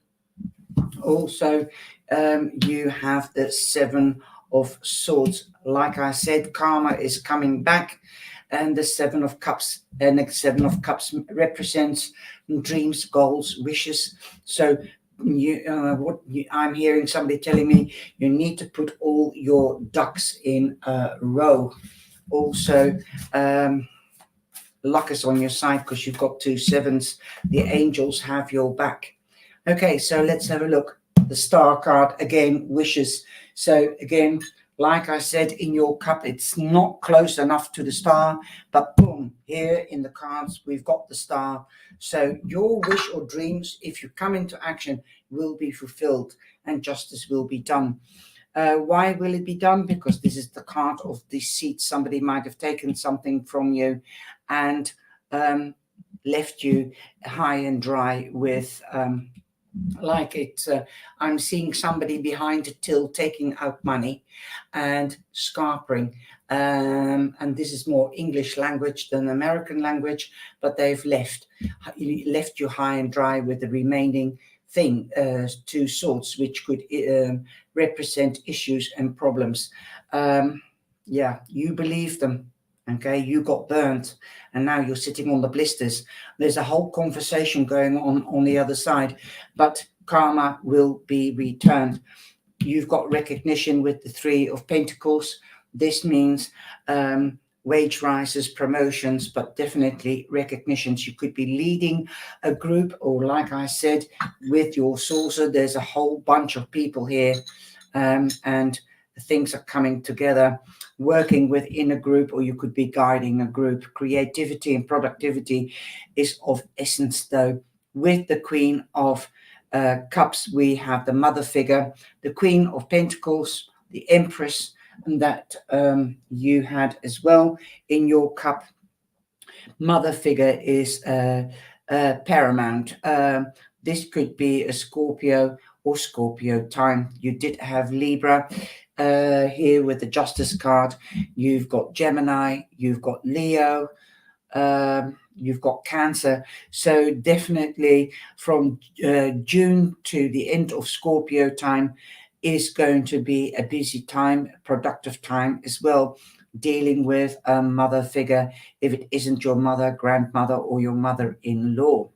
Also, you have the Seven of Swords. Like I said, karma is coming back, and the Seven of Cups, and the Seven of Cups represents dreams, goals, wishes. So I'm hearing somebody telling me you need to put all your ducks in a row. Also, luck is on your side because you've got 2 sevens. The angels have your back. Okay, so let's have a look. The star card, again, wishes. So again, like I said, in your cup, it's not close enough to the star, but boom, here in the cards, we've got the star. So your wish or dreams, if you come into action, will be fulfilled and justice will be done. Why will it be done? Because this is the card of deceit. Somebody might have taken something from you and left you high and dry with I'm seeing somebody behind a till taking out money and scarpering, and this is more English language than American language, but they've left you high and dry with the remaining thing, 2 swords, which could represent issues and problems. Yeah, you believe them. Okay, you got burnt and now you're sitting on the blisters. There's a whole conversation going on the other side, but karma will be returned. You've got recognition with the Three of Pentacles. This means wage rises, promotions, but definitely recognitions. You could be leading a group, or like I said, with your saucer, there's a whole bunch of people here, and things are coming together, working within a group, or you could be guiding a group. Creativity and productivity is of essence, though. With the Queen of Cups, we have the mother figure, the Queen of Pentacles, the Empress, and that you had as well in your cup. Mother figure is paramount. This could be a Scorpio or Scorpio time. You did have Libra here with the Justice card. You've got Gemini, you've got Leo, you've got Cancer. So definitely from June to the end of Scorpio time is going to be a busy time, productive time as well, dealing with a mother figure, if it isn't your mother, grandmother, or your mother-in-law.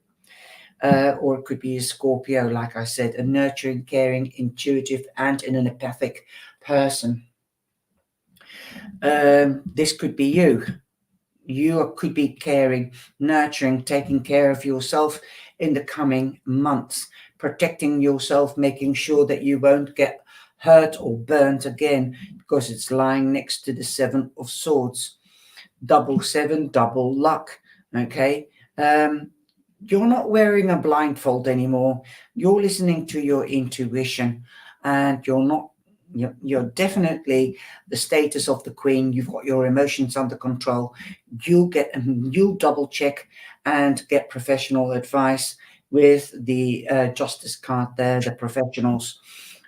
Or it could be a Scorpio, like I said, a nurturing, caring, intuitive, and an empathic person. This could be you. You could be caring, nurturing, taking care of yourself in the coming months, protecting yourself, making sure that you won't get hurt or burnt again, because it's lying next to the Seven of Swords. Double 7, double luck. Okay. You're not wearing a blindfold anymore. You're listening to your intuition, and you're definitely the status of the Queen. You've got your emotions under control. You'll double check and get professional advice with the Justice card there, the professionals,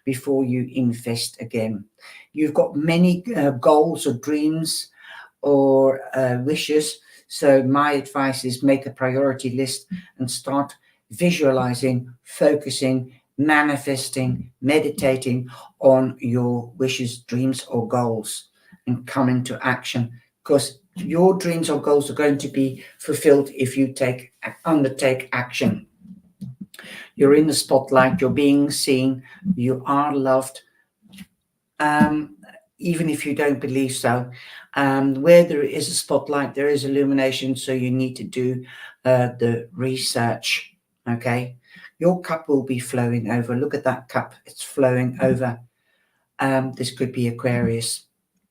before you invest again. You've got many goals or dreams or wishes. So my advice is make a priority list and start visualizing, focusing, manifesting, meditating on your wishes, dreams, or goals, and come into action, because your dreams or goals are going to be fulfilled if you undertake action. You're in the spotlight, you're being seen, you are loved, even if you don't believe so. Where there is a spotlight, there is illumination, so you need to do the research. Okay, your cup will be flowing over. Look at that cup, it's flowing over. This could be Aquarius.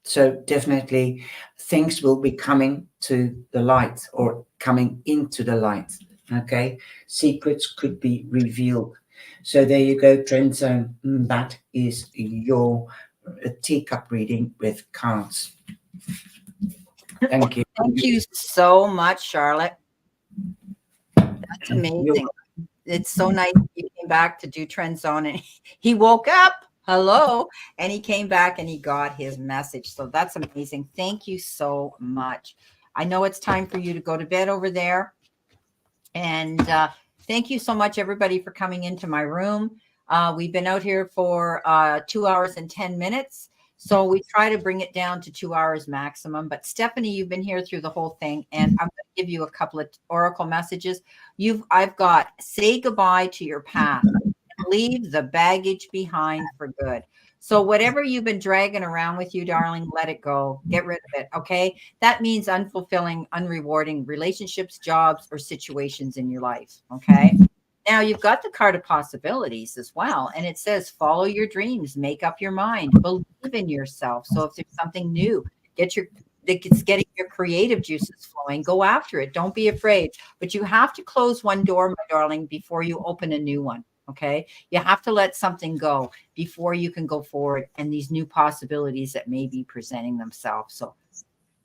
So definitely things will be coming to the light or coming into the light. Okay, secrets could be revealed. So there you go, trend zone. That is your teacup reading with cards. Thank you. Thank you so much, Charlotte. That's amazing. It's so nice you came back to do Trend Zone, and he woke up. Hello. And he came back and he got his message. So that's amazing. Thank you so much. I know it's time for you to go to bed over there. And thank you so much, everybody, for coming into my room. We've been out here for 2 hours and 10 minutes. So we try to bring it down to 2 hours maximum. But Stephanie, you've been here through the whole thing, and I'm going to give you a couple of oracle messages. I've got say goodbye to your past, leave the baggage behind for good. So whatever you've been dragging around with you, darling, let it go. Get rid of it. Okay. That means unfulfilling, unrewarding relationships, jobs, or situations in your life. Okay. Now you've got the card of possibilities as well. And it says, follow your dreams, make up your mind, believe in yourself. So if there's something new, it's getting your creative juices flowing, go after it. Don't be afraid, but you have to close one door, my darling, before you open a new one. Okay. You have to let something go before you can go forward and these new possibilities that may be presenting themselves. So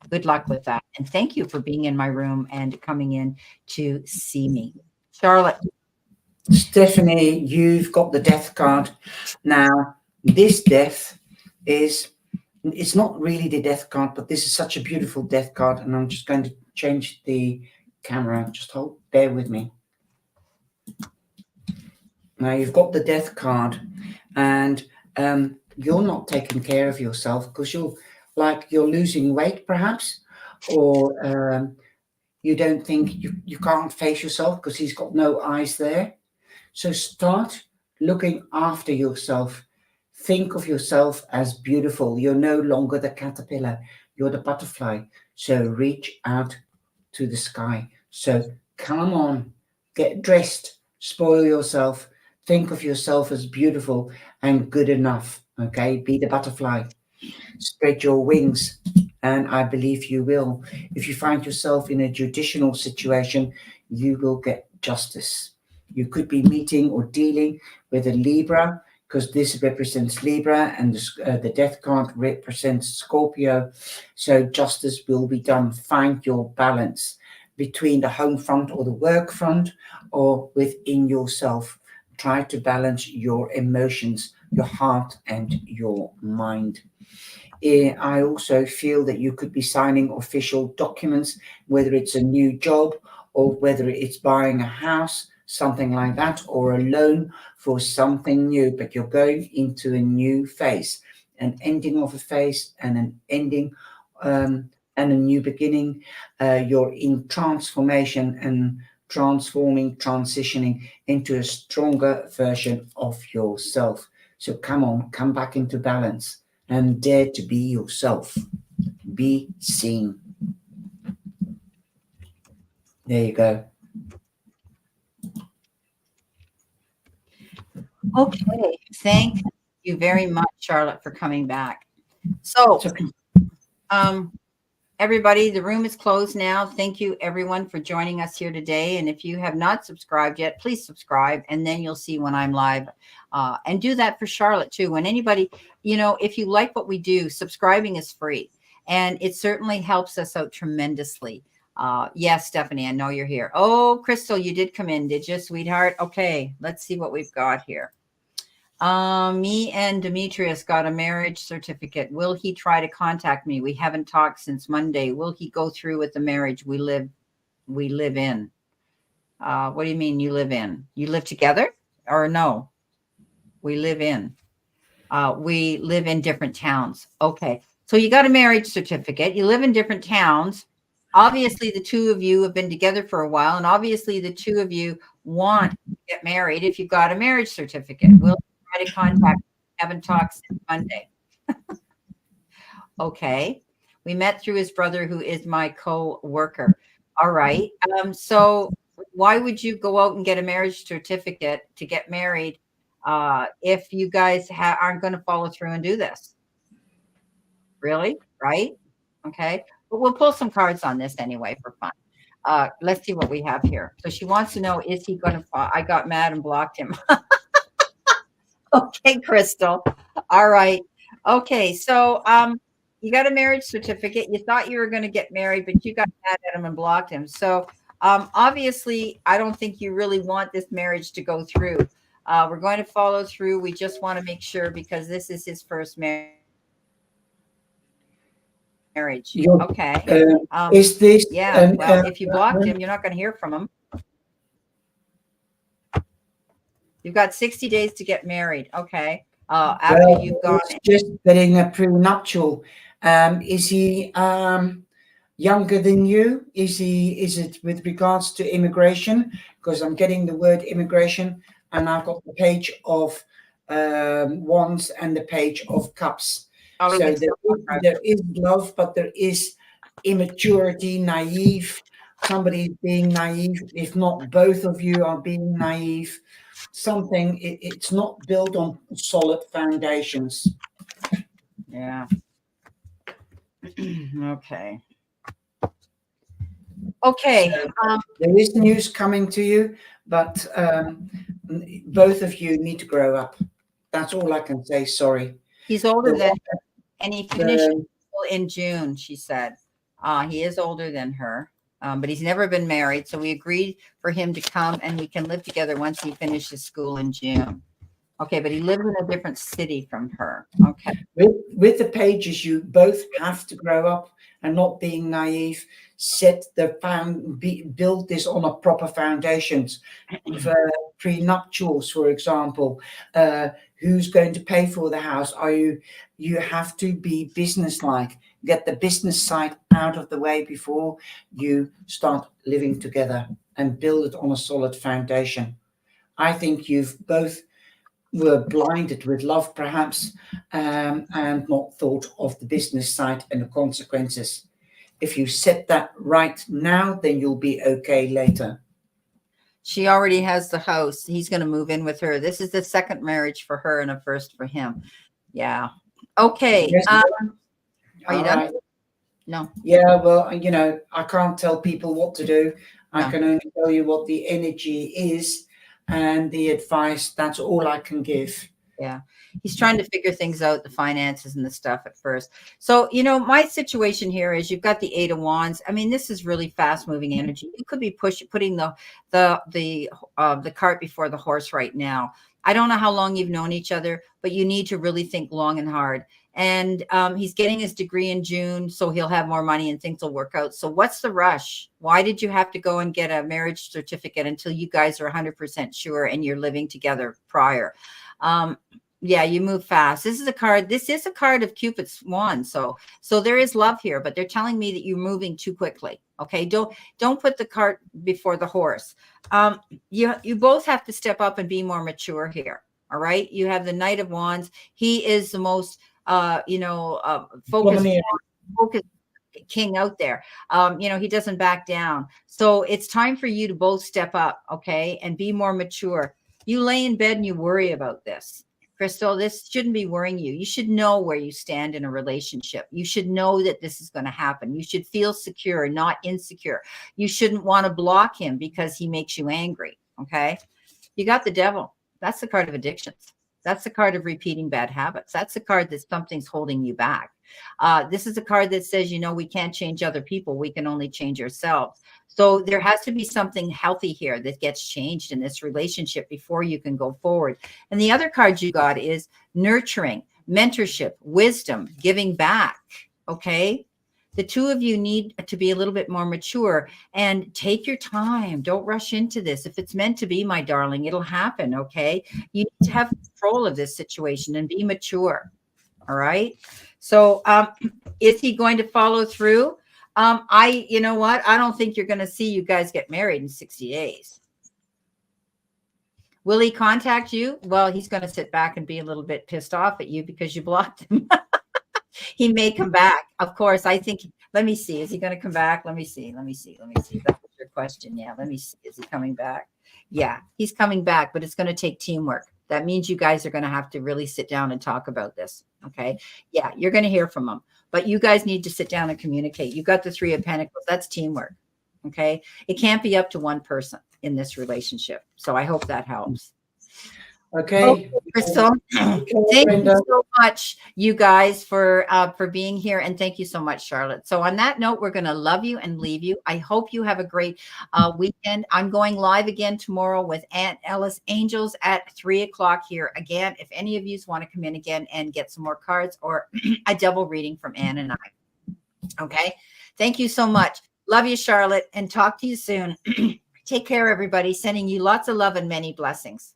good luck with that. And thank you for being in my room and coming in to see me. Charlotte. Stephanie, you've got the death card. Now, this death it's not really the death card, but this is such a beautiful death card. And I'm just going to change the camera. Just bear with me. Now you've got the death card, and you're not taking care of yourself because you're losing weight perhaps, or you don't think you can't face yourself because he's got no eyes there. So start looking after yourself. Think of yourself as beautiful. You're no longer the caterpillar, you're the butterfly. So reach out to the sky. So come on, get dressed, spoil yourself. Think of yourself as beautiful and good enough. Okay, be the butterfly. Spread your wings, and I believe you will. If you find yourself in a judicial situation, you will get justice. You could be meeting or dealing with a Libra, because this represents Libra, and the death card represents Scorpio. So justice will be done. Find your balance between the home front or the work front, or within yourself. Try to balance your emotions, your heart, and your mind. I also feel that you could be signing official documents, whether it's a new job or whether it's buying a house, something like that, or a loan for something new. But you're going into a new phase, an ending of a phase and an ending and a new beginning. You're in transformation and transitioning into a stronger version of yourself. So come on, come back into balance and dare to be yourself. Be seen. There you go. Okay. Thank you very much, Charlotte, for coming back. So, everybody, the room is closed now. Thank you, everyone, for joining us here today. And if you have not subscribed yet, please subscribe, and then you'll see when I'm live. And do that for Charlotte, too. When anybody, if you like what we do, subscribing is free. And it certainly helps us out tremendously. Yes, Stephanie, I know you're here. Oh, Crystal, you did come in, did you, sweetheart? Okay, let's see what we've got here. Me and Demetrius got a marriage certificate. Will he try to contact me? We haven't talked since Monday. Will he go through with the marriage we live in? What do you mean you live in? You live together or no? We live in. We live in different towns. Okay. So you got a marriage certificate. You live in different towns. Obviously, the two of you have been together for a while, and obviously the two of you want to get married if you've got a marriage certificate. We'll try to contact. Haven't talked since Monday. Okay. We met through his brother, who is my co-worker. All right. So why would you go out and get a marriage certificate to get married if you guys aren't going to follow through and do this? Really? Right? Okay. But we'll pull some cards on this anyway for fun. Let's see what we have here. So she wants to know, is he going to fall? I got mad and blocked him. Okay, Crystal. All right. Okay. So you got a marriage certificate. You thought you were going to get married, but you got mad at him and blocked him. So obviously, I don't think you really want this marriage to go through. We're going to follow through. We just want to make sure because this is his first marriage. Okay. Is this? Yeah. Well, if you blocked him, you're not going to hear from him. You've got 60 days to get married. Okay. After you've gone. Just getting a prenuptial. Is he younger than you? Is it with regards to immigration? Because I'm getting the word immigration, and I've got the page of wands and the page of cups. So there is love, but there is immaturity, naive. Somebody's being naive. If not both of you are being naive, something, it's not built on solid foundations. Yeah. Okay. Okay. So, there is news coming to you, but both of you need to grow up. That's all I can say. Sorry. He's older than her, and he finished in June, she said. He is older than her, but he's never been married. So we agreed for him to come and we can live together once he finishes school in June. Okay, but he lives in a different city from her. Okay. With the pages, you both have to grow up and not being naive. Build this on a proper foundations. For prenuptials, for example, who's going to pay for the house? You have to be businesslike. Get the business side out of the way before you start living together and build it on a solid foundation. I think you've both were blinded with love, perhaps, and not thought of the business side and the consequences. If you set that right now, then you'll be okay later. She already has the house. He's going to move in with her. This is the second marriage for her and a first for him. Yeah. Okay. Yes, are you done? Right. No. Yeah, well, I can't tell people what to do. I can only tell you what the energy is and the advice. That's all I can give. Yeah. He's trying to figure things out, the finances and the stuff at first. So, my situation here is you've got the 8 of Wands. I mean, this is really fast moving energy. You could be putting the cart before the horse right now. I don't know how long you've known each other, but you need to really think long and hard. And he's getting his degree in June, so he'll have more money and things will work out. So what's the rush? Why did you have to go and get a marriage certificate until you guys are 100% sure and you're living together prior? Yeah, you move fast. This is a card of Cupid's wand. So there is love here, but they're telling me that you're moving too quickly. Okay. Don't put the cart before the horse. You both have to step up and be more mature here. All right. You have the Knight of Wands. He is the most, focused king out there. He doesn't back down. So it's time for you to both step up. Okay. And be more mature. You lay in bed and you worry about this. Crystal, this shouldn't be worrying you. You should know where you stand in a relationship. You should know that this is going to happen. You should feel secure, not insecure. You shouldn't want to block him because he makes you angry. Okay. You got the Devil. That's the card of addictions. That's the card of repeating bad habits. That's the card that something's holding you back. This is a card that says, we can't change other people. We can only change ourselves. So there has to be something healthy here that gets changed in this relationship before you can go forward. And the other card you got is nurturing, mentorship, wisdom, giving back. Okay. The two of you need to be a little bit more mature and take your time. Don't rush into this. If it's meant to be, my darling, it'll happen. Okay. You need to have control of this situation and be mature. All right. So is he going to follow through? You know what? I don't think you're going to see you guys get married in 60 days. Will he contact you? Well, he's going to sit back and be a little bit pissed off at you because you blocked him. He may come back. Of course, I think, let me see. Is he going to come back? Let me see. That was your question. Yeah. Let me see. Is he coming back? Yeah, he's coming back, but it's going to take teamwork. That means you guys are going to have to really sit down and talk about this. Okay. Yeah. You're going to hear from him, but you guys need to sit down and communicate. You got the 3 of Pentacles. That's teamwork. Okay. It can't be up to one person in this relationship. So I hope that helps. Okay. Crystal, thank you so much, you guys, for being here. And thank you so much, Charlotte. So on that note, we're going to love you and leave you. I hope you have a great weekend. I'm going live again tomorrow with Aunt Ellis Angels at 3:00 here. Again, if any of you want to come in again and get some more cards or a double reading from Anne and I. Okay. Thank you so much. Love you, Charlotte, and talk to you soon. Take care, everybody. Sending you lots of love and many blessings.